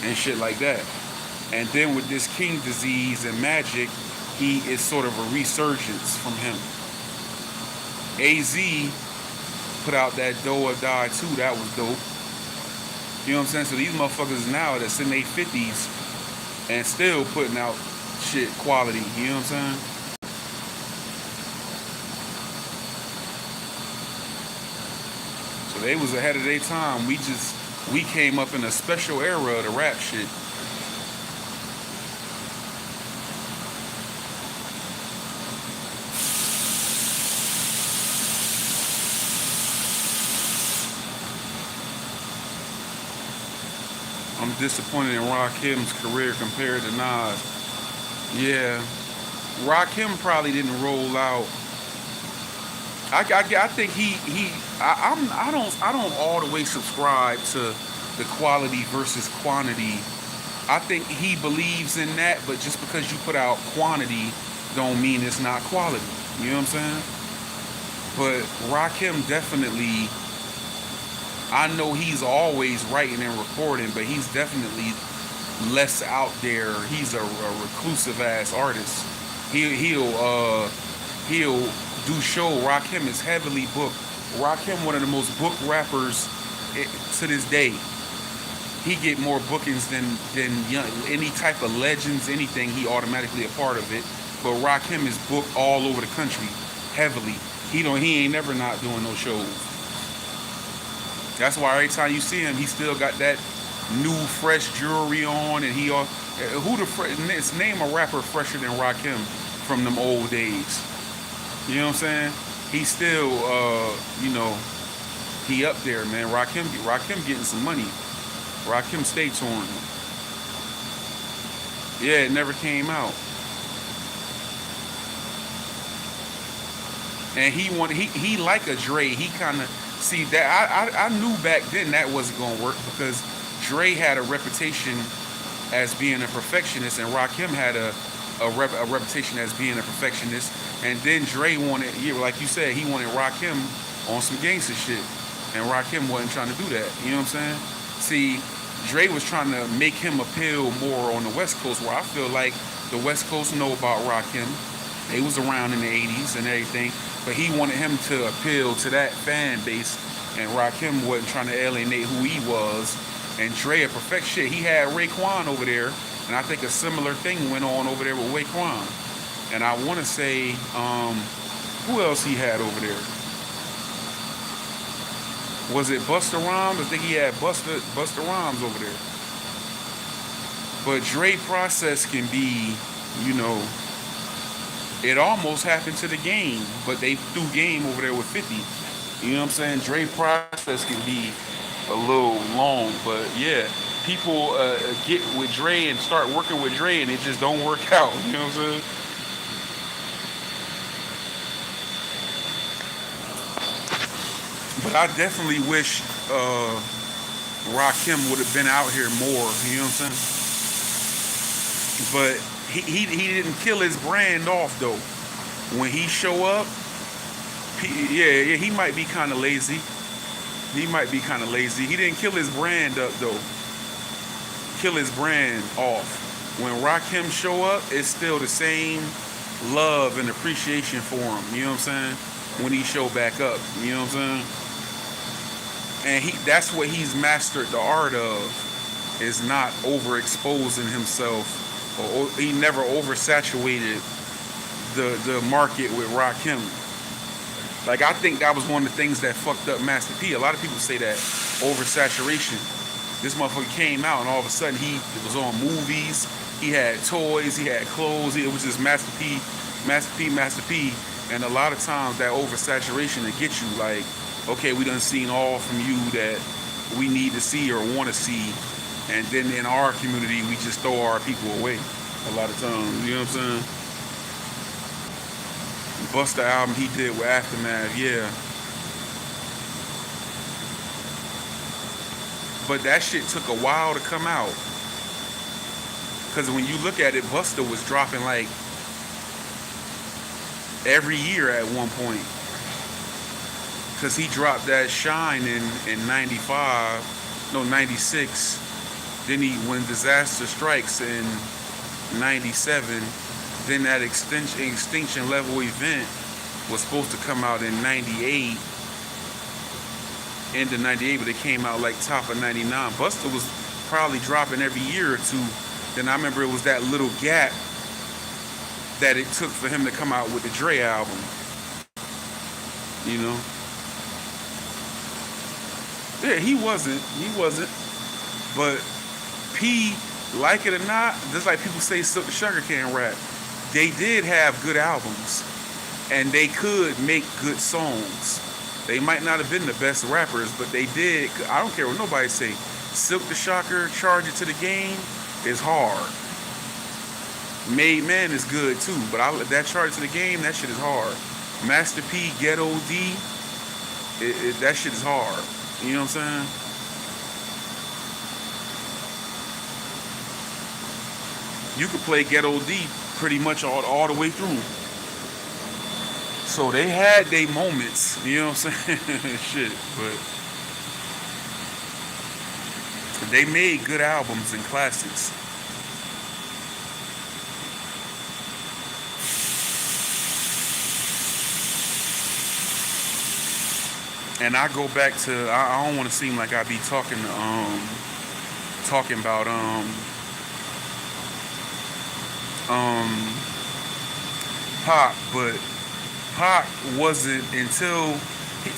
and shit like that. And then with this King Disease and Magic, he is sort of a resurgence from him. AZ put out that Do or Die 2, that was dope. You know what I'm saying? So these motherfuckers now that's in their 50s and still putting out shit quality. You know what I'm saying? So they was ahead of their time. We came up in a special era of the rap shit. I'm disappointed in Rakim's career compared to Nas. Yeah, Rakim probably didn't roll out. I think I don't all the way subscribe to the quality versus quantity. I think he believes in that, but just because you put out quantity don't mean it's not quality. You know what I'm saying? But Rakim definitely, I know he's always writing and recording, but he's definitely less out there. He's a reclusive ass artist. He'll do show. Rakim is heavily booked. Rakim, one of the most booked rappers to this day. He get more bookings than any type of legends, anything. He automatically a part of it. But Rakim is booked all over the country, heavily. He ain't never not doing no shows. That's why every time you see him, he still got that new fresh jewelry on, and name a rapper fresher than Rakim from them old days. You know what I'm saying? He's still, he up there, man. Rakim getting some money. Rakim stay touring. Yeah, it never came out. And he like a Dre. He kind of, see that I knew back then that wasn't gonna work, because Dre had a reputation as being a perfectionist, and Rakim had a reputation as being a perfectionist. And then Dre wanted, like you said, he wanted Rakim on some gangster shit, and Rakim wasn't trying to do that. You know what I'm saying? See, Dre was trying to make him appeal more on the West Coast, where I feel like the West Coast know about Rakim. They was around in the 80s and everything. but he wanted him to appeal to that fan base, and Rakim wasn't trying to alienate who he was. And Dre, a perfect shit. He had Raekwon over there, and I think a similar thing went on over there with Raekwon. And I want to say, who else he had over there? Was it Busta Rhymes? I think he had Busta Rhymes over there. But Dre process can be, you know, it almost happened to the Game, but they threw Game over there with 50. You know what I'm saying? Dre process can be a little long, but yeah, people get with Dre and start working with Dre, and it just don't work out. You know what I'm saying? But I definitely wish Rakim would have been out here more. You know what I'm saying? But he didn't kill his brand off though. When he show up, he might be kind of lazy. He might be kind of lazy. He didn't kill his brand up though. Kill his brand off. When Rakim show up, it's still the same love and appreciation for him. You know what I'm saying? When he show back up, you know what I'm saying? And that's what he's mastered the art of, is not overexposing himself, or he never oversaturated the market with Rakim. Like, I think that was one of the things that fucked up Master P. A lot of people say that oversaturation. This motherfucker came out and all of a sudden he was on movies, he had toys, he had clothes, it was just Master P, Master P, Master P. And a lot of times that oversaturation will get you like, okay, we done seen all from you that we need to see or want to see. And then in our community, we just throw our people away a lot of times. You know what I'm saying? Busta album he did with Aftermath, yeah. But that shit took a while to come out. Because when you look at it, Busta was dropping like every year at one point. Because he dropped that Shine in 95, no, 96. Then when Disaster Strikes in 97, then that Extinction Level Event was supposed to come out in 98, end of 98, but it came out like top of 99. Busta was probably dropping every year or two. Then I remember it was that little gap that it took for him to come out with the Dre album. You know? Yeah, he wasn't. But P, like it or not, just like people say Silk the Sugar Cane rap, they did have good albums. And they could make good songs. They might not have been the best rappers, but they did. I don't care what nobody say. Silk the Shocker, Charge It to the Game is hard. Made Man is good too, but that Charge It to the Game, that shit is hard. Master P, Ghetto D, that shit is hard. You know what I'm saying? You could play Ghetto D pretty much all the way through. So they had their moments, you know what I'm saying? Shit, but they made good albums and classics. And I go back to, I don't want to seem like I be talking about Pac, but Pac wasn't until,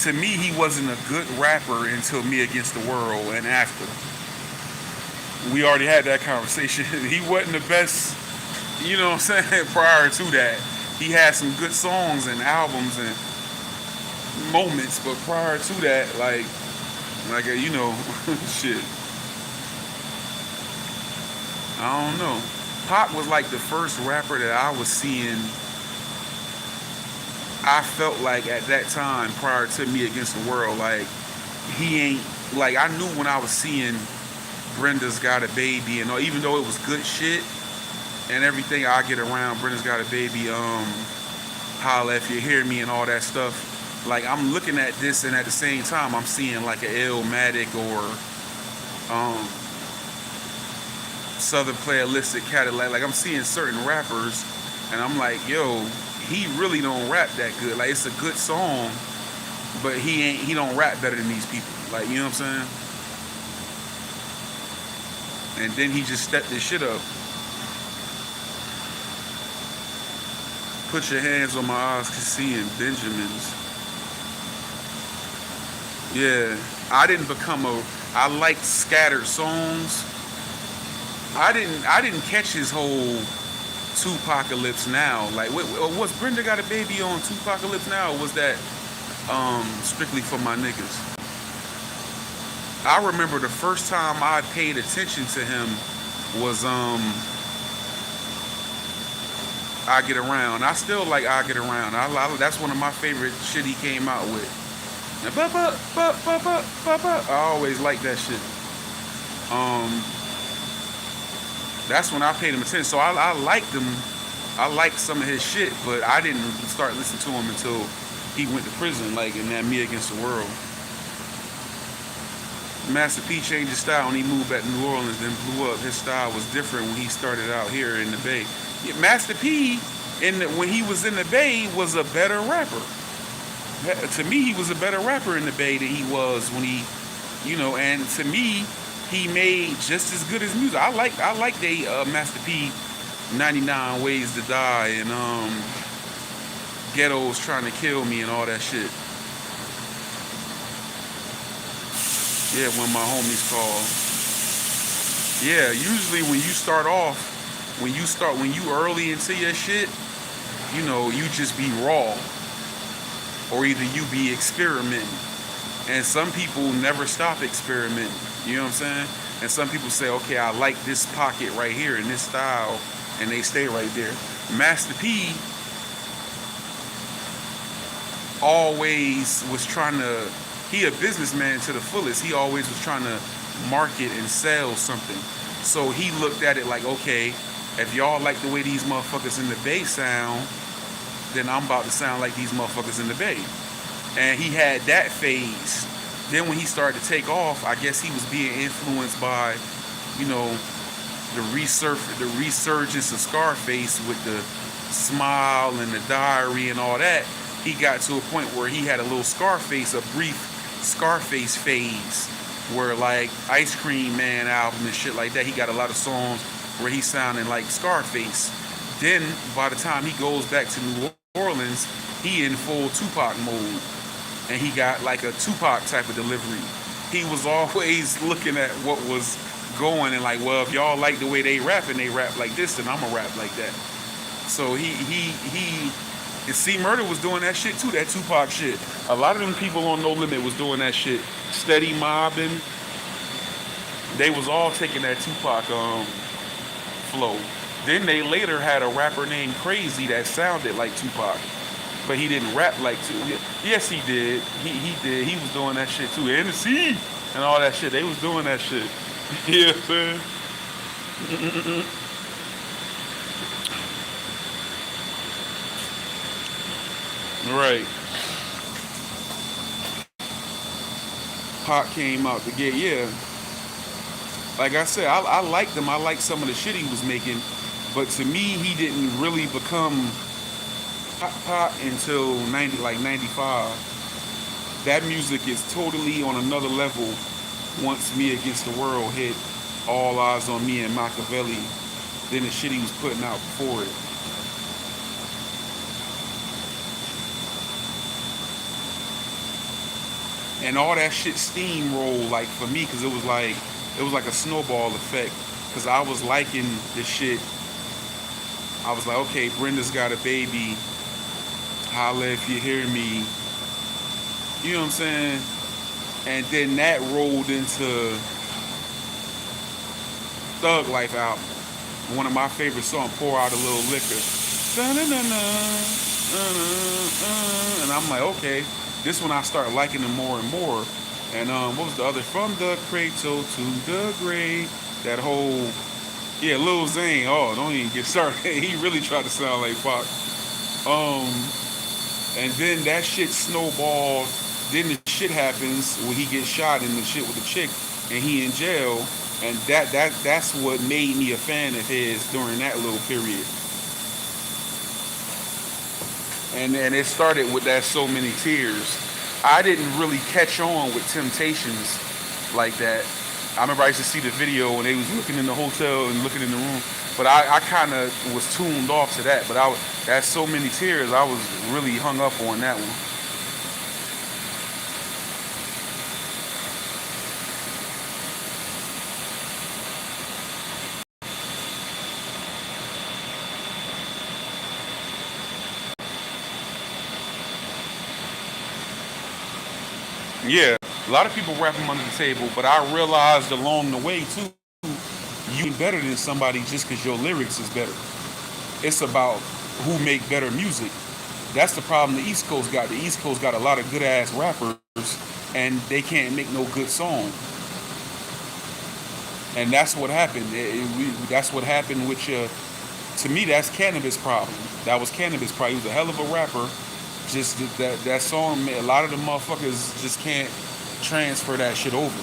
to me, he wasn't a good rapper until Me Against the World and after. We already had that conversation. He wasn't the best, you know what I'm saying, prior to that. He had some good songs and albums and moments, but prior to that, like you know, shit. I don't know. Pac was like the first rapper that I was seeing. I felt like at that time, prior to Me Against the World, like he ain't, like I knew when I was seeing Brenda's Got a Baby, and even though it was good shit and everything, I get around Brenda's Got a Baby, Holla If You Hear Me and all that stuff. Like I'm looking at this, and at the same time I'm seeing like a Illmatic or Southern Playalistic Cadillac. Like I'm seeing certain rappers, and I'm like, yo, he really don't rap that good. Like it's a good song, but he don't rap better than these people. Like, you know what I'm saying? And then he just stepped this shit up. Put your hands on my eyes, can see in Benjamins. Yeah, I didn't become I like scattered songs. I didn't catch his whole Tupacalypse Now. Like, was Brenda Got a Baby on Tupacalypse Now, or was that Strictly for My Niggas? I remember the first time I paid attention to him was I Get Around. I still like I Get Around. That's one of my favorite shit he came out with. I always liked that shit. That's when I paid him attention. So I liked him. I liked some of his shit, but I didn't start listening to him until he went to prison, like in that Me Against the World. Master P changed his style when he moved back to New Orleans, then blew up. His style was different when he started out here in the Bay. Yeah, Master P, when he was in the Bay, was a better rapper. To me, he was a better rapper in the Bay than he was when he, and to me, he made just as good as music. I like they Master P 99 Ways to Die and Ghetto's Trying to Kill Me and all that shit. Yeah, when my homies call. Yeah, usually when you start off, when you early into your shit, you just be raw. Or either you be experimenting. And some people never stop experimenting. You know what I'm saying? And some people say, okay, I like this pocket right here in this style, and they stay right there. Master P always was trying to, he a businessman to the fullest. He always was trying to market and sell something. So he looked at it like, okay, if y'all like the way these motherfuckers in the Bay sound, then I'm about to sound like these motherfuckers in the Bay. And he had that phase. Then when he started to take off, I guess he was being influenced by, the resurgence of Scarface with the Smile and the Diary and all that. He got to a point where he had a brief Scarface phase, where like Ice Cream Man album and shit like that, he got a lot of songs where he sounded like Scarface. Then by the time he goes back to New Orleans, he in full Tupac mode. And he got like a Tupac type of delivery. He was always looking at what was going and like, well, if y'all like the way they rap and they rap like this, then I'ma rap like that. So and C Murder was doing that shit too, that Tupac shit. A lot of them people on No Limit was doing that shit. Steady Mobbing. They was all taking that Tupac flow. Then they later had a rapper named Crazy that sounded like Tupac. But he didn't rap like Tupac. Yes, he did. He did. He was doing that shit too. NC and all that shit. They was doing that shit. You know what I'm saying? Right. Pac came out to get, yeah. Like I said, I liked him. I liked some of the shit he was making. But to me, he didn't really become Pac until 95. That music is totally on another level once Me Against the World hit All Eyes on Me and Machiavelli than the shit he was putting out before it. And all that shit steamrolled like for me, because it was like a snowball effect. Because I was liking the shit. I was like, okay, Brenda's Got a Baby. Holla If You Hear Me. You know what I'm saying? And then that rolled into Thug Life album. One of my favorite songs, Pour Out a Little Liquor. And I'm like, okay. This one I start liking him more and more. And what was the other? From the Cradle to the Grave. That whole, yeah, Lil Zane. Oh, don't even get started. He really tried to sound like Pac. And then that shit snowballed. Then the shit happens when he gets shot in the shit with the chick, and he in jail. And that's what made me a fan of his during that little period. and it started with that So Many Tears. I didn't really catch on with Temptations like that. I remember I used to see the video when they was looking in the hotel and looking in the room, but I kind of was tuned off to that. But that So Many Tears, I was really hung up on that one. Yeah, a lot of people rap them under the table, but I realized along the way too, you ain't better than somebody just because your lyrics is better. It's about who make better music. That's the problem the East Coast got. The East Coast got a lot of good ass rappers, and they can't make no good song. And that's what happened. That's what happened with your. To me, that's Cannabis problem. That was Cannabis problem. He was a hell of a rapper. Just that song, a lot of the motherfuckers just can't transfer that shit over.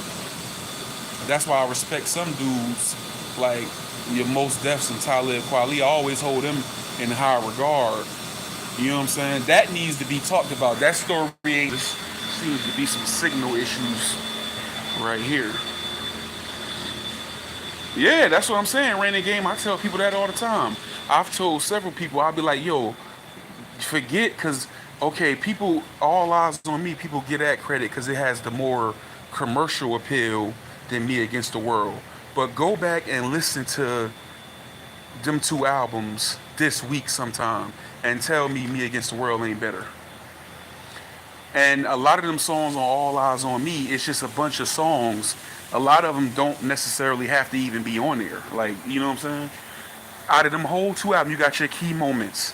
That's why I respect some dudes like your Mos Defs and Talib Kweli. I always hold them in high regard. You know what I'm saying? That needs to be talked about. That story seems to be some signal issues right here. Yeah, that's what I'm saying, Rainy Game. I tell people that all the time. I've told several people, I'll be like, yo, forget, because, okay, people, All Eyes on Me, people get that credit because it has the more commercial appeal than Me Against the World. But go back and listen to them two albums this week sometime and tell me Me Against the World ain't better. And a lot of them songs on All Eyes on Me, it's just a bunch of songs. A lot of them don't necessarily have to even be on there. Like, you know what I'm saying? Out of them whole two albums, you got your key moments.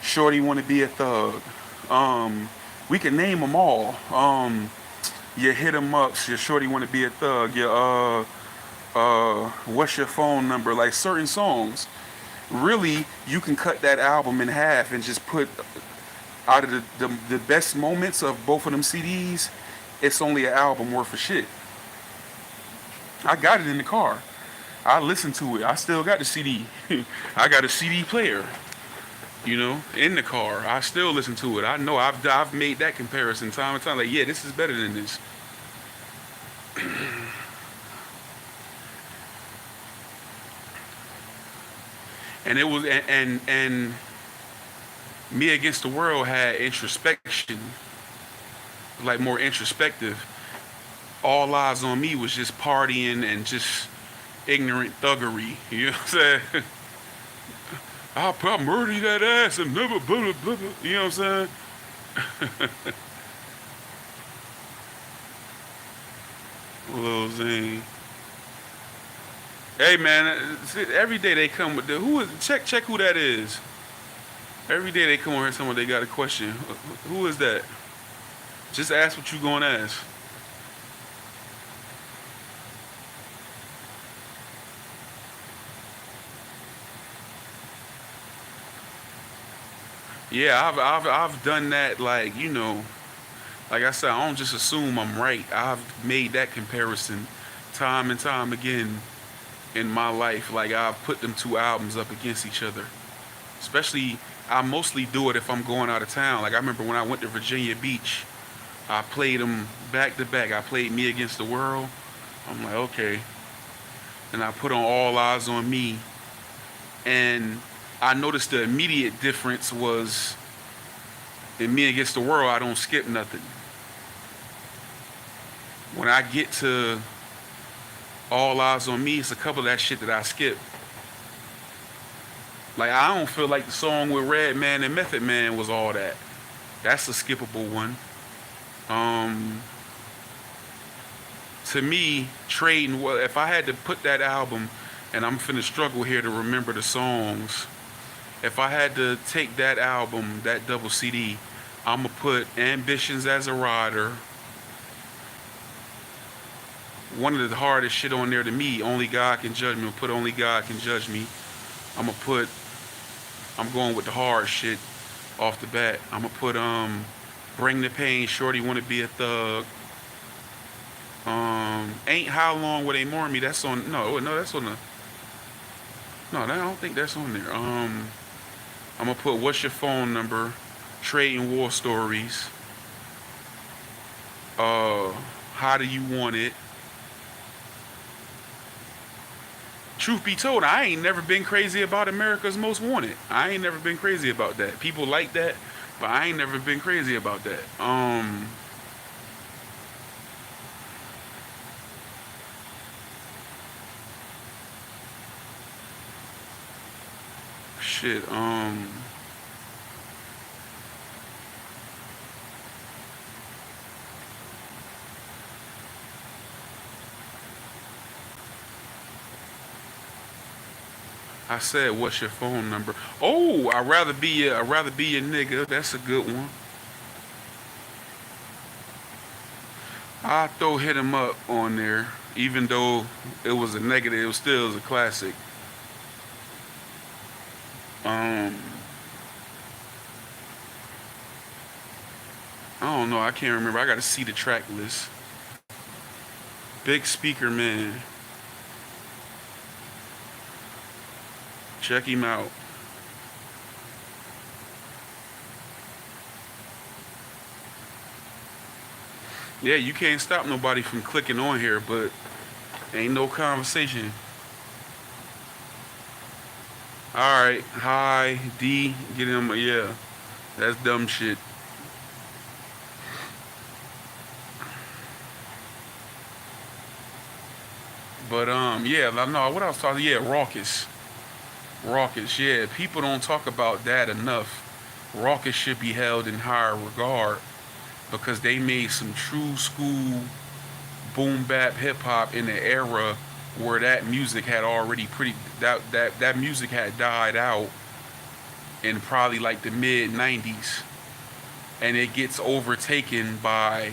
Shorty Wanna Be a Thug. We can name them all. Your Hit 'em Ups, your Shorty Wanna Be a Thug, your What's Your Phone Number, like certain songs. Really, you can cut that album in half and just put out of the best moments of both of them CDs, it's only an album worth of shit. I got it in the car. I listened to it. I still got the CD. I got a CD player, you know, in the car. I still listen to it. I know I've made that comparison time and time. Like, yeah, this is better than this. And it was and Me Against the World had introspection, like more introspective. All Eyes on Me was just partying and just ignorant thuggery. You know what I'm saying? I'll murder that ass and blah, blah, blah, blah, blah. You know what I'm saying? Lil Zane. Hey man, every day they come with check who that is. Every day they come over here and someone they got a question. Who is that? Just ask what you gonna ask. Yeah, I've done that, like, you know, like I said, I don't just assume I'm right. I've made that comparison time and time again in my life. Like, I've put them two albums up against each other. Especially, I mostly do it if I'm going out of town. Like, I remember when I went to Virginia Beach, I played them back to back. I played Me Against the World. I'm like, okay. And I put on All Eyes on Me. And I noticed the immediate difference was in Me Against the World, I don't skip nothing. When I get to All Eyes on Me, it's a couple of that shit that I skip. Like, I don't feel like the song with Redman and Method Man was all that. That's a skippable one. To me, trading, well, if I had to put that album, and I'm finna struggle here to remember the songs, if I had to take that album, that double CD, I'm gonna put Ambitions as a Rider. One of the hardest shit on there to me, Only God Can Judge Me. I'll put Only God Can Judge Me. I'm going with the hard shit off the bat. I'm gonna put Bring the Pain, Shorty Wanna Be a Thug. Ain't How Long Will They Mourn Me? That's on, no, that's on the, no, I don't think that's on there. I'm gonna put What's Your Phone Number. Trading War Stories, How Do You Want It. Truth be told, I ain't never been crazy about America's Most Wanted. I ain't never been crazy about that. People like that, but I ain't never been crazy about that. Shit, I said, what's your phone number? Oh, I'd rather be a nigga. That's a good one. I throw hit him up on there, even though it was a negative. It was still a classic. I don't know. I can't remember. I got to see the track list. Big Speaker Man. Check him out. Yeah, you can't stop nobody from clicking on here, but ain't no conversation. All right, hi D, get him. Yeah, that's dumb shit. But yeah, I know what I was talking. Yeah, Raucous. Raucous, yeah. People don't talk about that enough. Raucous should be held in higher regard because they made some true school boom bap hip hop in the era where that music had already that music had died out in probably like the mid 90s, and it gets overtaken by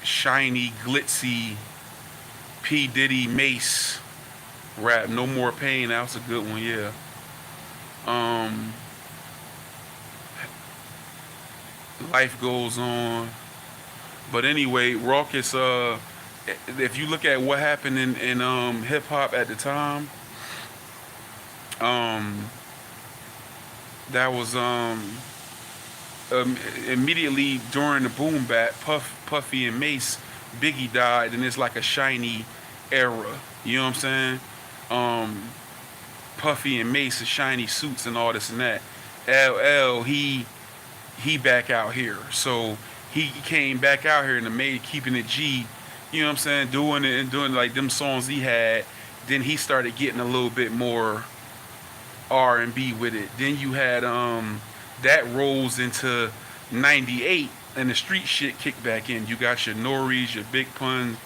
shiny, glitzy P. Diddy Mace rap. No More Pain. That was a good one, yeah. Life Goes On. But anyway, Raucous, if you look at what happened in hip hop at the time, that was immediately during the boom bap, Puffy and Mace, Biggie died, and it's like a shiny era. You know what I'm saying? Puffy and Mace, shiny suits and all this and that. LL, he back out here. So he came back out here and made Keeping It G. You know what I'm saying? Doing it and doing like them songs he had. Then he started getting a little bit more R&B with it. Then you had that rolls into 98 and the street shit kicked back in. You got your Noris, your Big Pun,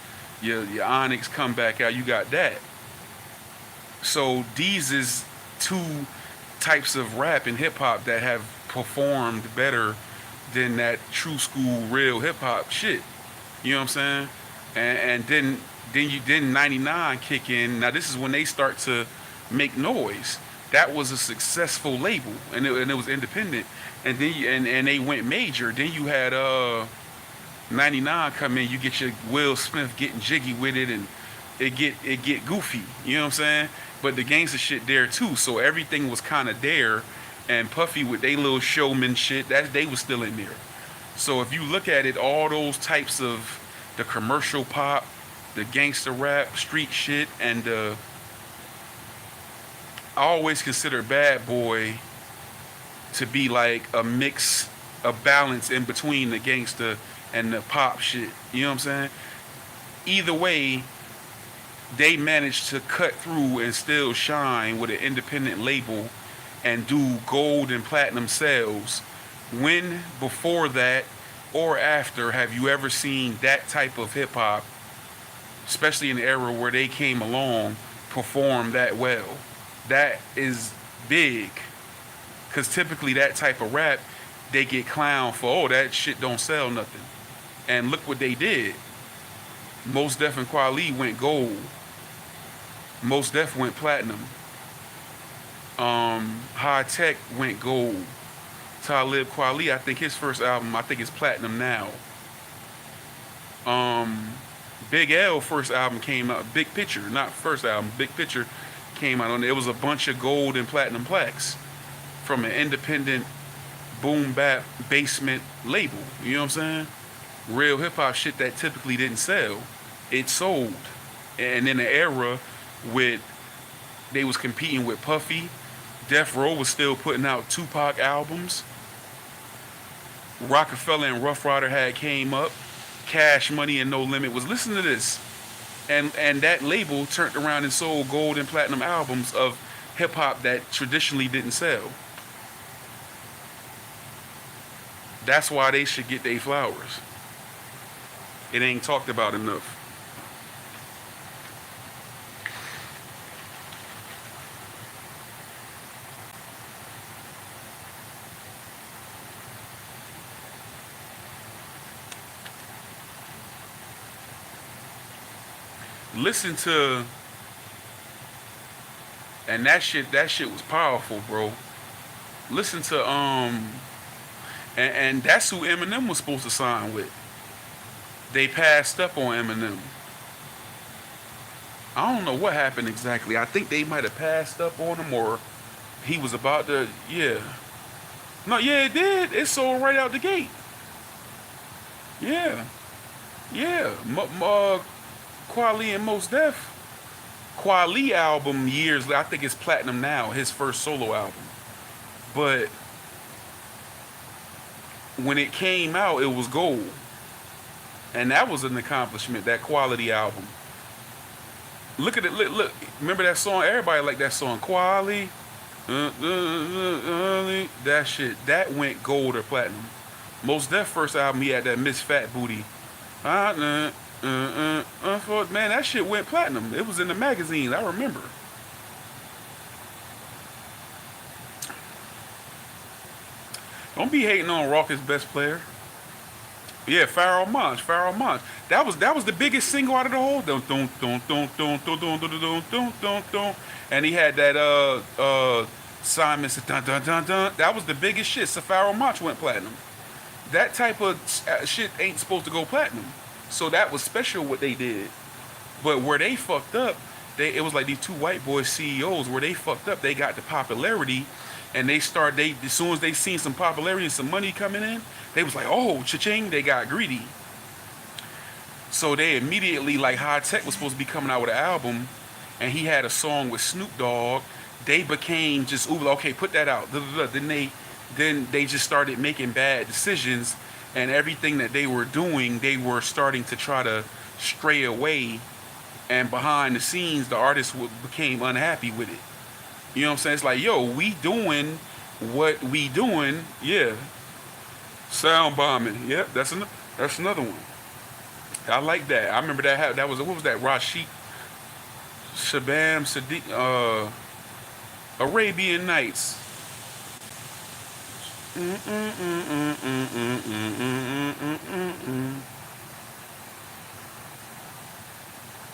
your Onyx come back out. You got that. So these is two types of rap and hip hop that have performed better than that true school real hip hop shit. You know what I'm saying? And then 99 kick in. Now this is when they start to make noise. That was a successful label, and it was independent. And then and they went major. Then you had 99 come in. You get your Will Smith getting jiggy with it, and it get goofy. You know what I'm saying? But the gangster shit there too. So everything was kind of there. And Puffy with they little showman shit, that they was still in there. So if you look at it, all those types of the commercial pop, the gangster rap, street shit, and I always consider Bad Boy to be like a mix, a balance in between the gangster and the pop shit. You know what I'm saying? Either way, they managed to cut through and still shine with an independent label and do gold and platinum sales. When, before that, or after, have you ever seen that type of hip hop, especially in the era where they came along, perform that well? That is big. Because typically that type of rap, they get clowned for, oh, that shit don't sell nothing. And look what they did. Mos Def and Kweli went gold. Mos Def went platinum. High Tech went gold. Talib Kweli, I think his first album, I think it's platinum now. Big L first album came out, Big Picture, not first album, Big Picture came out on it. It was a bunch of gold and platinum plaques. from an independent boom bap basement label. You know what I'm saying? Real hip hop shit that typically didn't sell, it sold. And in the era with they was competing with Puffy, Death Row was still putting out Tupac albums. Rockefeller and Rough Rider had came up. Cash Money and No Limit was listening to this. And that label turned around and sold gold and platinum albums of hip hop that traditionally didn't sell. That's why they should get their flowers. It ain't talked about enough. Listen to, and that shit was powerful, bro. Listen to and that's who Eminem was supposed to sign with. They passed up on Eminem. I don't know what happened exactly. I think they might have passed up on him, or he was about to, yeah. No, yeah, it did. It sold right out the gate. Yeah. Yeah. Kweli and Mos Def. Kweli album years later, I think it's platinum now, his first solo album. But when it came out, it was gold. And that was an accomplishment, that quality album. Look at it, look. Remember that song? Everybody liked that song, Kweli. That shit, that went gold or platinum. Mos Def first album, he had that Miss Fat Booty. Man, that shit went platinum. It was in the magazines, I remember. Don't be hating on Rawkus' best player. Yeah, Pharoah Monch. That was the biggest single out of the whole. And he had that Simon said dun dun dun dun. That was the biggest shit. So Pharoah Monch went platinum. That type of shit ain't supposed to go platinum. So that was special what they did. But where they fucked up, it was like these two white boy CEOs where they fucked up. They got the popularity, and as soon as they seen some popularity and some money coming in, they was like, oh, cha-ching, they got greedy. So they immediately, like High Tech was supposed to be coming out with an album, and he had a song with Snoop Dogg. They became just, ooh, okay, put that out. Then they just started making bad decisions, and everything that they were doing, they were starting to try to stray away, and behind the scenes, the artists became unhappy with it. You know what I'm saying? It's like, yo, we doing what we doing, yeah. Sound bombing, yep, that's another one. I like that. I remember that was, what was that? Rashid Shabam Sadiq, Arabian Nights.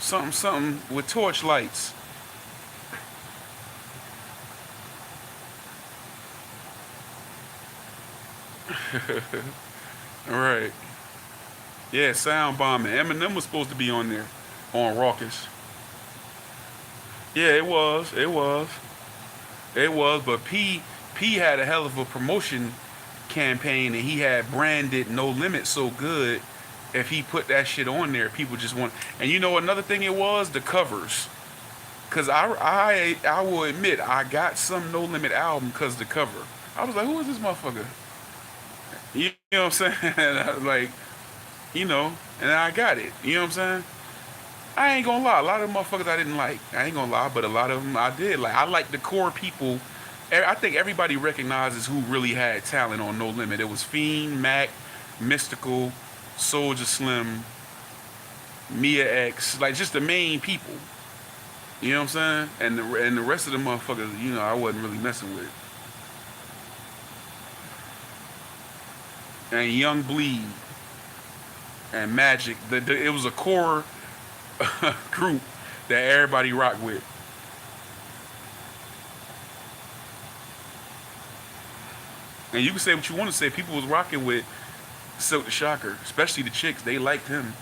Something with torch lights. All right. Yeah, sound bombing. Eminem was supposed to be on there, on Rawkus. Yeah, it was. But P had a hell of a promotion campaign, and he had branded No Limit so good. If he put that shit on there, people just want. And you know another thing it was? The covers. Cause I will admit I got some No Limit album cause the cover. I was like, who is this motherfucker? You know what I'm saying? I was like, you know, and I got it. You know what I'm saying? I ain't gonna lie, a lot of them motherfuckers I didn't like. I ain't gonna lie, but a lot of them I did. Like, I like the core people. I think everybody recognizes who really had talent on No Limit. It was Fiend, Mac, Mystical, Soulja Slim, Mia X, like just the main people. You know what I'm saying? And the rest of the motherfuckers, you know, I wasn't really messing with. And Young Bleed and Magic, it was a core group that everybody rocked with. And you can say what you want to say. People was rocking with Silk the Shocker, especially the chicks. They liked him.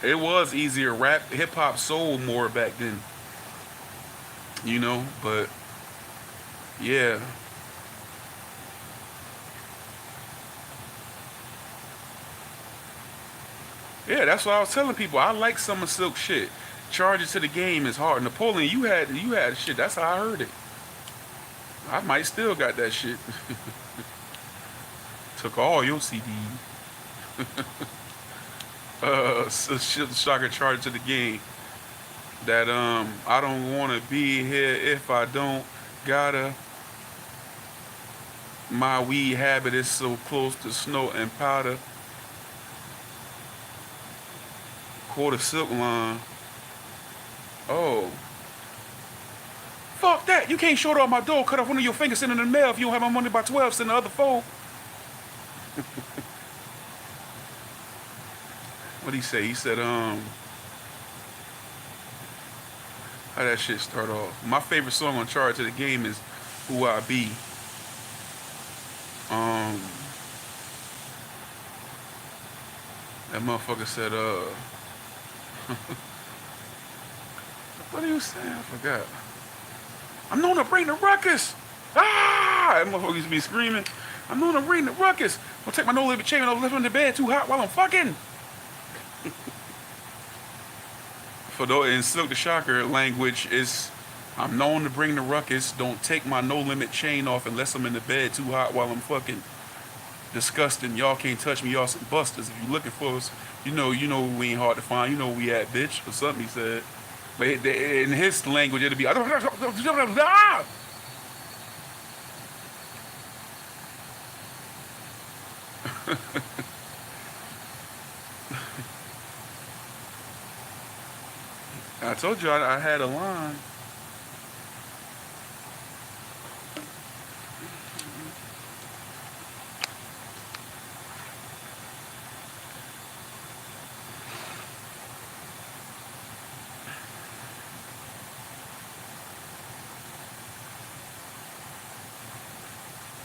It was easier. Rap, hip hop sold more back then, you know. But yeah, yeah. That's what I was telling people. I like Summer Silk shit. Charge It to the Game is hard. Napoleon, you had shit. That's how I heard it. I might still got that shit. Took all your CDs. Shocker Charge It to the Game. That I don't wanna be here if I don't gotta. My weed habit is so close to snow and powder. Quarter silk line. Oh. Fuck that. You can't short off my door, cut off one of your fingers, send it in the mail. If you don't have my money by 12, send the other 4. What'd he say? He said, how that shit start off? My favorite song on Charge to the Game is Who I Be. That motherfucker said, what are you saying? I forgot. I'm known to bring the ruckus. Ah! That motherfucker used to be screaming. I'm known to bring the ruckus. I'll take my no-limit chain and I'll lift in the bed too hot while I'm fucking. For those in Silk the Shocker language, is I'm known to bring the ruckus. Don't take my no-limit chain off unless I'm in the bed too hot while I'm fucking. Disgusting. Y'all can't touch me. Y'all some busters. If you looking for us, you know we ain't hard to find. You know where we at, bitch, or something he said. But in his language, it'll be. I told you I had a line.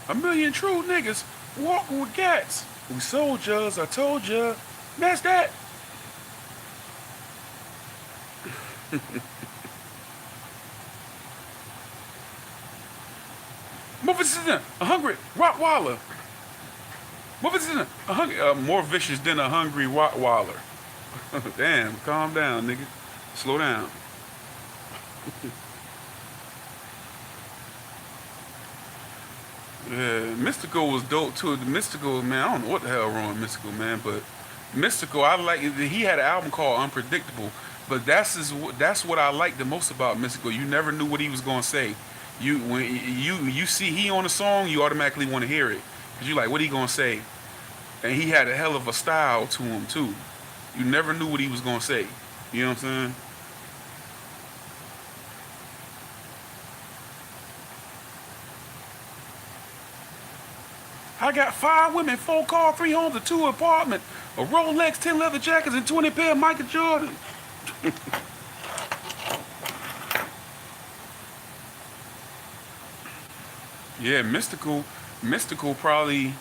A million true niggas walking with gats. We soldiers, I told ya. That's that. More vicious than a hungry Rottweiler. More vicious than a hungry, more vicious than a hungry Rottweiler. Damn, calm down, nigga. Slow down. Yeah, Mystical was dope too. The Mystical, man, I don't know what the hell wrong with Mystical, man, but Mystical, I like. He had an album called Unpredictable, but that's what I like the most about Mystical. You never knew what he was gonna say. When you see he on a song, you automatically want to hear it because you like what he gonna say, and he had a hell of a style to him too. You never knew what he was gonna say. You know what I'm saying? I got 5 women, 4 cars, 3 homes, and 2 apartments, a Rolex, 10 leather jackets, and 20 pair of Michael Jordan. Yeah, Mystical probably,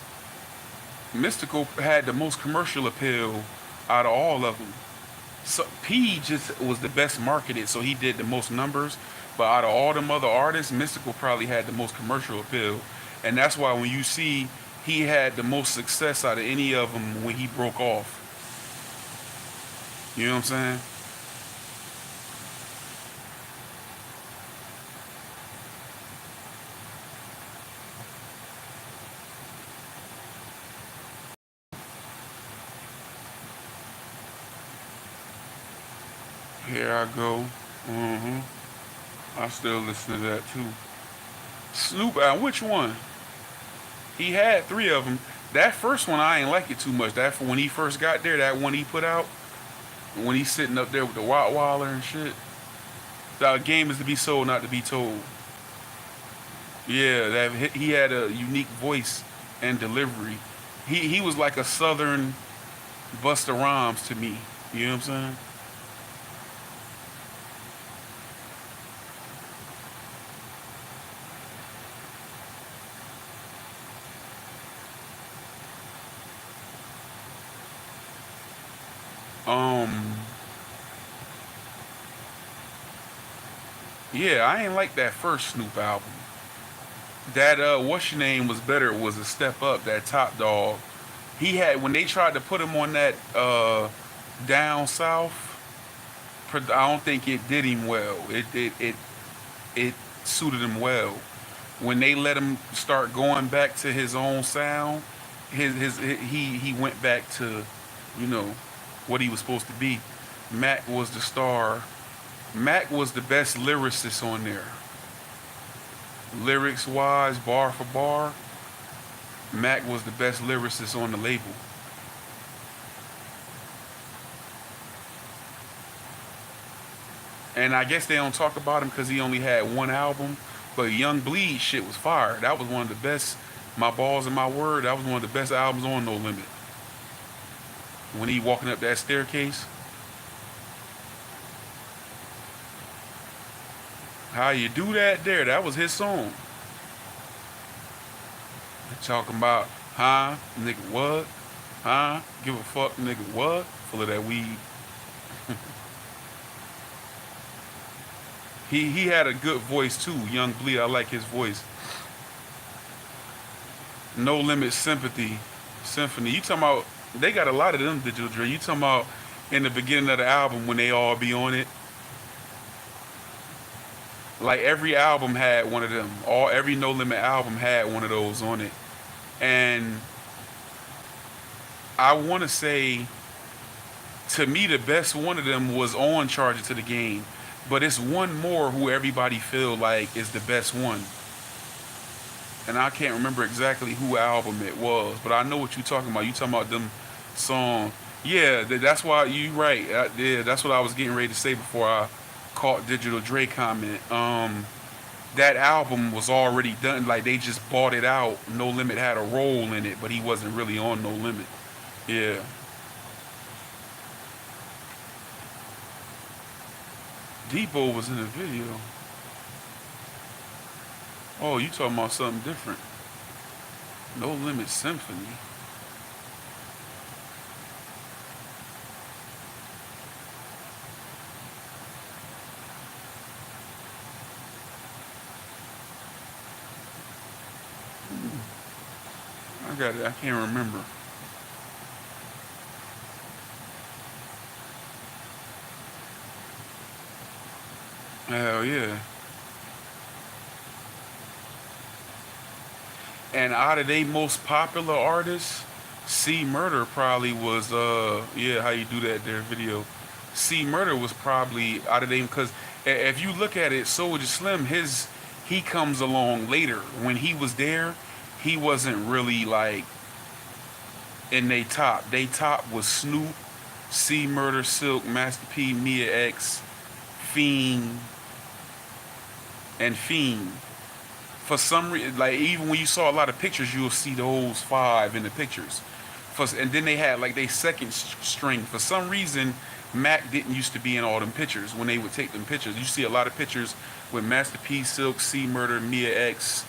Mystical had the most commercial appeal out of all of them. So P just was the best marketed, so he did the most numbers. But out of all them other artists, Mystical probably had the most commercial appeal, and that's why when you see he had the most success out of any of them when he broke off. You know what I'm saying? Here I go. I still listen to that too. Snoop, which one? He had 3 of them. That first one I ain't like it too much. That for when he first got there, that one he put out, when he's sitting up there with the Rottweiler and shit. The game is to be sold, not to be told. Yeah, that he had a unique voice and delivery. He was like a southern Busta Rhymes to me. You know what I'm saying? Yeah, I ain't like that first Snoop album. That what's your name was better. Was a step up. That Top Dog. He had when they tried to put him on that down south. I don't think it did him well. It suited him well. When they let him start going back to his own sound, he went back to, you know, what he was supposed to be. Mac was the star. Mac was the best lyricist on there. Lyrics wise, bar for bar, Mac was the best lyricist on the label. And I guess they don't talk about him because he only had one album. But Young Bleed shit was fire. That was one of the best. My Balls and My Word. That was one of the best albums on No Limit. When he walking up that staircase. How you do that there? That was his song. Talking about, huh? Nigga, what? Huh? Give a fuck, nigga, what? Full of that weed. He had a good voice too, Young Bleed. I like his voice. No Limit Symphony. You talking about, they got a lot of them Digital Dre. You talking about in the beginning of the album when they all be on it. Like every album had one of them. Every No Limit album had one of those on it. And I want to say, to me, the best one of them was on Charge It to the Game. But it's one more who everybody feel like is the best one. And I can't remember exactly who album it was, but I know what you're talking about. You talking about them song. Yeah, that's why you right. Yeah, that's what I was getting ready to say before I caught Digital Dre comment. That album was already done. Like they just bought it out. No Limit had a role in it, but he wasn't really on No Limit. Yeah. Depot was in the video. Oh, you talking about something different. No Limit Symphony. I got it. I can't remember. Hell yeah. And out of they most popular artists, C Murder probably was yeah, how you do that there video. C Murder was probably out of them because if you look at it, Soulja Slim, he comes along later. When he was there, he wasn't really like in they top. They top was Snoop, C Murder, Silk, Master P, Mia X, Fiend, and Fiend. For some reason, like even when you saw a lot of pictures, you'll see those five in the pictures. And then they had like they second string. For some reason, Mac didn't used to be in all them pictures when they would take them pictures. You see a lot of pictures with Master P, Silk, C Murder, Mia X,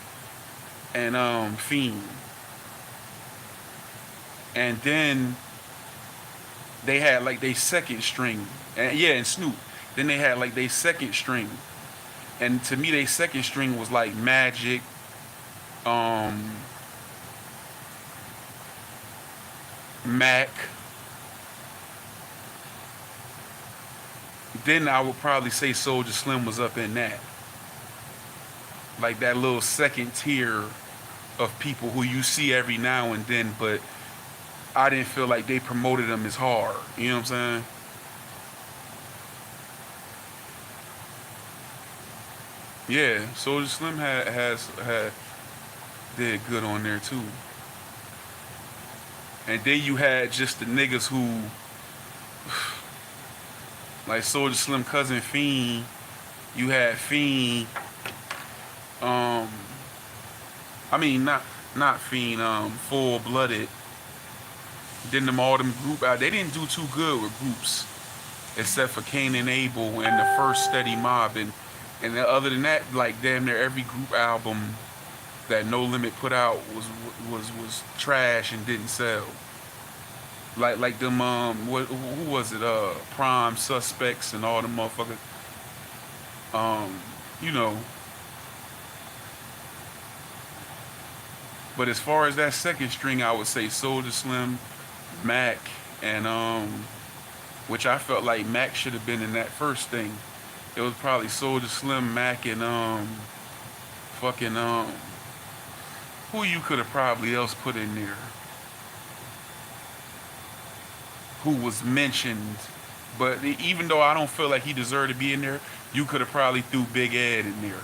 and Fiend. And then they had like they second string, and yeah, and Snoop. Then they had like they second string. And to me, they second string was like Magic, Mac. Then I would probably say Soulja Slim was up in that. Like that little second tier of people who you see every now and then, but I didn't feel like they promoted them as hard. You know what I'm saying? Yeah, Soulja Slim had did good on there too. And then you had just the niggas who like Soulja Slim cousin Fiend. You had Fiend. I mean not Fiend. Full Blooded. Then all them group out. They didn't do too good with groups, except for Cain and Abel and the first Steady Mob and other than that, like damn near every group album that No Limit put out was trash and didn't sell. Like them who was it? Prime Suspects and all them motherfuckers. you know. But as far as that second string, I would say Soulja Slim, Mac, and which I felt like Mac should have been in that first thing. It was probably Soulja Slim, Mac, and fucking who you could have probably else put in there who was mentioned, but even though I don't feel like he deserved to be in there, you could have probably threw Big Ed in there.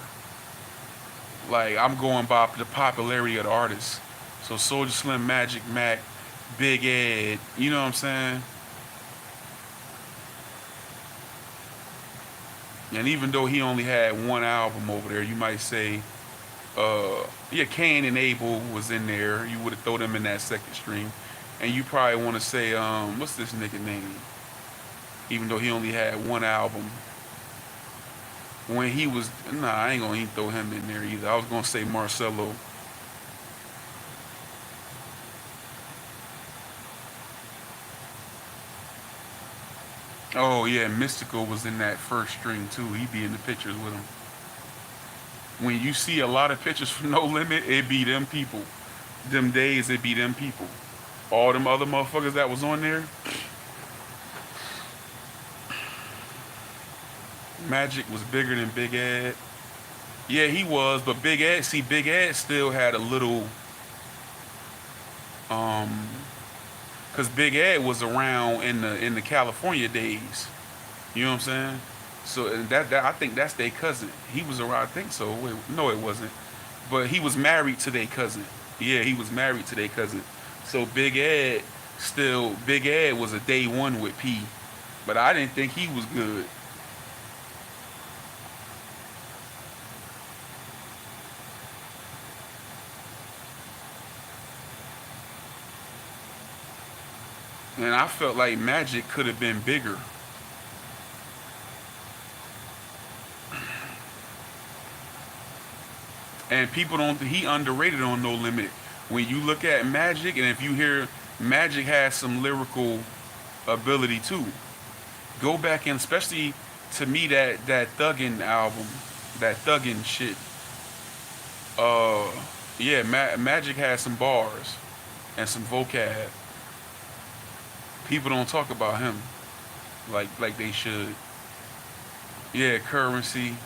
Like, I'm going by the popularity of the artist. So Soulja Slim, Magic Mac, Big Ed, you know what I'm saying? And even though he only had one album over there, you might say, yeah, Cain and Abel was in there. You would have thrown them in that second string. And you probably want to say, what's this nigga name? Even though he only had one album. When he was, nah, I ain't gonna even throw him in there either. I was gonna say Marcelo. Oh yeah, Mystical was in that first string too. He be in the pictures with him. When you see a lot of pictures from No Limit, it be them people. Them days, it be them people. All them other motherfuckers that was on there. Magic was bigger than Big Ed. Yeah, he was, but Big Ed, see, Big Ed still had a little, cause Big Ed was around in the California days. You know what I'm saying? So and that I think that's their cousin. He was around. I think so. Wait, no, it wasn't. But he was married to their cousin. Yeah, he was married to their cousin. So Big Ed was a day one with P, but I didn't think he was good. And I felt like Magic could have been bigger. And people don't, he underrated on No Limit. When you look at Magic, and if you hear Magic has some lyrical ability too. Go back and especially to me that Thuggin album, that Thuggin shit. Yeah, Magic has some bars and some vocab. People don't talk about him like they should. Yeah, Currency.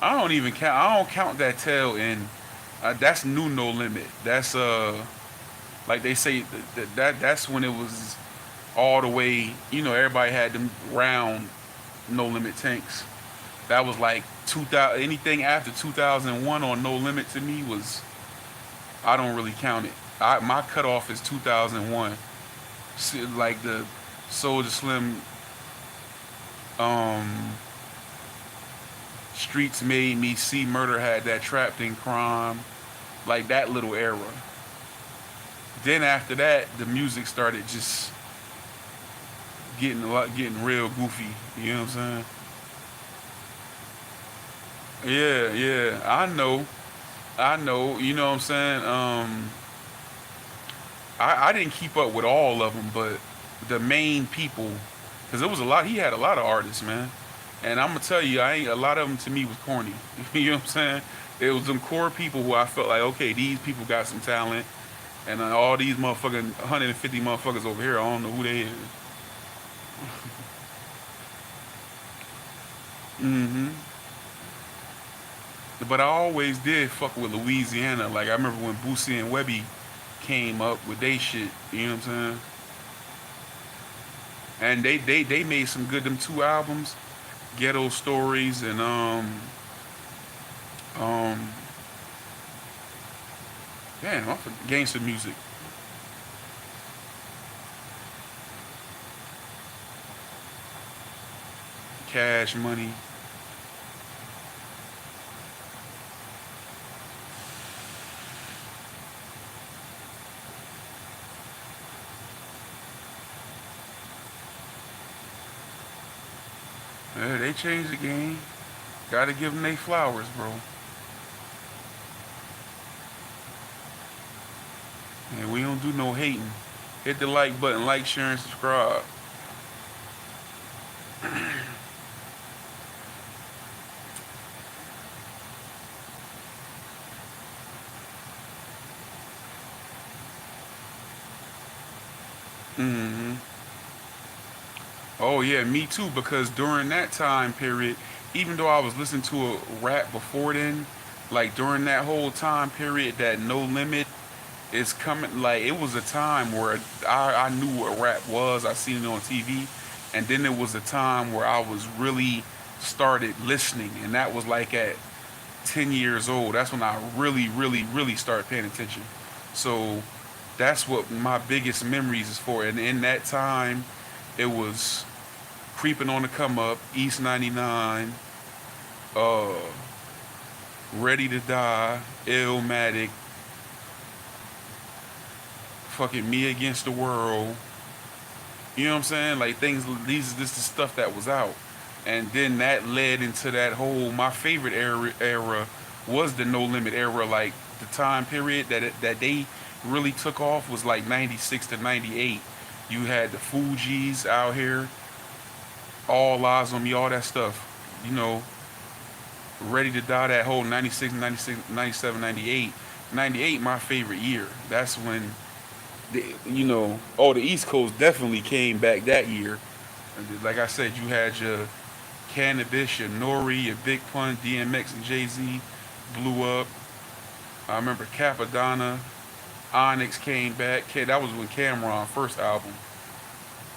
I don't count that tail in. That's new No Limit. That's like they say that's when it was all the way. You know, everybody had them round No Limit tanks. That was like 2000. Anything after 2001 on No Limit to me was, I don't really count it. My cutoff is 2001. Like the Soulja Slim, Streets Made Me, See Murder had that Trapped in Crime, like that little era. Then after that, the music started just getting real goofy. You know what I'm saying? Yeah, I know. You know what I'm saying? I didn't keep up with all of them, but the main people, because it was a lot. He had a lot of artists, man. And I'm gonna tell you, a lot of them to me was corny. You know what I'm saying? It was them core people who I felt like, okay, these people got some talent, and all these motherfucking 150 motherfuckers over here, I don't know who they is. hmm But I always did fuck with Louisiana. Like I remember when Boosie and Webby came up with they shit, you know what I'm saying? And they made some good, them two albums, Ghetto Stories and damn, I forgot, Gangster Music. Cash Money. Yeah, they changed the game. Gotta give them their flowers, bro. And we don't do no hating. Hit the like button, like, share, and subscribe. Hmm. Oh yeah, me too. Because during that time period, even though I was listening to a rap before then, like during that whole time period, that No Limit is coming. Like it was a time where I knew what rap was. I seen it on TV, and then there was a time where I was really started listening, and that was like at 10 years old. That's when I really, really, really started paying attention. So that's what my biggest memories is for. And in that time, it was Creeping on the Come Up, East 99, uh, Ready to Die, Illmatic, fucking Me Against the World. You know what I'm saying? Like things, this is stuff that was out. And then that led into that whole, my favorite era was the No Limit era. Like the time period that they really took off was like 96 to 98. You had the Fugees out here, All Eyes on Me, all that stuff. You know, Ready to Die, that whole 96, 96, 97, 98. 98, my favorite year. That's when, the East Coast definitely came back that year. And like I said, you had your Cannabis, your Nori, your Big Pun, DMX and Jay-Z blew up. I remember Capadonna, Onyx came back. That was when Cameron first album.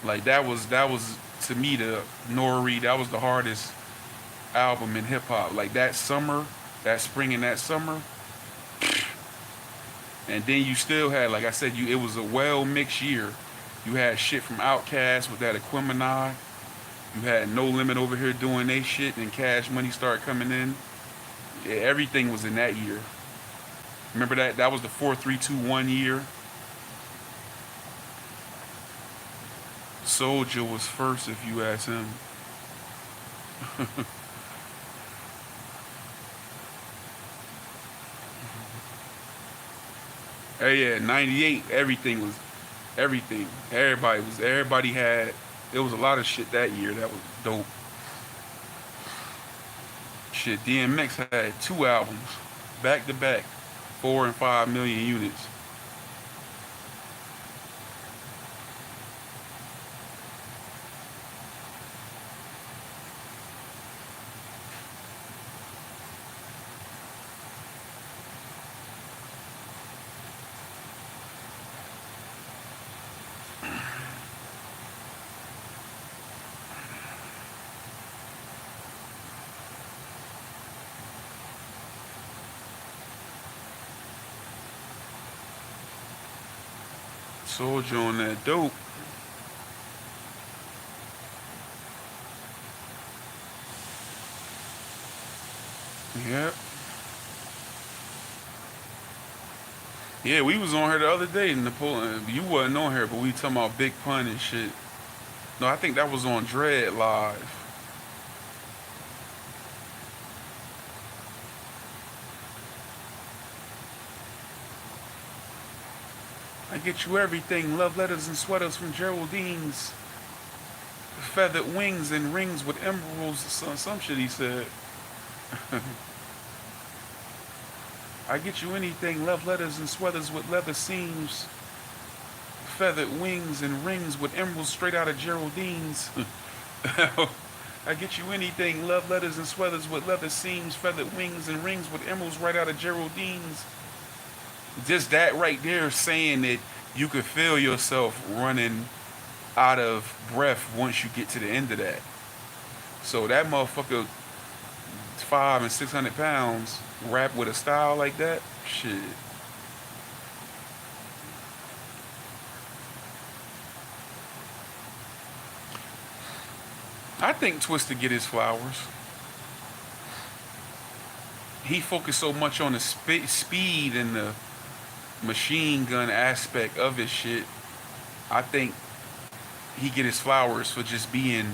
Like that was to me the Nori. That was the hardest album in hip hop. Like that summer, that spring and that summer. And then you still had, like I said, it was a well mixed year. You had shit from Outkast with that Equimini. You had No Limit over here doing they shit, and Cash Money started coming in. Yeah, everything was in that year. Remember that? That was the 4-3-2-1 year. Soldier was first, if you ask him. Hey, yeah, 98. Everything. Everybody had. It was a lot of shit that year that was dope. Shit, DMX had 2 albums, back to back, 4 and 5 million units. Soldier on that dope. Yep. Yeah, we was on her the other day in Napoleon. You wasn't on her, but we talking about Big Pun and shit. No, I think that was on Dread Live. I get you everything, love letters and sweaters from Geraldine's. Feathered wings and rings with emeralds, some shit he said. I get you anything, love letters and sweaters with leather seams. Feathered wings and rings with emeralds straight out of Geraldine's. I get you anything, love letters and sweaters with leather seams, feathered wings and rings with emeralds right out of Geraldine's. Just that right there saying that you could feel yourself running out of breath once you get to the end of that. So that motherfucker, 500 and 600 pounds, rap with a style like that, shit. I think Twista get his flowers. He focused so much on the speed and the machine gun aspect of his shit. I think he get his flowers for just being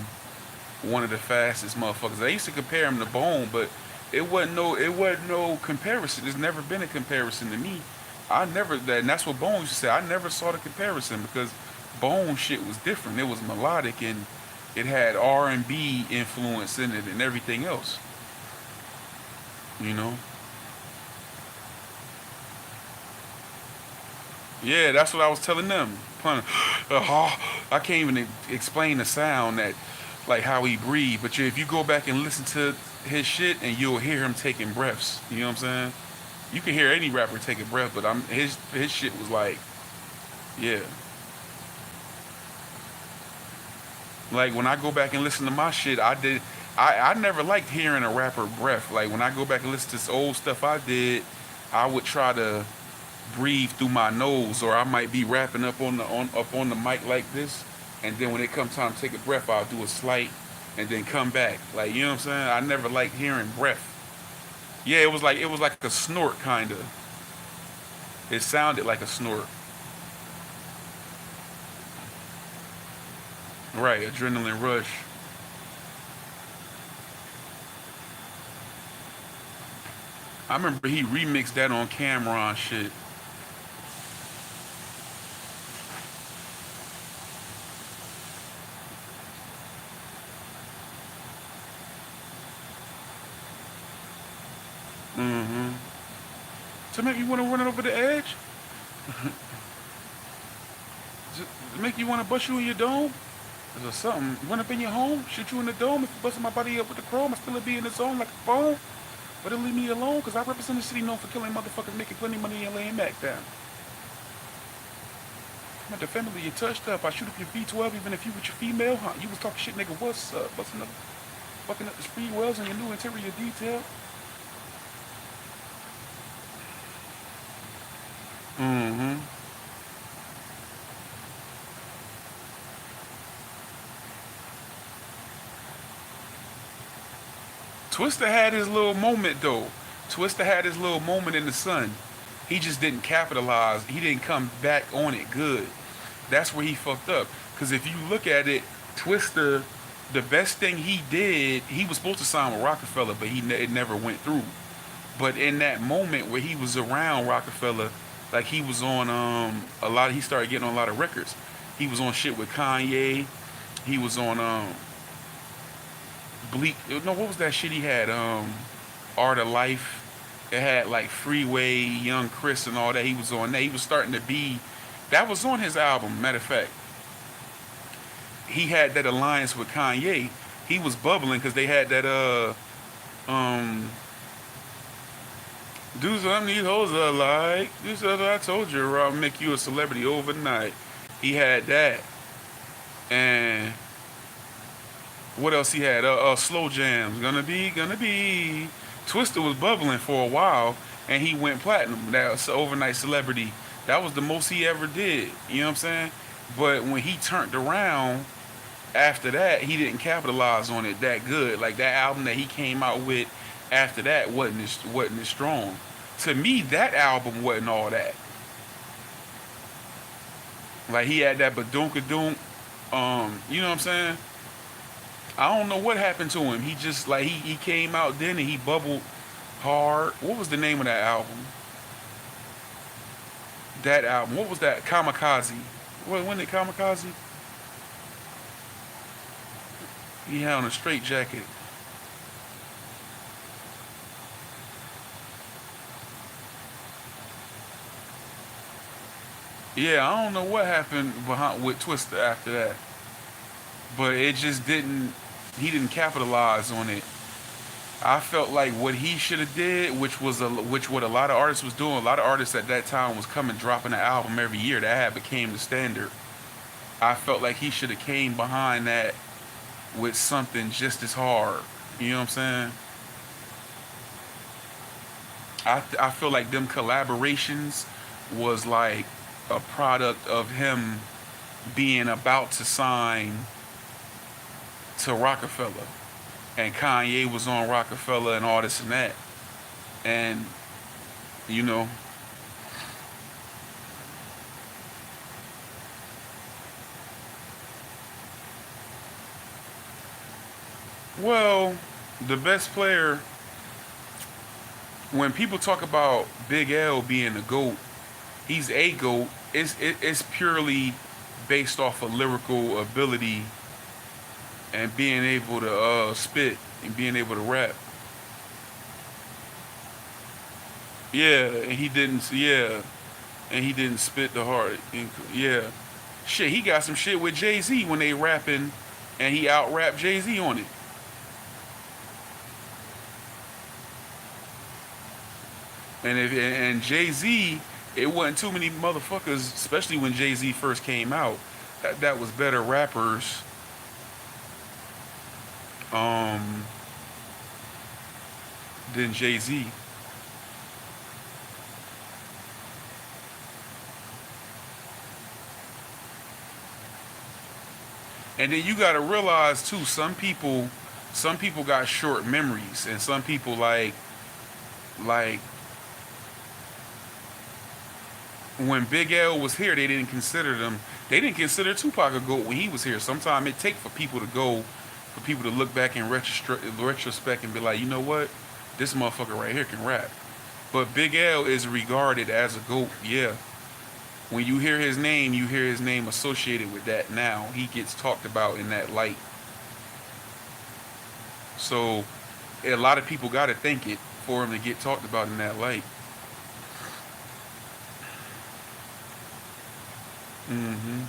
one of the fastest motherfuckers. I used to compare him to Bone, but it wasn't no comparison. There's never been a comparison to me. And that's what Bone used to say. I never saw the comparison because Bone shit was different. It was melodic and it had R&B influence in it and everything else. You know. Yeah, that's what I was telling them. I can't even explain the sound that, like how he breathed. But if you go back and listen to his shit, and you'll hear him taking breaths. You know what I'm saying? You can hear any rapper take a breath, but his shit was like, yeah. Like when I go back and listen to my shit, I never liked hearing a rapper breath. Like when I go back and listen to this old stuff I did, I would try to breathe through my nose, or I might be rapping up on the mic like this, and then when it comes time to take a breath, I'll do a slight, and then come back. Like you know what I'm saying? I never liked hearing breath. Yeah, it was like a snort kind of. It sounded like a snort. Right, adrenaline rush. I remember he remixed that on Cameron shit. Mm-hmm. To make you want to run it over the edge? To make you want to bust you in your dome? Is there something? Run up in your home? Shoot you in the dome? If you busting my body up with the chrome, I still be in the zone like a phone? But it leave me alone, cause I represent the city known for killing motherfuckers, making plenty of money and laying back down. I'm at the family, you touched up. I shoot up your V12 even if you with your female, huh? You was talking shit, nigga, what's up? Busting up, fucking up the speed wells and your new interior detail. Mm-hmm. Twista had his little moment though. Twista had his little moment in the sun. He just didn't capitalize. He didn't come back on it good. That's where he fucked up. Cause if you look at it, Twista, the best thing he did, he was supposed to sign with Rockefeller, but it never went through. But in that moment where he was around Rockefeller, like he was on a lot. He started getting on a lot of records. He was on shit with Kanye. He was on Bleak. No, what was that shit he had? Art of Life. It had like Freeway, Young Chris, and all that. He was on that. He was starting to be. That was on his album. Matter of fact, he had that alliance with Kanye. He was bubbling because they had that um do something these hoes are like. This is what I told you, or I'll make you a celebrity overnight. He had that, and what else he had? Slow Jams. Gonna be. Twister was bubbling for a while, and he went platinum. That was overnight celebrity. That was the most he ever did. You know what I'm saying? But when he turned around after that, he didn't capitalize on it that good. Like that album that he came out with after that wasn't as strong. To me, that album wasn't all that. Like he had that badunka you know what I'm saying? I don't know what happened to him. He just like he came out then and he bubbled hard. What was the name of that album? That album. What was that? Kamikaze. When did Kamikaze? He had on a straight jacket. Yeah, I don't know what happened behind with Twister after that, but it just didn't. He didn't capitalize on it. I felt like what he should have did, which what a lot of artists was doing. A lot of artists at that time was coming dropping an album every year. That had became the standard. I felt like he should have came behind that with something just as hard. You know what I'm saying? I feel like them collaborations was like a product of him being about to sign to Rockefeller, and Kanye was on Rockefeller and all this and that, and you know, well, the best player. When people talk about Big L being the GOAT, he's a GOAT. It's purely based off of lyrical ability and being able to spit and being able to rap. Yeah, and he didn't. Yeah, and he didn't spit the hard. Yeah, shit, he got some shit with Jay-Z when they rapping, and he out rapped Jay-Z on it. And Jay-Z, it wasn't too many motherfuckers, especially when Jay-Z first came out, that was better rappers. Um, than Jay-Z. And then you gotta realize too, some people got short memories, and some people like when Big L was here, they didn't consider Tupac a GOAT when he was here. Sometimes it take for people to look back in retrospect and be like, you know what, this motherfucker right here can rap. But Big L is regarded as a GOAT, yeah. When you hear his name, you hear his name associated with that now. He gets talked about in that light. So a lot of people got to think it for him to get talked about in that light. hmm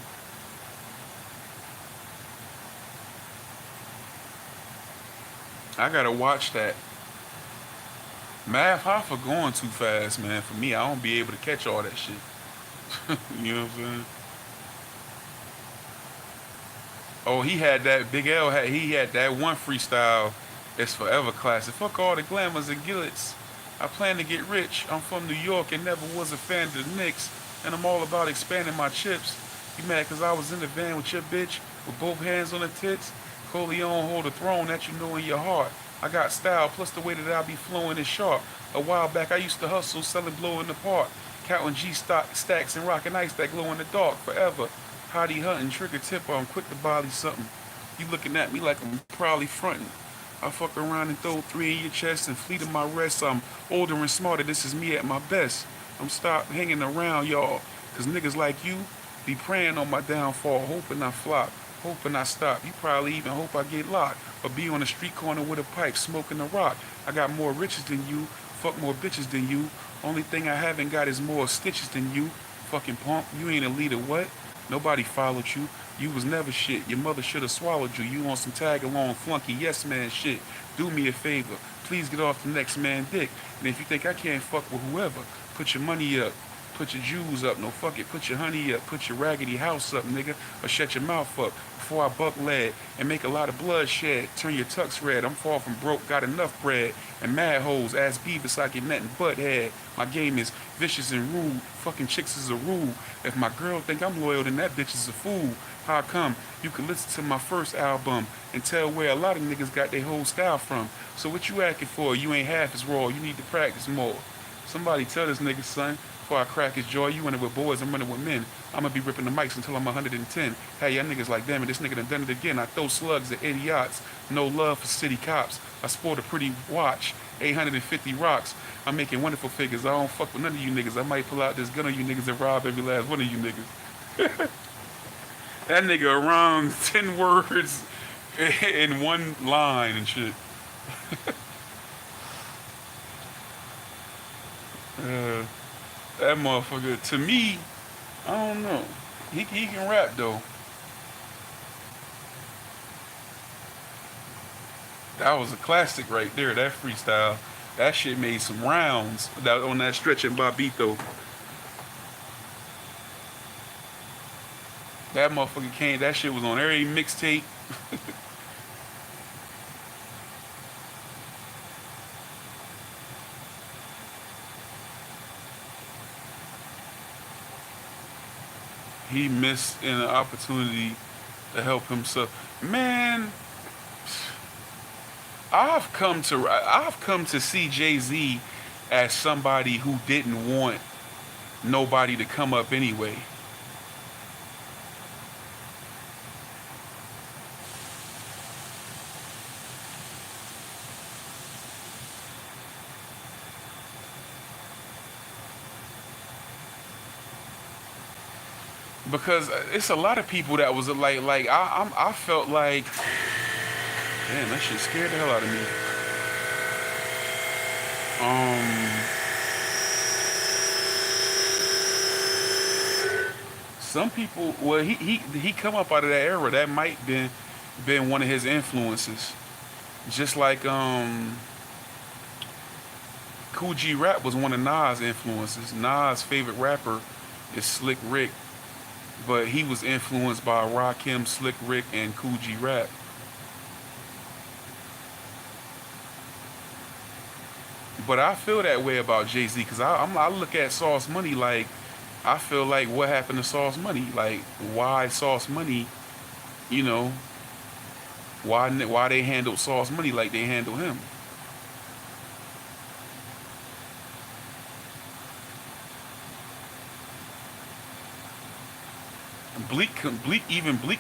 I got to watch that. Math Hoffa going too fast, man. For me, I don't be able to catch all that shit. You know what I'm saying? Oh, he had that one freestyle. It's forever classic. Fuck all the glamours and gillets. I plan to get rich. I'm from New York and never was a fan of the Knicks. And I'm all about expanding my chips. You mad cause I was in the van with your bitch with both hands on the tits? Coleon hold a throne that you know in your heart. I got style plus the way that I be flowing is sharp. A while back I used to hustle selling blow in the park. Counting stacks and rocking ice that glow in the dark forever. Hottie hunting, trigger tipper, I'm quick to volley something. You looking at me like I'm probably fronting. I fuck around and throw three in your chest and flee to my rest. I'm older and smarter, this is me at my best. I'm stop hanging around y'all, cause niggas like you be praying on my downfall, hoping I flop, hoping I stop. You probably even hope I get locked, or be on a street corner with a pipe, smoking a rock. I got more riches than you, fuck more bitches than you. Only thing I haven't got is more stitches than you. Fucking punk, you ain't a leader, what? Nobody followed you. You was never shit. Your mother should have swallowed you. You on some tag along flunky yes man shit. Do me a favor. Please get off the next man dick. And if you think I can't fuck with whoever, put your money up. Put your jewels up. No, fuck it. Put your honey up. Put your raggedy house up, nigga. Or shut your mouth up before I buck lead and make a lot of bloodshed. Turn your tux red. I'm far from broke. Got enough bread. And mad hoes. Ass Beavis. I get nothing but head. My game is vicious and rude. Fucking chicks is a rule. If my girl think I'm loyal, then that bitch is a fool. How come? You can listen to my first album and tell where a lot of niggas got their whole style from. So what you acting for? You ain't half as raw. You need to practice more. Somebody tell this nigga, son, before I crack his jaw, you running with boys, I'm running with men. I'ma be ripping the mics until I'm 110. Hey, y'all niggas like, damn it, this nigga done it again. I throw slugs at idiots. No love for city cops. I sport a pretty watch. 850 rocks. I'm making wonderful figures. I don't fuck with none of you niggas. I might pull out this gun on you niggas and rob every last one of you niggas. That nigga around 10 words in one line and shit. That motherfucker, to me, I don't know. He can rap though. That was a classic right there, that freestyle. That shit made some rounds on that stretch in Bobito. That motherfucker came, that shit was on every mixtape. He missed an opportunity to help himself. Man, I've come to see Jay-Z as somebody who didn't want nobody to come up anyway. Because it's a lot of people that was like I felt like, damn, that shit scared the hell out of me. Some people, well, he come up out of that era. That might been one of his influences. Just like Cool G Rap was one of Nas' influences. Nas' favorite rapper is Slick Rick, but he was influenced by Rakim, Slick Rick, and Cool G Rap. But I feel that way about Jay-Z because I look at Sauce Money like, I feel like what happened to Sauce Money? Like, why Sauce Money, you know, why they handled Sauce Money like they handled him? Bleak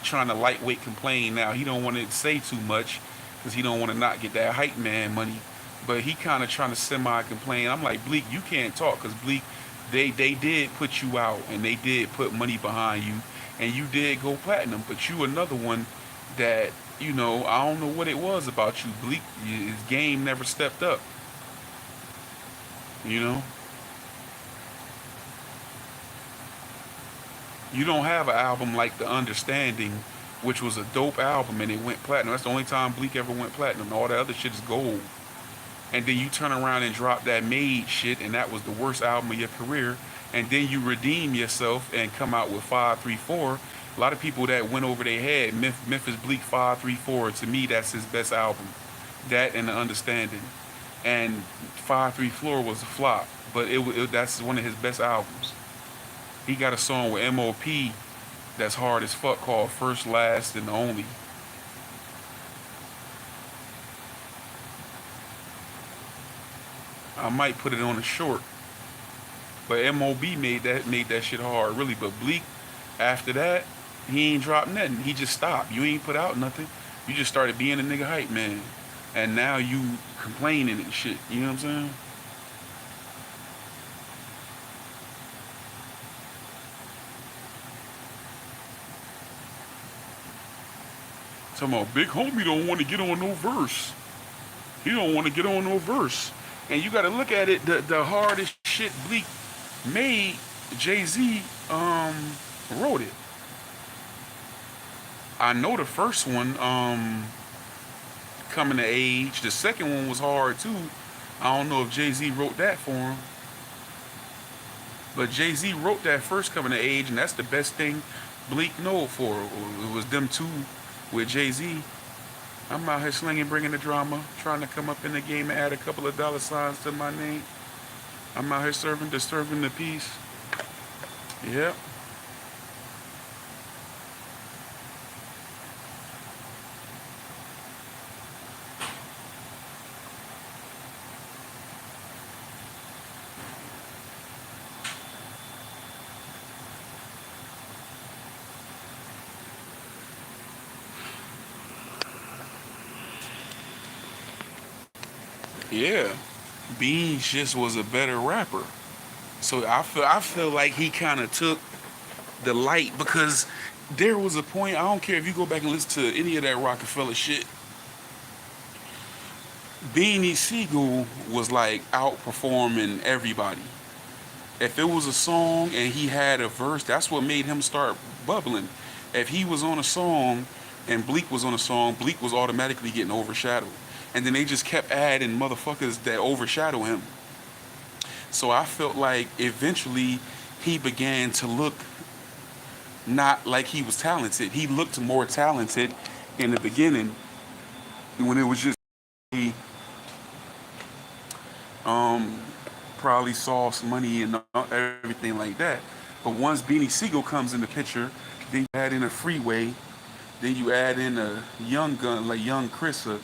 trying to lightweight complain now. He don't want to say too much because he don't want to not get that hype man money. But he kind of trying to semi-complain. I'm like, Bleak, you can't talk because Bleak, they did put you out and they did put money behind you and you did go platinum. But you another one that, you know, I don't know what it was about you, Bleak. His game never stepped up. You know? You don't have an album like The Understanding, which was a dope album and it went platinum. That's the only time Bleak ever went platinum. All the other shit is gold. And then you turn around and drop that Made shit, and that was the worst album of your career. And then you redeem yourself and come out with 534. A lot of people that went over their head. Memphis Bleak 534. To me, that's his best album. That and The Understanding. And 534 was a flop, but that's one of his best albums. He got a song with M.O.P. that's hard as fuck called First, Last, and Only. I might put it on a short. But M.O.B. made that shit hard, really. But Bleak, after that, he ain't dropped nothing. He just stopped. You ain't put out nothing. You just started being a nigga hype man. And now you complaining and shit. You know what I'm saying? Talking about Big Homie don't want to get on no verse. He don't want to get on no verse. And you got to look at it, the hardest shit Bleak made, Jay-Z wrote it. I know the first one, Coming to Age. The second one was hard too. I don't know if Jay-Z wrote that for him. But Jay-Z wrote that first Coming to Age, and that's the best thing Bleak know for. It was them two with Jay-Z. I'm out here slinging, bringing the drama, trying to come up in the game and add a couple of dollar signs to my name. I'm out here disturbing the peace. Yep. Yeah. Beans just was a better rapper. So I feel like he kind of took the light because there was a point, I don't care if you go back and listen to any of that Rockefeller shit, Beanie Siegel was like outperforming everybody. If it was a song and he had a verse, that's what made him start bubbling. If he was on a song and Bleak was on a song, Bleak was automatically getting overshadowed. And then they just kept adding motherfuckers that overshadow him. So I felt like eventually he began to look not like he was talented. He looked more talented in the beginning when it was just probably Sauce Money and everything like that. But once Beanie Siegel comes in the picture, then you add in a Freeway, then you add in a Young Gun like Young Chris, and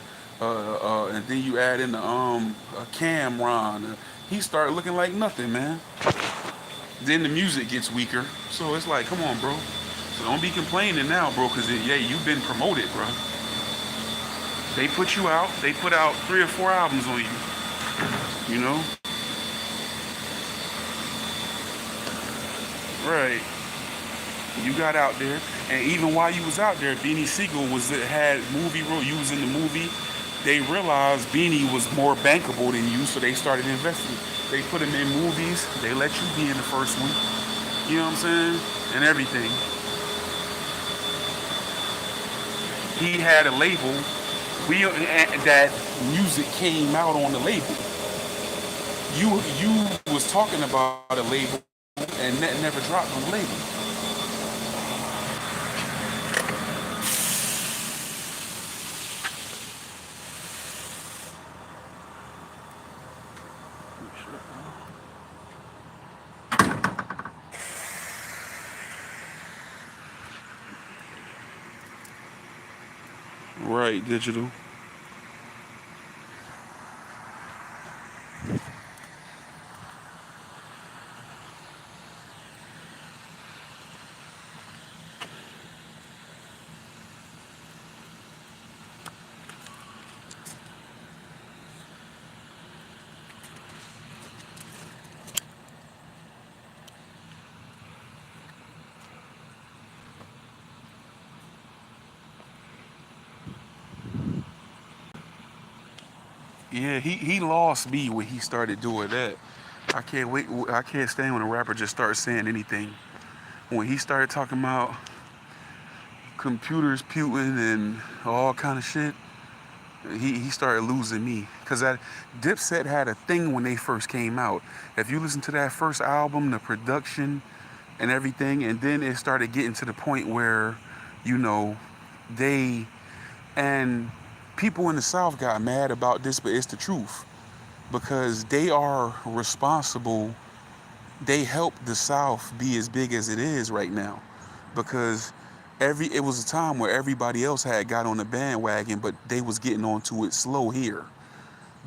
then you add in a Cam'ron. He started looking like nothing, man. Then the music gets weaker, so it's like, come on, bro. So don't be complaining now, bro, because yeah, you've been promoted, bro. They put you out. They put out 3 or 4 albums on you. You know? Right. You got out there, and even while you was out there, Beanie Siegel had movie role. You was in the movie. They realized Beanie was more bankable than you, so they started investing. They put him in movies. They let you be in the first one. You know what I'm saying? And everything. He had a label. That music came out on the label. You was talking about a label and that never dropped on the label. Right, digital. Yeah, he lost me when he started doing that. I can't wait. I can't stand when a rapper just starts saying anything. When he started talking about computers puting and all kind of shit, he started losing me. Cause that Dipset had a thing when they first came out. If you listen to that first album, the production and everything, and then it started getting to the point where, you know, they and people in the South got mad about this, but it's the truth because they are responsible. They helped the South be as big as it is right now because it was a time where everybody else had got on the bandwagon, but they was getting onto it slow here.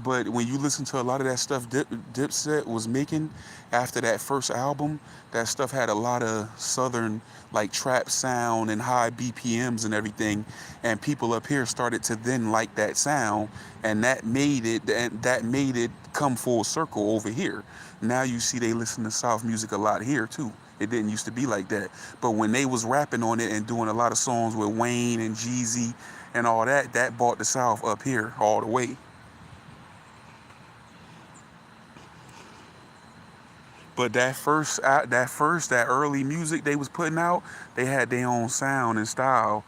But when you listen to a lot of that stuff Dipset was making after that first album, that stuff had a lot of southern like trap sound and high BPMs and everything. And people up here started to then like that sound, and that made it come full circle over here. Now you see they listen to South music a lot here too. It didn't used to be like that. But when they was rapping on it and doing a lot of songs with Wayne and Jeezy and all that, that brought the South up here all the way. But that early music they was putting out, they had their own sound and style.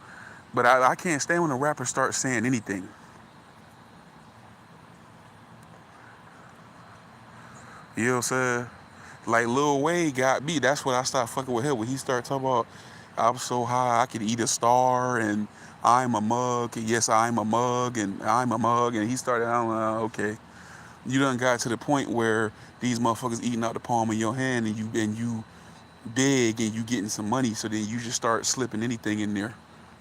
But I can't stand when a rapper starts saying anything. You know what I'm saying? Like Lil Wayne got me. That's when I stopped fucking with him. When he started talking about I'm so high I could eat a star and I'm a mug. And yes, I'm a mug and I'm a mug. And he started, I'm like, okay. You done got to the point where these motherfuckers eating out the palm of your hand and you big and you getting some money, so then you just start slipping anything in there.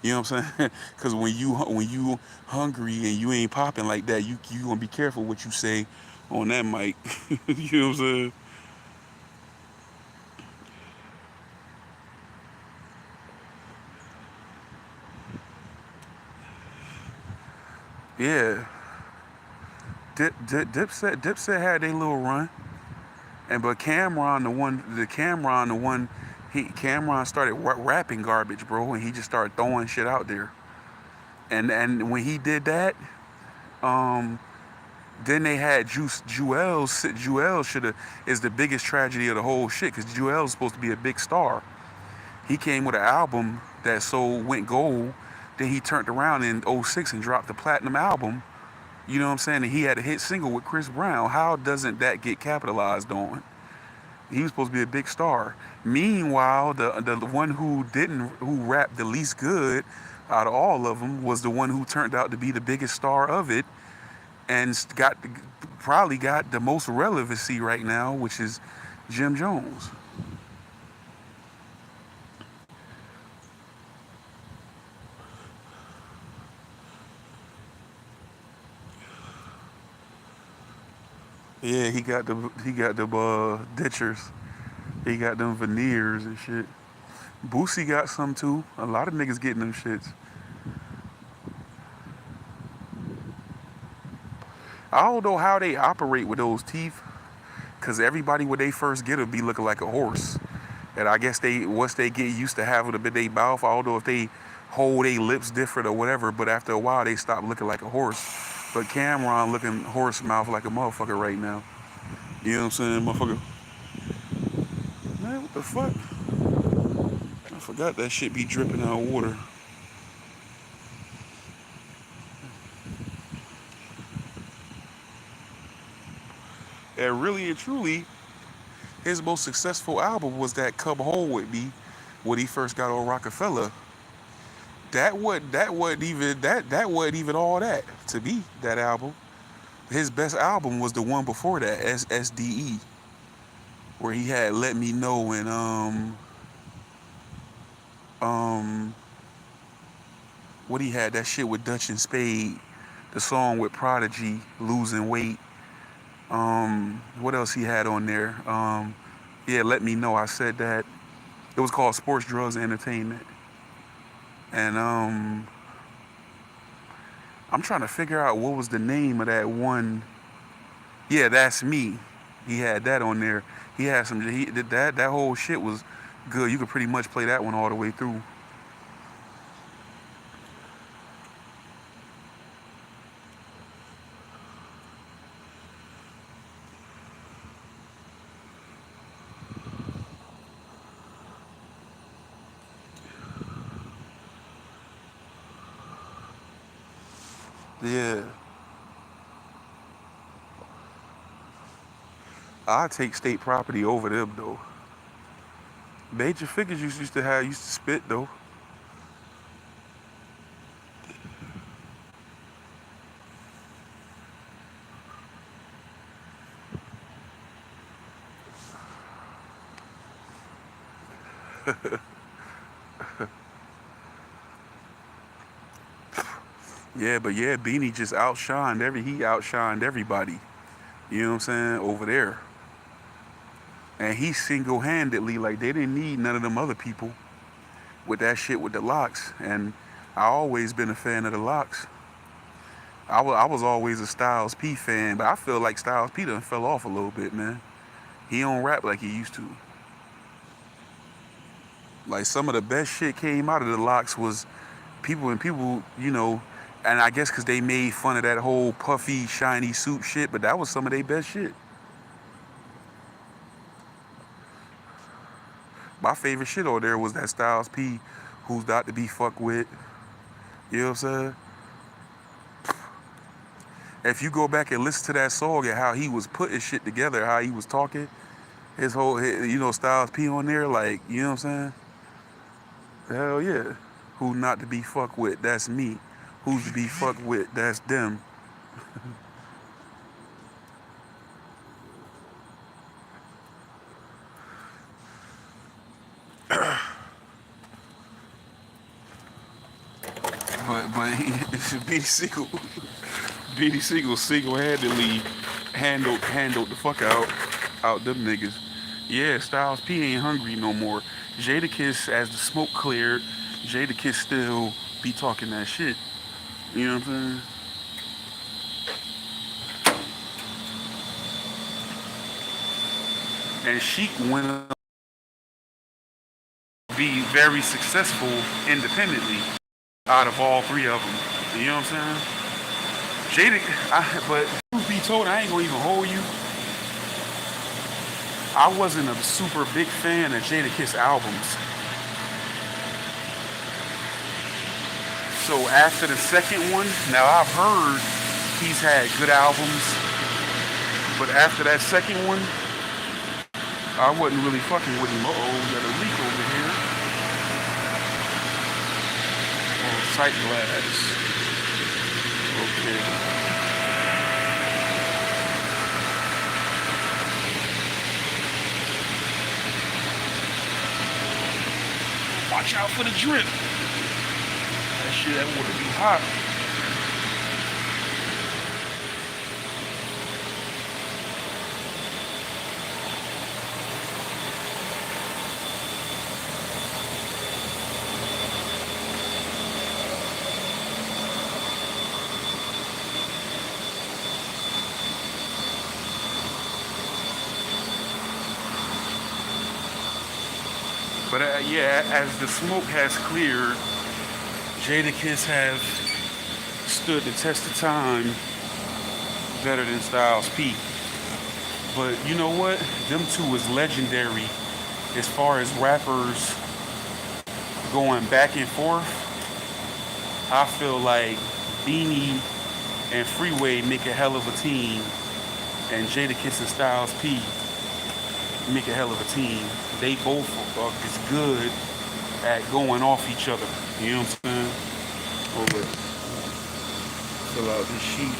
You know what I'm saying? Because when you hungry and you ain't popping like that, you gonna be careful what you say on that mic. You know what I'm saying? Yeah. Dipset had their little run. And but Cameron started rapping garbage, bro, and he just started throwing shit out there. And when he did that, um, then they had Juelz. Juelz is the biggest tragedy of the whole shit because Juelz is supposed to be a big star. He came with an album that went gold. Then he turned around in '06 and dropped the platinum album. You know what I'm saying? And he had a hit single with Chris Brown. How doesn't that get capitalized on? He was supposed to be a big star. Meanwhile, the one who rapped the least good out of all of them was the one who turned out to be the biggest star of it and probably got the most relevancy right now, which is Jim Jones. Yeah, he got the ditchers. He got them veneers and shit. Boosie got some too. A lot of niggas getting them shits. I don't know how they operate with those teeth, cause everybody when they first get them be looking like a horse. And I guess once they get used to having them in their mouth, I don't know if they hold their lips different or whatever, but after a while they stop looking like a horse. But Cameron looking horse mouth like a motherfucker right now. You know what I'm saying, motherfucker? Man, what the fuck? Forgot that shit be dripping out of water. And really and truly, his most successful album was that "Come Home with Me" when he first got on Rockefeller. That wasn't even all that to me. That album, his best album was the one before that, SDE, where he had "Let Me Know" and what he had that shit with Dutch and Spade, the song with Prodigy, "Losing Weight." What else he had on there? Yeah, "Let Me Know." I said that. It was called "Sports, Drugs, and Entertainment." And I'm trying to figure out what was the name of that one. Yeah, "That's Me." He had that on there. He had some. He did that. That whole shit was good. You could pretty much play that one all the way through. Yeah, I take state property over them though. Major Figures used to spit though. Yeah, but yeah, Beanie just he outshined everybody. You know what I'm saying? Over there. And he single-handedly, like they didn't need none of them other people with that shit with the locks. And I always been a fan of the locks. I was always a Styles P fan, but I feel like Styles P done fell off a little bit, man. He don't rap like he used to. Like some of the best shit came out of the locks was people, and I guess because they made fun of that whole puffy, shiny suit shit, but that was some of their best shit. My favorite shit on there was that Styles P, "Who's Not to Be Fucked With." You know what I'm saying? If you go back and listen to that song and how he was putting shit together, how he was talking, Styles P on there, like, you know what I'm saying? Hell yeah. "Who not to be fucked with, that's me. Who's to be fucked with, that's them." But BD Siegel, BD Siegel single-handedly handled the fuck out them niggas. Yeah, Styles P ain't hungry no more. Jadakiss, as the smoke cleared, Jadakiss still be talking that shit. You know what I'm saying? And Sheik went on to be very successful independently out of all three of them. You know what I'm saying? But truth be told, I ain't gonna even hold you. I wasn't a super big fan of Jadakiss albums. So after the second one, now I've heard he's had good albums, but after that second one, I wasn't really fucking with him. Uh-oh, we got a leak over here. Oh, sight glass. Okay. Watch out for the drip. That water be hot. But yeah, as the smoke has cleared, Jadakiss have stood the test of time better than Styles P. But you know what? Them two is legendary as far as rappers going back and forth, I feel like Beanie and Freeway make a hell of a team, and Jadakiss and Styles P make a hell of a team. They both is good at going off each other. You know what I'm saying? Over. Fill out this sheet.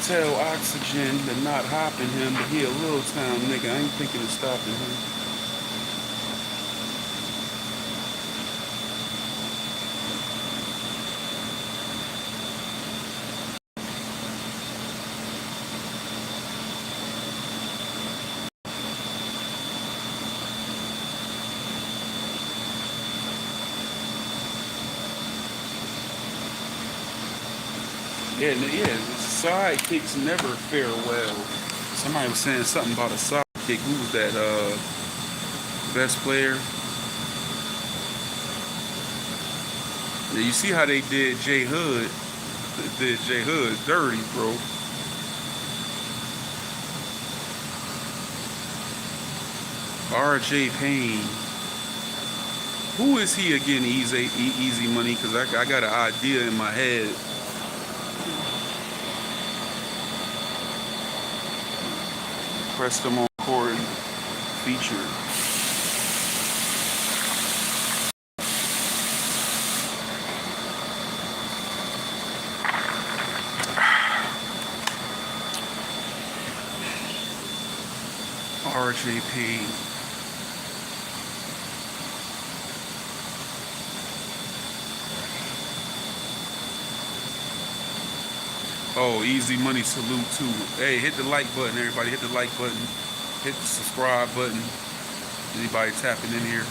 Tell Oxygen to not hopping him, but he a little town nigga. I ain't thinking of stopping him. Yeah, sidekicks never fare well. Somebody was saying something about a sidekick. Who was that? Best player. Now you see how they did J Hood? They did J Hood dirty, bro. RJ Payne. Who is he again? Easy Money, because I got an idea in my head. Preston Cord feature. RJP. Oh, Easy Money salute too. Hey, hit the like button, everybody. Hit the like button. Hit the subscribe button. Anybody tapping in here?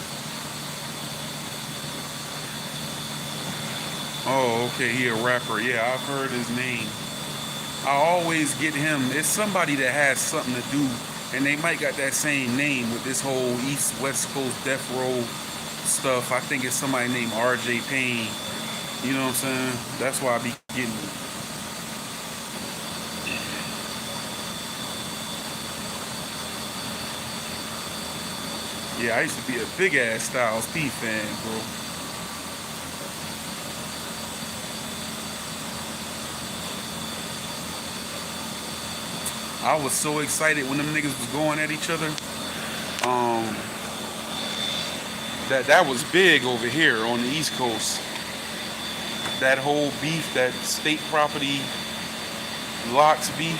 Oh, okay, he a rapper. Yeah, I've heard his name. I always get him. It's somebody that has something to do, and they might got that same name with this whole East West Coast Death Row stuff. I think it's somebody named RJ Payne. You know what I'm saying? That's why I be getting it. Yeah, I used to be a big ass Styles P fan, bro. I was so excited when them niggas was going at each other. That was big over here on the East Coast. That whole beef, that state property Locks beef.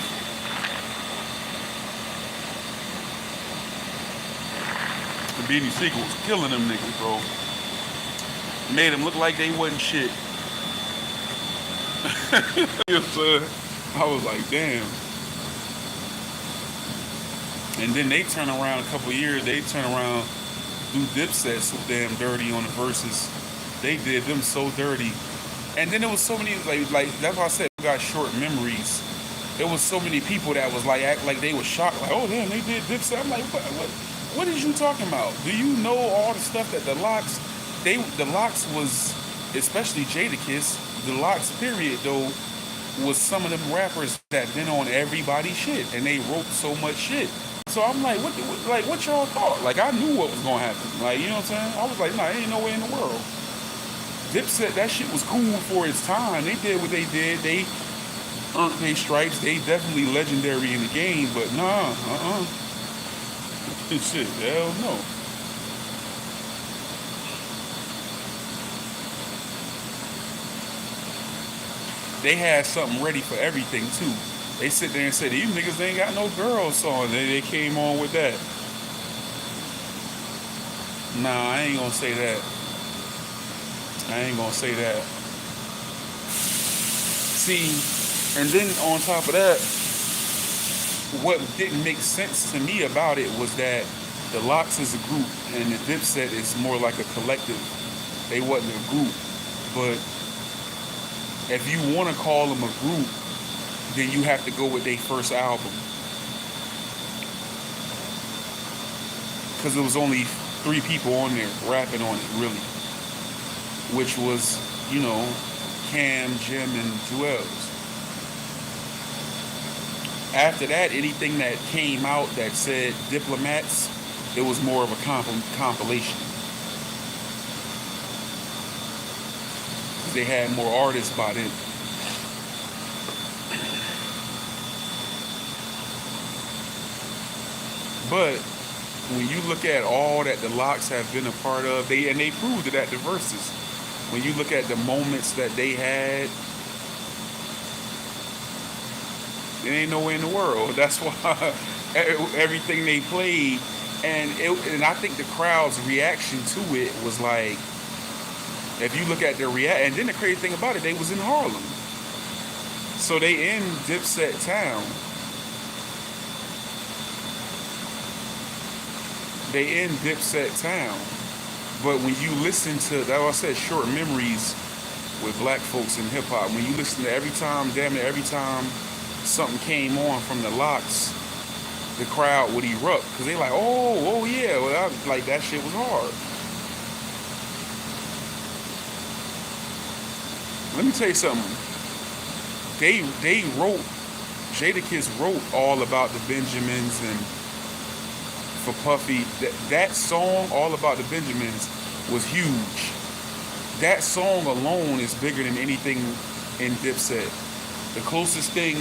The Beanie Sigel was killing them niggas, bro. Made them look like they wasn't shit. You know what I'm saying? I was like, damn. And then they turn around a couple years, they turn around, do Dipset so damn dirty on the verses. They did them so dirty. And then there was so many, like that's why I said I got short memories. There was so many people that was like, act like they was shocked, like, oh damn, they did Dipset. I'm like, what is you talking about? Do you know all the stuff that the Locks was, especially Jadakiss, the Locks period though, was some of them rappers that been on everybody's shit, and they wrote so much shit. So I'm like, what y'all thought? Like, I knew what was gonna happen. Like, you know what I'm saying? I was like, nah, ain't no way in the world. Dipset, that shit was cool for its time. They did what they did. They earned their stripes. They definitely legendary in the game, but nah, shit, hell no. They had something ready for everything too. They sit there and say, these niggas ain't got no girls song. They came on with that. Nah, I ain't gonna say that. I ain't gonna say that. See, and then on top of that, what didn't make sense to me about it was that the Locks is a group and the Dipset is more like a collective. They wasn't a group. But if you want to call them a group, then you have to go with their first album. Because there was only 3 people on there rapping on it, really. Which was, you know, Cam, Jim, and Jewels. After that, anything that came out that said Diplomats, it was more of a compilation. They had more artists by then. But when you look at all that the Lox have been a part of, they proved it at the Versus. When you look at the moments that they had, it ain't nowhere in the world. That's why everything they played, and I think the crowd's reaction to it was like, if you look at their and then the crazy thing about it, they was in Harlem, so they in Dipset town. They in Dipset town, but when you listen to, that's why I said short memories with black folks in hip hop. When you listen to damn near every time something came on from the Lox, the crowd would erupt because they like, oh yeah, well, like that shit was hard. Let me tell you something. They wrote, Jadakiss wrote all about the Benjamins and for Puffy. That song, All About the Benjamins, was huge. That song alone is bigger than anything in Dipset. The closest thing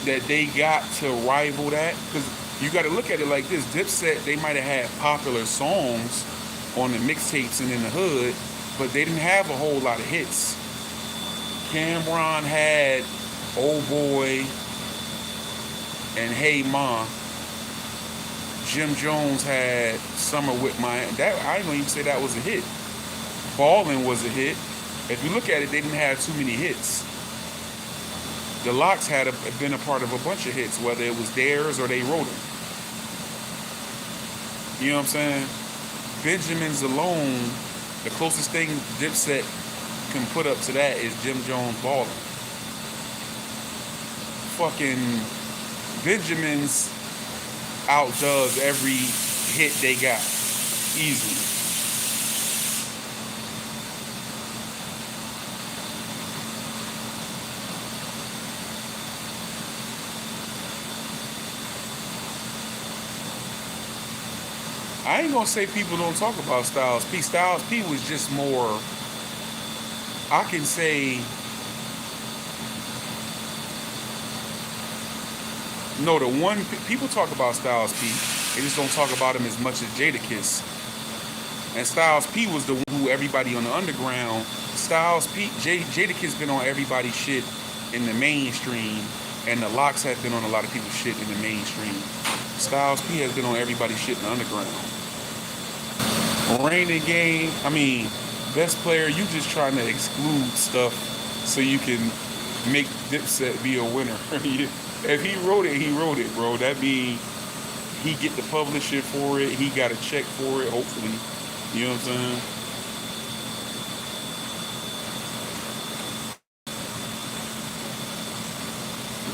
that they got to rival that, because you got to look at it like this. Dipset, they might have had popular songs on the mixtapes and in the hood, but they didn't have a whole lot of hits. Cameron had Old Boy and Hey Ma. Jim Jones had Summer with My, that I ain't gonna even say that was a hit. Ballin' was a hit. If you look at it, they didn't have too many hits. The Lox had been a part of a bunch of hits, whether it was theirs or they wrote them. You know what I'm saying? Benjamins alone, the closest thing Dipset can put up to that is Jim Jones Ballin'. Fucking Benjamins outdoes every hit they got easily. I ain't gonna say people don't talk about Styles P. Styles P was just more, I can say, no, the one, people talk about Styles P, they just don't talk about him as much as Jadakiss. And Styles P was the one who everybody on the underground, Styles P, Jadakiss been on everybody's shit in the mainstream, and the Lox have been on a lot of people's shit in the mainstream. Styles P has been on everybody's shit in the underground. Reigning game, I mean, best player, you just trying to exclude stuff so you can make Dipset be a winner. If he wrote it, bro. That mean he get the publishing for it. He got a check for it, hopefully. You know what I'm saying?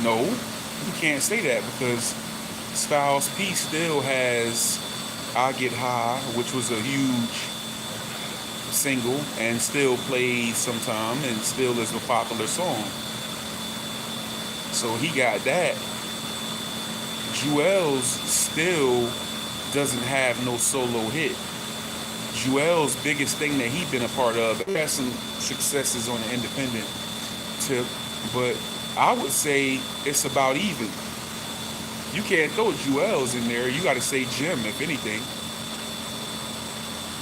No, you can't say that because Styles P still has I Get High, which was a huge single and still plays sometime and still is a popular song. So he got that. Jewels still doesn't have no solo hit. Jewel's biggest thing that he been a part of, he had some successes on the independent tip, but I would say it's about even. You can't throw Jewels in there. You got to say Jim, if anything.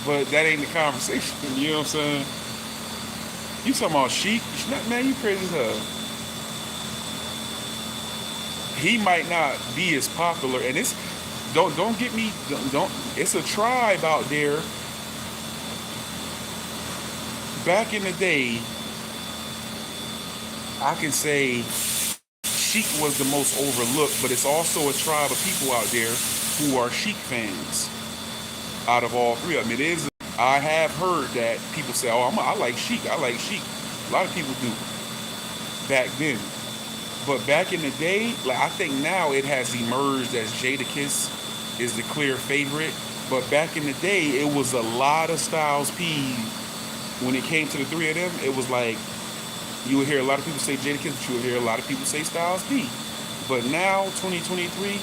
But that ain't the conversation. You know what I'm saying? You talking about Sheik? Man, you crazy as hell. He might not be as popular, and it's don't get me don't. It's a tribe out there. Back in the day, I can say Sheik was the most overlooked, but it's also a tribe of people out there who are Sheik fans. Out of all three of them, it is. I have heard that people say, "Oh, I like Sheik. I like Sheik." A lot of people do. Back then, but back in the day, like I think now it has emerged as Jadakiss is the clear favorite. But back in the day, it was a lot of Styles P. When it came to the three of them, it was like You will hear a lot of people say Jadakiss, but you will hear a lot of people say Styles P. But now, 2023,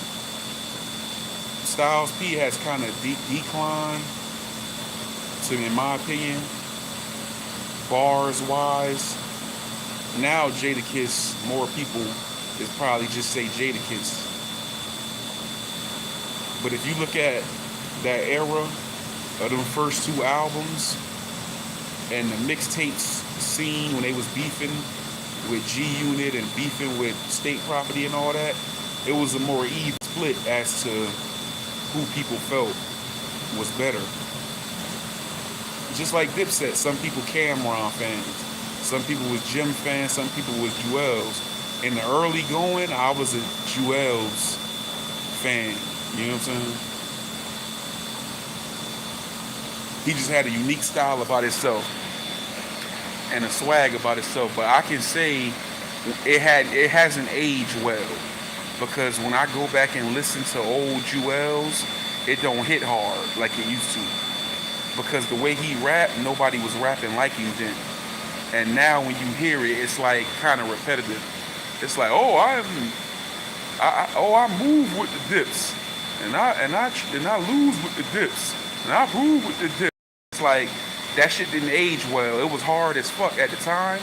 Styles P has kind of declined, in my opinion, bars wise. Now Jadakiss, more people is probably just say Jadakiss. But if you look at that era of them first two albums and the mixtapes scene when they was beefing with G-Unit and beefing with State Property and all that, it was a more even split as to who people felt was better. Just like Dipset, some people Cameron fans, some people was Jim fans, some people was Juelz. In the early going, I was a Juelz fan. You know what I'm saying? He just had a unique style about himself and a swag about itself. But I can say it hasn't aged well, because when I go back and listen to old Juelz, it don't hit hard like it used to. Because the way he rapped, nobody was rapping like him then. And now when you hear it, it's like kind of repetitive. It's like, oh, I move with the dips, and I lose with the dips, and I prove with the dips. It's like that shit didn't age well. It was hard as fuck at the time,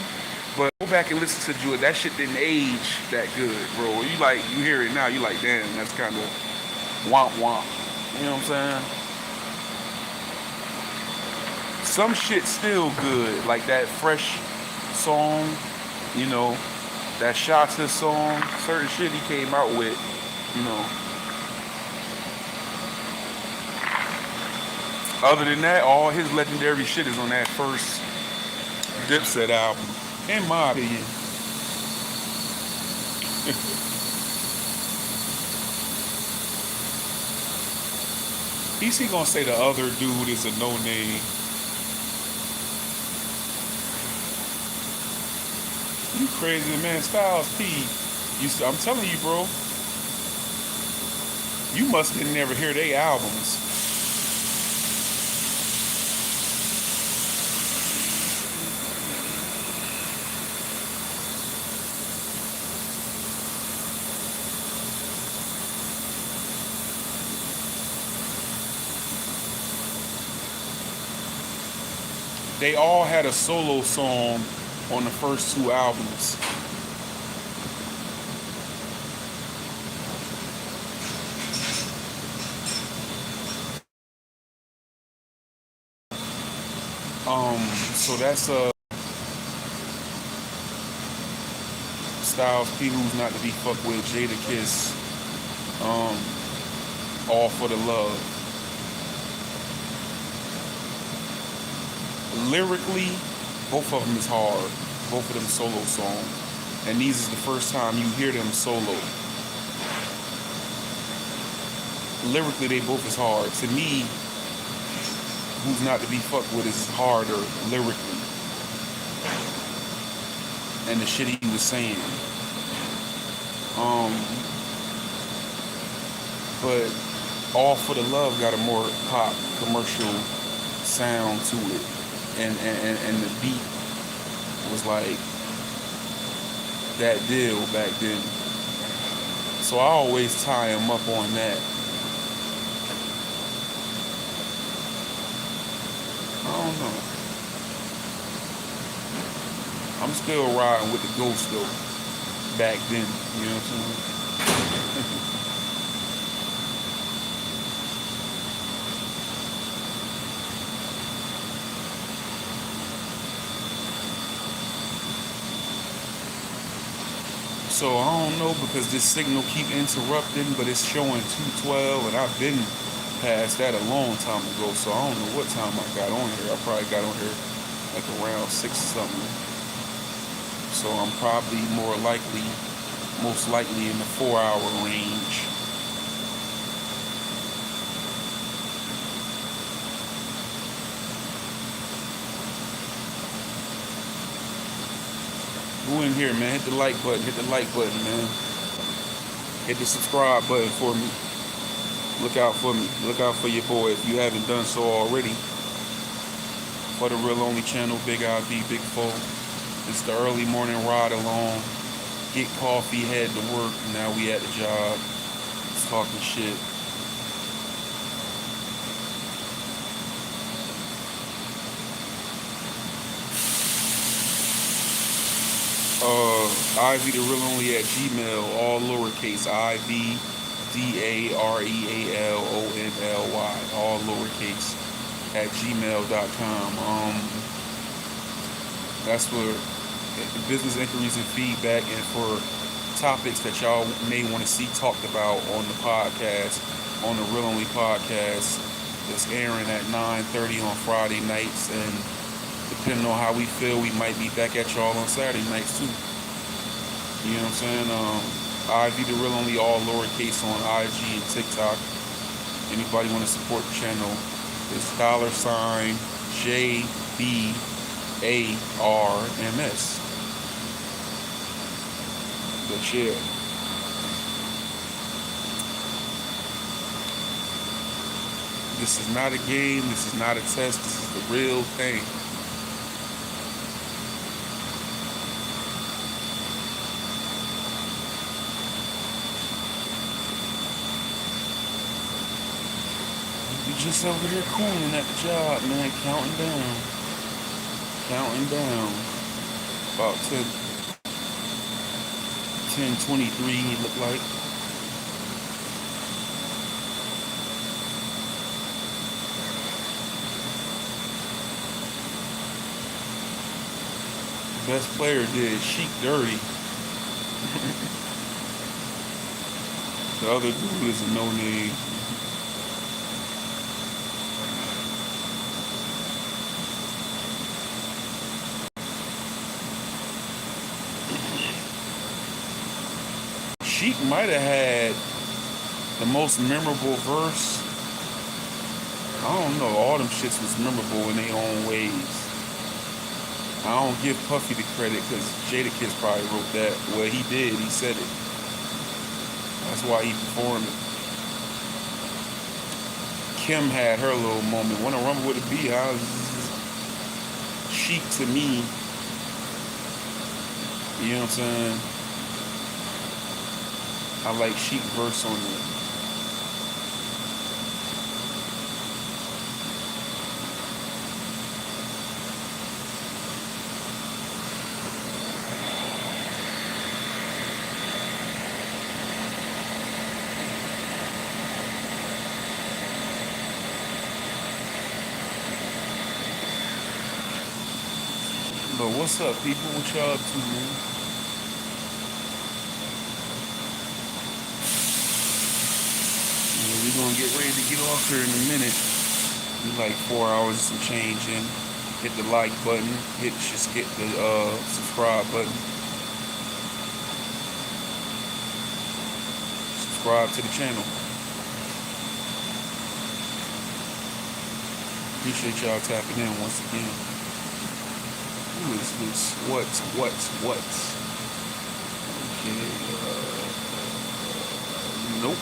but go back and listen to Juelz. That shit didn't age that good, bro. You hear it now, you like, damn, that's kind of womp womp. You know what I'm saying? Some shit still good, like that Fresh song, you know, that Shottas song, certain shit he came out with, you know. Other than that, all his legendary shit is on that first Dipset album, in my opinion. PC gonna say the other dude is a no-name. You crazy, man. Styles P. I'm telling you, bro. You must have never hear their albums. They all had a solo song on the first two albums. So that's Styles P, who's not to be fucked with, Jadakiss, All for the Love. Lyrically, both of them is hard. Both of them solo songs. And these is the first time you hear them solo. Lyrically, they both is hard. To me, Who's Not to Be Fucked With is harder lyrically. And the shit he was saying. But All for the Love got a more pop commercial sound to it. And the beat was like that deal back then. So I always tie him up on that. I don't know. I'm still riding with the Ghost though. Back then, you know what I'm saying? So I don't know, because this signal keep interrupting, but it's showing 2:12, and I've been past that a long time ago. So I don't know what time I got on here. I probably got on here like around 6 something. So I'm probably most likely in the 4-hour range. Go in here, man. Hit the like button. Hit the like button, man. Hit the subscribe button for me. Look out for me. Look out for your boy if you haven't done so already. For the Real Only channel, Big IB, Big 4. It's the early morning ride along. Get coffee, head to work. Now we at the job. Just talking shit. Ivy the real only at Gmail, all lowercase. IVDAREALONLY, all lowercase at gmail.com. That's for business inquiries and feedback, and for topics that y'all may want to see talked about on the podcast, on the Real Only podcast. That's airing at 9:30 on Friday nights, and depending on how we feel, we might be back at y'all on Saturday nights too. You know what I'm saying? Ivy the Real Only, all lowercase, on IG and TikTok. Anybody want to support the channel? It's $JBARMS. But yeah. This is not a game. This is not a test. This is the real thing. We just over here cooling at the job, man. Counting down. Counting down. About 10:23, it looked like. Best player did Sheik dirty. The other dude is a no-name. Sheik might have had the most memorable verse. I don't know. All them shits was memorable in their own ways. I don't give Puffy the credit because Jadakiss probably wrote that. Well, he did. He said it. That's why he performed it. Kim had her little moment. Wanna rumble with a Beehive? Sheik to me. You know what I'm saying? I like Sheik verse on it. But what's up, people? What y'all up to, man? Yeah, we're gonna get ready to get off here in a minute. We like 4 hours and some change in. Hit the like button. Just hit the subscribe button. Subscribe to the channel. Appreciate y'all tapping in once again. Who is this? What? Okay. Nope.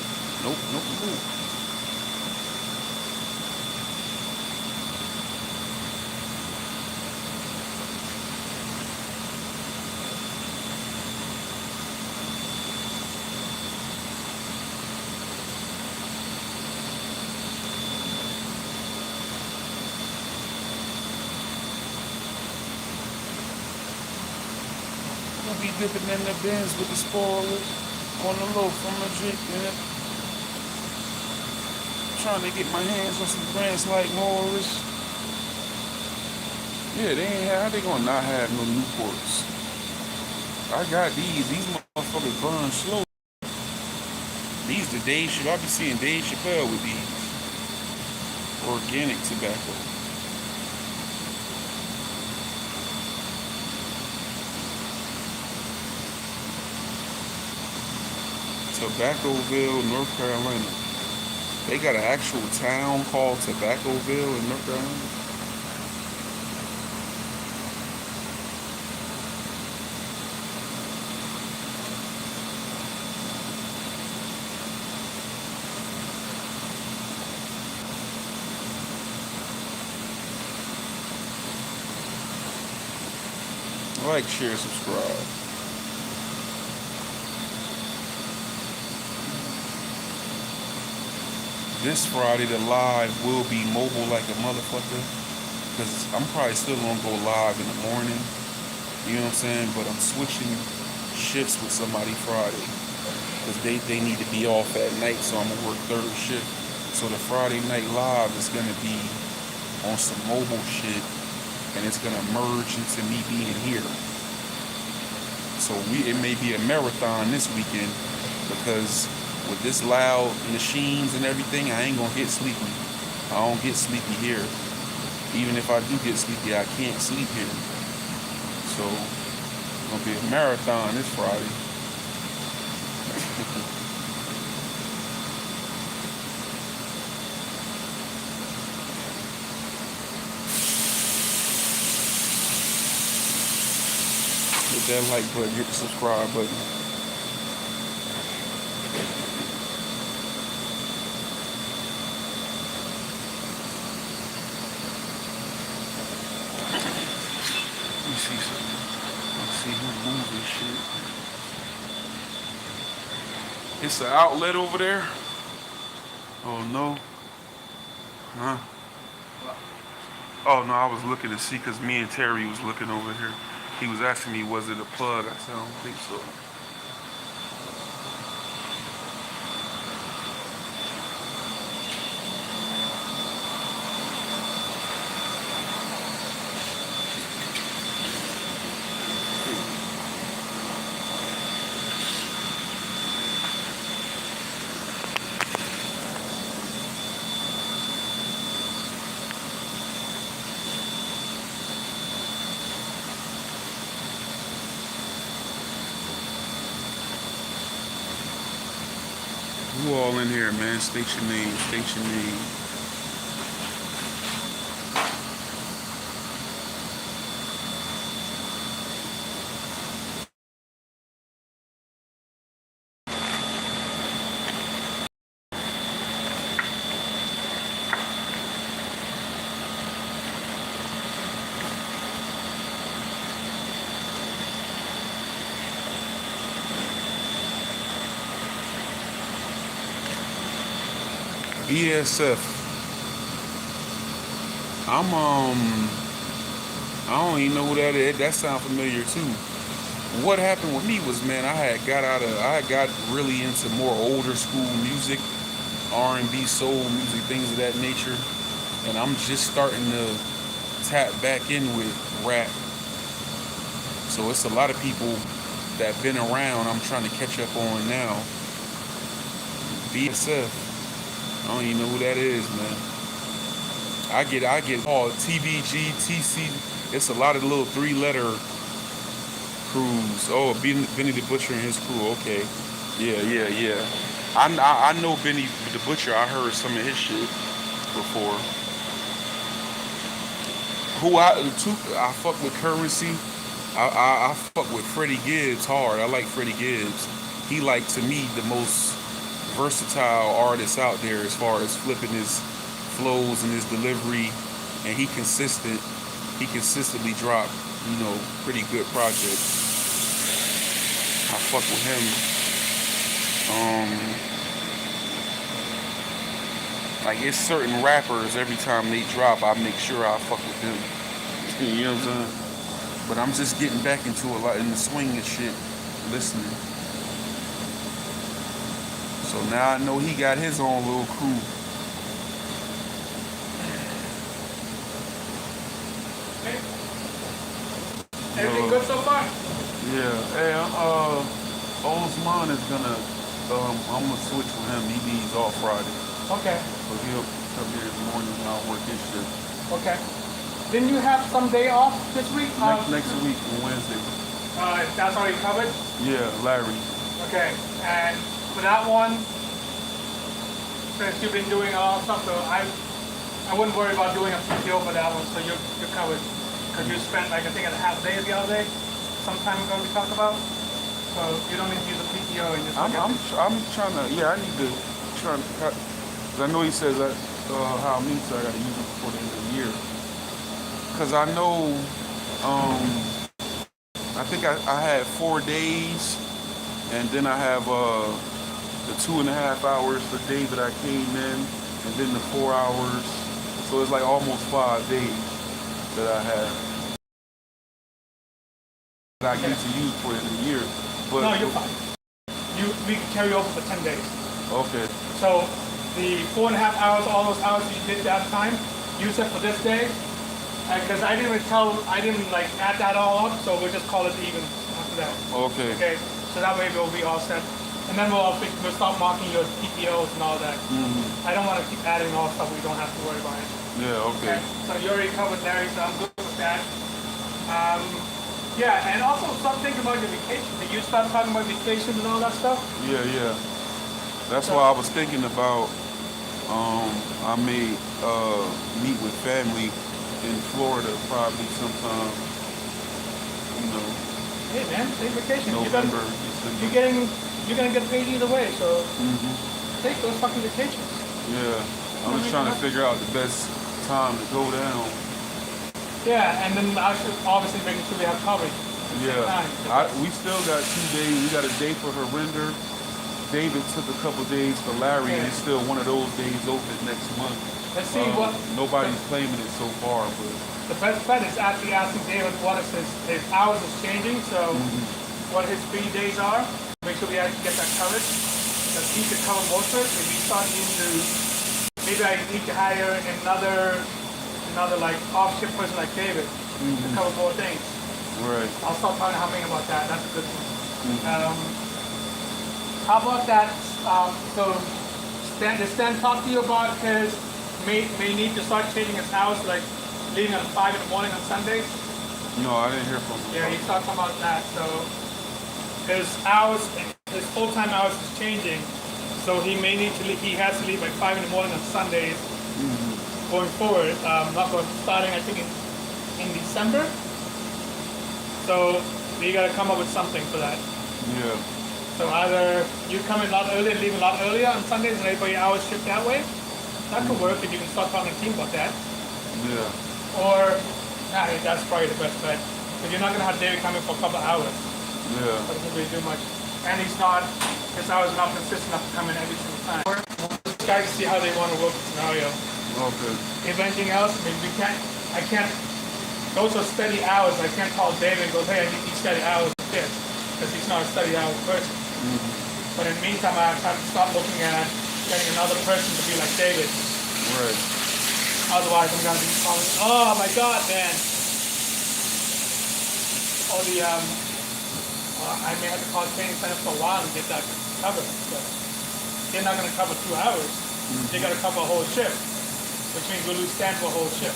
We'll be dipping in the bins with the spoilers on the low from Madrid, man. Trying to get my hands on some brands like Morris. Yeah, how they gonna not have no Newports? I got these. These motherfuckers burn slow. These the Dave Chappelle. I be seeing Dave Chappelle with these. Organic tobacco. Tobaccoville, North Carolina. They got an actual town called Tobaccoville in North Carolina. Like, share, subscribe. This Friday, the live will be mobile like a motherfucker. Because I'm probably still going to go live in the morning. You know what I'm saying? But I'm switching shifts with somebody Friday. Because they need to be off at night, so I'm going to work third shift. So the Friday night live is going to be on some mobile shit. And it's going to merge into me being here. So it may be a marathon this weekend. Because with this loud machines and everything, I ain't going to get sleepy. I don't get sleepy here. Even if I do get sleepy, I can't sleep here. So it's going to be a marathon this Friday. Hit that like button, hit the subscribe button. Let me see something. Let's see who's moving shit. It's an outlet over there. Oh no. Huh? Oh no, I was looking to see because me and Terry was looking over here. He was asking me, was it a plug? I said, I don't think so. Who all in here, man? State your name, state your name. ESF. I don't even know who that is. That sounds familiar too. What happened with me was, man, I got really into more older school music, R&B, soul music, things of that nature. And I'm just starting to tap back in with rap. So it's a lot of people that been around I'm trying to catch up on now. BSF. I don't even know who that is, man. I get all TBG, TC. It's a lot of little 3-letter crews. Oh, Benny the Butcher and his crew. Okay, yeah. I know Benny the Butcher. I heard some of his shit before. I fuck with Currency. I fuck with Freddie Gibbs hard. I like Freddie Gibbs. He like, to me, the most versatile artist out there as far as flipping his flows and his delivery, and he consistently drop, pretty good projects. I fuck with him. Like, it's certain rappers, every time they drop, I make sure I fuck with them. You know what I'm saying? But I'm just getting back into a lot in the swing and shit, listening. So now I know he got his own little crew. Everything good so far? Yeah. Hey, Osman is gonna. I'm gonna switch with him. He needs off Friday, Okay. so he'll come here in the morning and I'll work his shift. Okay. Didn't you have some day off this week? Next week on Wednesday. That's already covered? Yeah, Larry. Okay. And for that one, since you've been doing a lot of stuff, so I wouldn't worry about doing a PTO for that one, so you're covered. Because you spent, like, I think, a half day the other day, some time ago we talked about. So you don't need to use a PTO and just I'm trying to, I need to try to cut, because I know he says that how it means, so I got to use it before the end of the year. Because I know I think I had 4 days, and then I have the 2.5 hours the day that I came in, and then the 4 hours. So it's like almost 5 days that I have that I get to use for the year. But No, you're fine. We can carry over for 10 days. okay, So the 4.5 hours, all those hours you did that time, use it for this day. Because I didn't like add that all up, so we'll just call it even after that. okay, Okay, so that way we'll be all set. And then we'll start marking your PPOs and all that. I don't want to keep adding all stuff we don't have to worry about it. yeah, okay, Okay, so you already covered Larry, so I'm good with that. Yeah, and also start thinking about your vacation. Did you start talking about vacation and all that stuff? yeah. That's why I was thinking about I may meet with family in Florida probably sometime, you know, Hey man, take vacation. November, December. You're gonna get paid either way, so Hmm. take those fucking vacations. Yeah, I'm just trying to figure out the best time to go down. Yeah, and then obviously making sure we have coverage. Yeah, Time. we still got 2 days. We got a day for her render. David took a couple days for Larry, and it's still one of those days open next month. Let's see what Nobody's claiming it so far, but the best bet is actually asking David what is his hours is changing, so what his free days are. Make sure we actually get that covered. That he could cover most of it. If we start needing to, maybe I need to hire another like off shift person like David to cover more things. right. I'll start talking to Humming about that. That's a good one. How about that? So did Stan talk to you about his may need to start changing his hours, like leaving at 5 in the morning on Sundays? No, I didn't hear from him. Yeah, he's talking about that. So his hours, his full-time hours is changing. So he may need to leave, he has to leave at 5 in the morning on Sundays going forward. Starting I think in December. So we gotta come up with something for that. Yeah, So either you come in a lot earlier, leave a lot earlier on Sundays, and everybody hours shift that way. That could work if you can start talking to the team about that. yeah, Or, that's probably the best bet. Because you're not going to have David coming for a couple of hours. yeah. That doesn't really do much. And his hours are not consistent enough to come in every single time. These guys see how they want to work the scenario. Okay. If anything else, I can't, those are steady hours. I can't call David and go, hey, I need these steady hours with this. Because he's not a steady hours person. But in the meantime, I have time to start looking at getting another person to be like David. Right. Otherwise, I'm gonna be calling. Oh my God, man! Or I may have to call training center for a while and get that covered. But they're not gonna cover 2 hours. They gotta cover a whole shift, which means we'll lose Stan for a whole shift.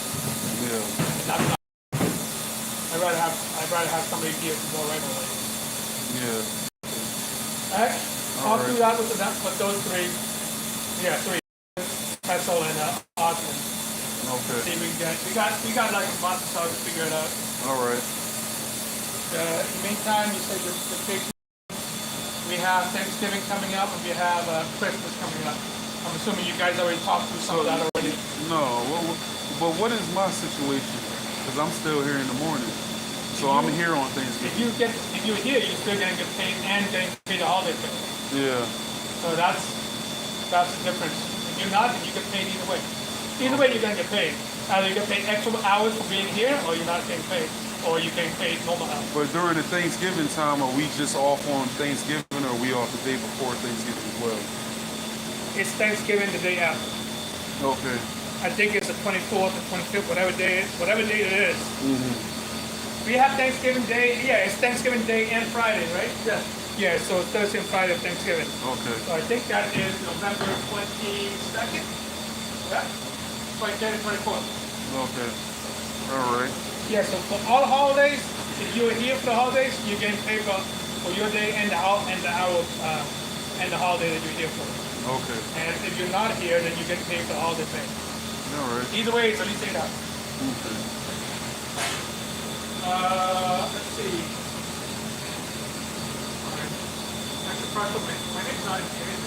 Yeah. And that's not. I'd rather have somebody here more regularly. Yeah. Alright, I'll do Alright. that with those three. Yeah, three. Petzl and Osmond. Okay. See, we got like a month or so to figure it out. All right. In the meantime, you said your vacation. We have Thanksgiving coming up, and we have Christmas coming up. I'm assuming you guys already talked through some of that already. No, but what is my situation? Because I'm still here in the morning, so I'm here on Thanksgiving. If you're here, you're still gonna get paid and getting paid the holiday pay. Yeah. So that's the difference. If you're not, then you get paid either way. Either way, you're gonna get paid. Either you get paid extra hours for being here, or you're not getting paid, or you're getting paid normal hours. But during the Thanksgiving time, are we just off on Thanksgiving, or are we off the day before Thanksgiving as well? It's Thanksgiving the day after. Okay. I think it's the 24th or 25th, whatever day it is. We have Thanksgiving Day. Yeah, it's Thanksgiving Day and Friday, right? Yeah. Yeah, so it's Thursday and Friday of Thanksgiving. Okay. So I think that is November 22nd. Yeah. 23rd and 24th. Okay. All right. Yeah, so for all the holidays, if you're here for the holidays, you're getting paid for your day and the hour and the holiday that you're here for. Okay. And if you're not here, then you get paid for the holiday pay. All right. Either way, it's at least 8 hours. Okay. Let's see. Alright. That's the first one. My name's not in here.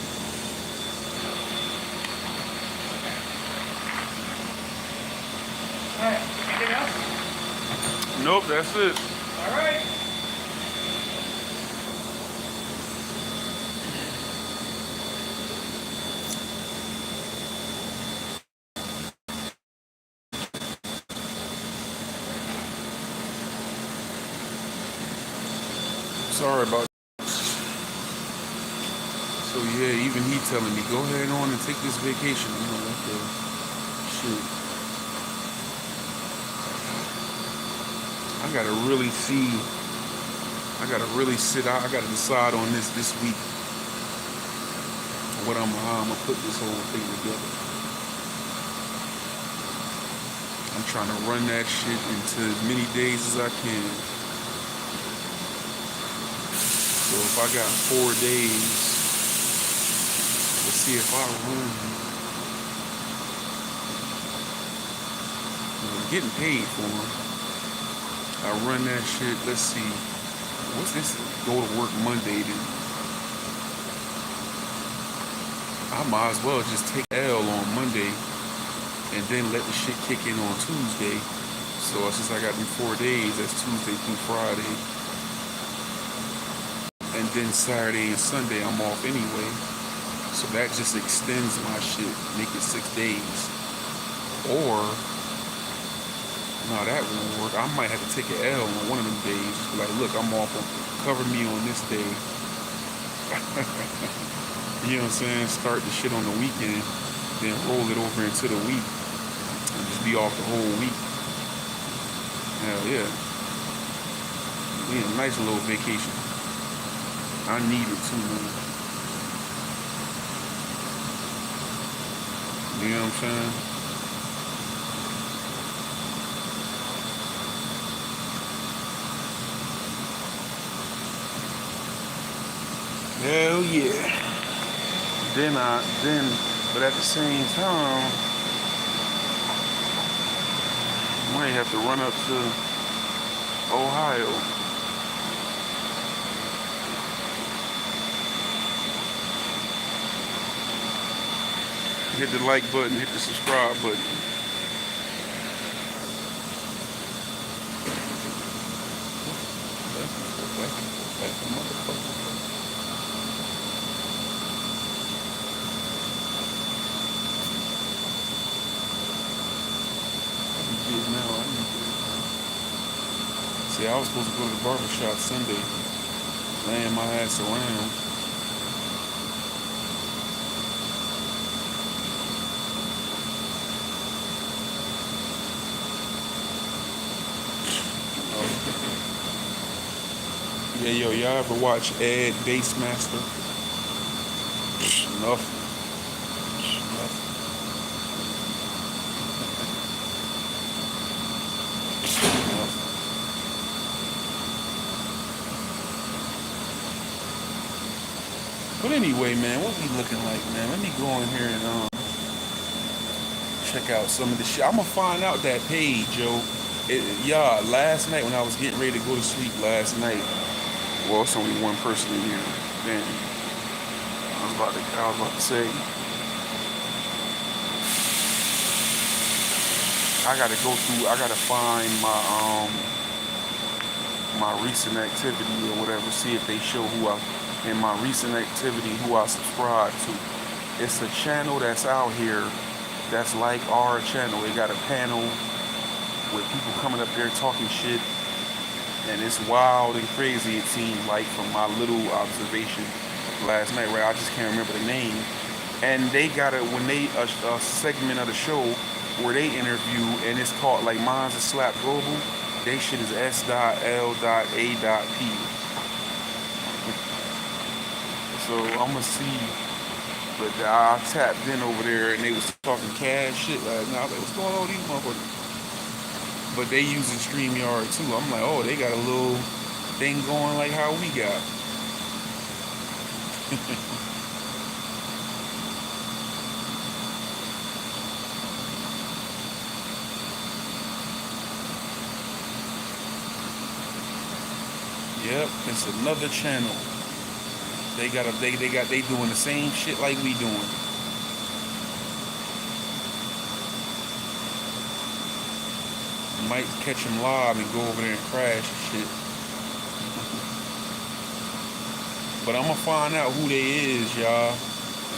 Okay. Alright, anything else? Nope, that's it. Alright. sorry about that. So yeah, even he telling me, go ahead on and take this vacation. I'm like, okay, shit. I gotta really see. I gotta really sit out. I gotta decide on this week. How I'm gonna put this whole thing together. I'm trying to run that shit into as many days as I can. So if I got 4 days, let's see if I run. I'm getting paid for them. I run that shit. Let's see. What's this? Go to work Monday then. I might as well just take L on Monday and then let the shit kick in on Tuesday. So since I got them 4 days, that's Tuesday through Friday. And then Saturday and Sunday I'm off anyway. So that just extends my shit, make it 6 days. Or, no, that won't work. I might have to take an L on one of them days. Like, look, I'm off, cover me on this day. You know what I'm saying? Start the shit on the weekend, then roll it over into the week, and just be off the whole week. Hell yeah. Yeah, nice little vacation. I need it too, man. You know what I'm saying? Hell yeah. But at the same time, I might have to run up to Ohio. Hit the like button, hit the subscribe button. See, I was supposed to go to the barber shop Sunday, laying my ass around. Yeah, yo, y'all ever watch Ed Bassmaster? Nothing. But anyway, man, what we looking like, man? Let me go in here and check out some of the shit. I'm gonna find out that page, yo. Y'all, last night when I was getting ready to go to sleep last night, well, it's only one person in here. Damn. I was about to say, I gotta go through. I gotta find my recent activity or whatever. See if they show who I. In my recent activity, who I subscribe to. It's a channel that's out here that's like our channel. They got a panel with people coming up there talking shit, and it's wild and crazy, it seemed like, from my little observation last night, right? I just can't remember the name. And they got a segment of the show where they interview, and it's called, like, mine's a Slap Global. They shit is S.L.A.P. So I'm gonna see, but I tapped in over there and they was talking cash shit last night. I was like, what's going on with these motherfuckers? But they using StreamYard too. I'm like, oh, they got a little thing going like how we got. Yep, it's another channel. They doing the same shit like we doing. Might catch them live and go over there and crash and shit. But I'm gonna find out who they is, y'all.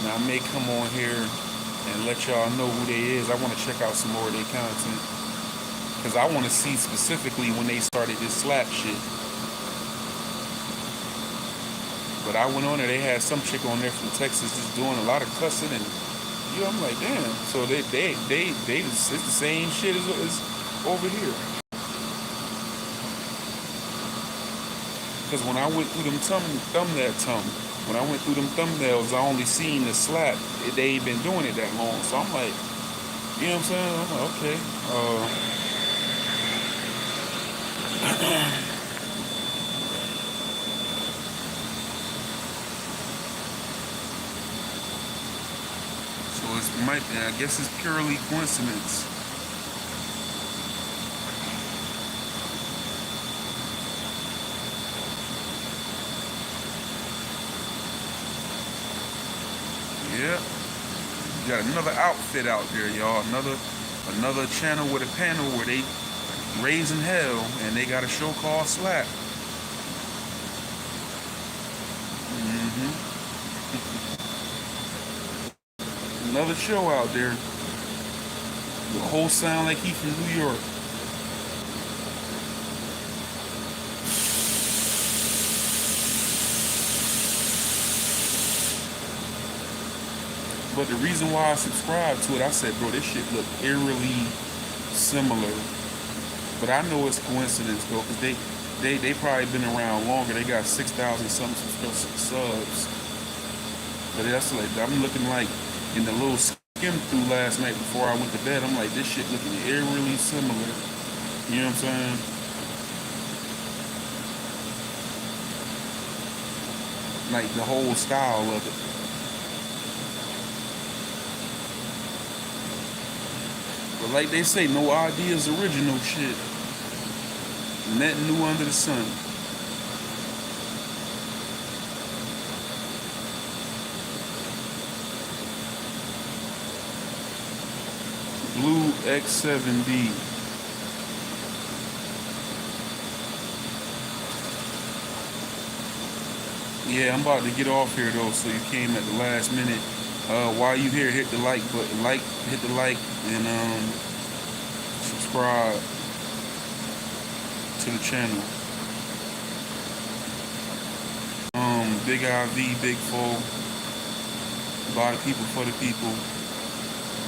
And I may come on here and let y'all know who they is. I wanna check out some more of their content. Cause I wanna see specifically when they started this slap shit. But I went on there, they had some chick on there from Texas just doing a lot of cussing and I'm like, damn. So they it's the same shit as over here. Because when I went through them when I went through them thumbnails, I only seen the slap. They ain't been doing it that long. So I'm like, you know what I'm saying? I'm like, okay. So I guess it's purely coincidence. Yeah, you got another outfit out there, y'all. Another channel with a panel where they raising hell and they got a show called Slap. Another show out there. The whole sound like he from New York. But the reason why I subscribed to it, I said, bro, this shit look eerily similar. But I know it's coincidence though, because they probably been around longer. They got 6,000 something subs. But that's like, I'm looking like in the little skim through last night before I went to bed, I'm like, this shit looking eerily similar. You know what I'm saying? Like the whole style of it. But like they say, no idea is original shit. Nothing new under the sun. Blue X7D. Yeah, I'm about to get off here though, so you came at the last minute. While you here, hit the like button, hit the like, and subscribe to the channel. Big IV, Big Foe, by the people, for the people.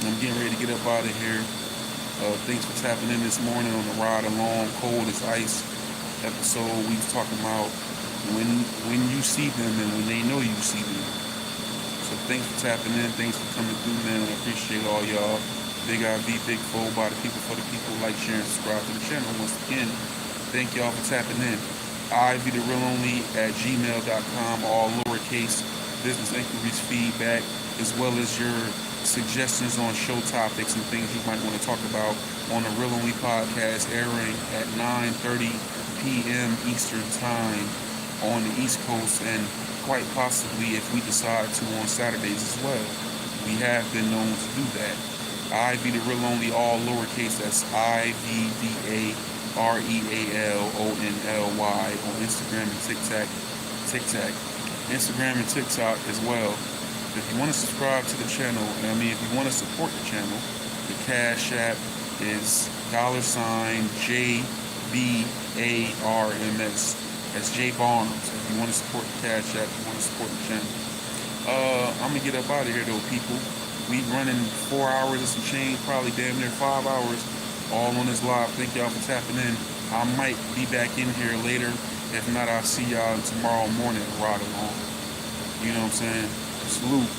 I'm getting ready to get up out of here. Thanks for tapping in this morning on the ride along, cold as ice episode. We was talking about when you see them and when they know you see them. So thanks for tapping in. Thanks for coming through, man. I appreciate all y'all. Big IV, Big Foe, by the people, for the people. Like, share, and subscribe to the channel. Once again, thank y'all for tapping in. ivtherealonly@gmail.com, all lowercase, business inquiries, feedback, as well as your suggestions on show topics and things you might want to talk about on the Real Only podcast, airing at 9:30 p.m. Eastern Time on the East Coast, and quite possibly, if we decide to, on Saturdays as well. We have been known to do that. IV the Real Only, all lowercase, that's IVDAREALONLY on Instagram and TikTok. Instagram and TikTok as well. If you want to subscribe to the channel, if you want to support the channel, the Cash App is $JBARMS. That's J Barnes. If you want to support the Cash App, you want to support the channel. I'm going to get up out of here though, people. We running 4 hours and some change, probably damn near 5 hours, all on this live. Thank y'all for tapping in. I might be back in here later. If not, I'll see y'all tomorrow morning, ride along. You know what I'm saying? Salute.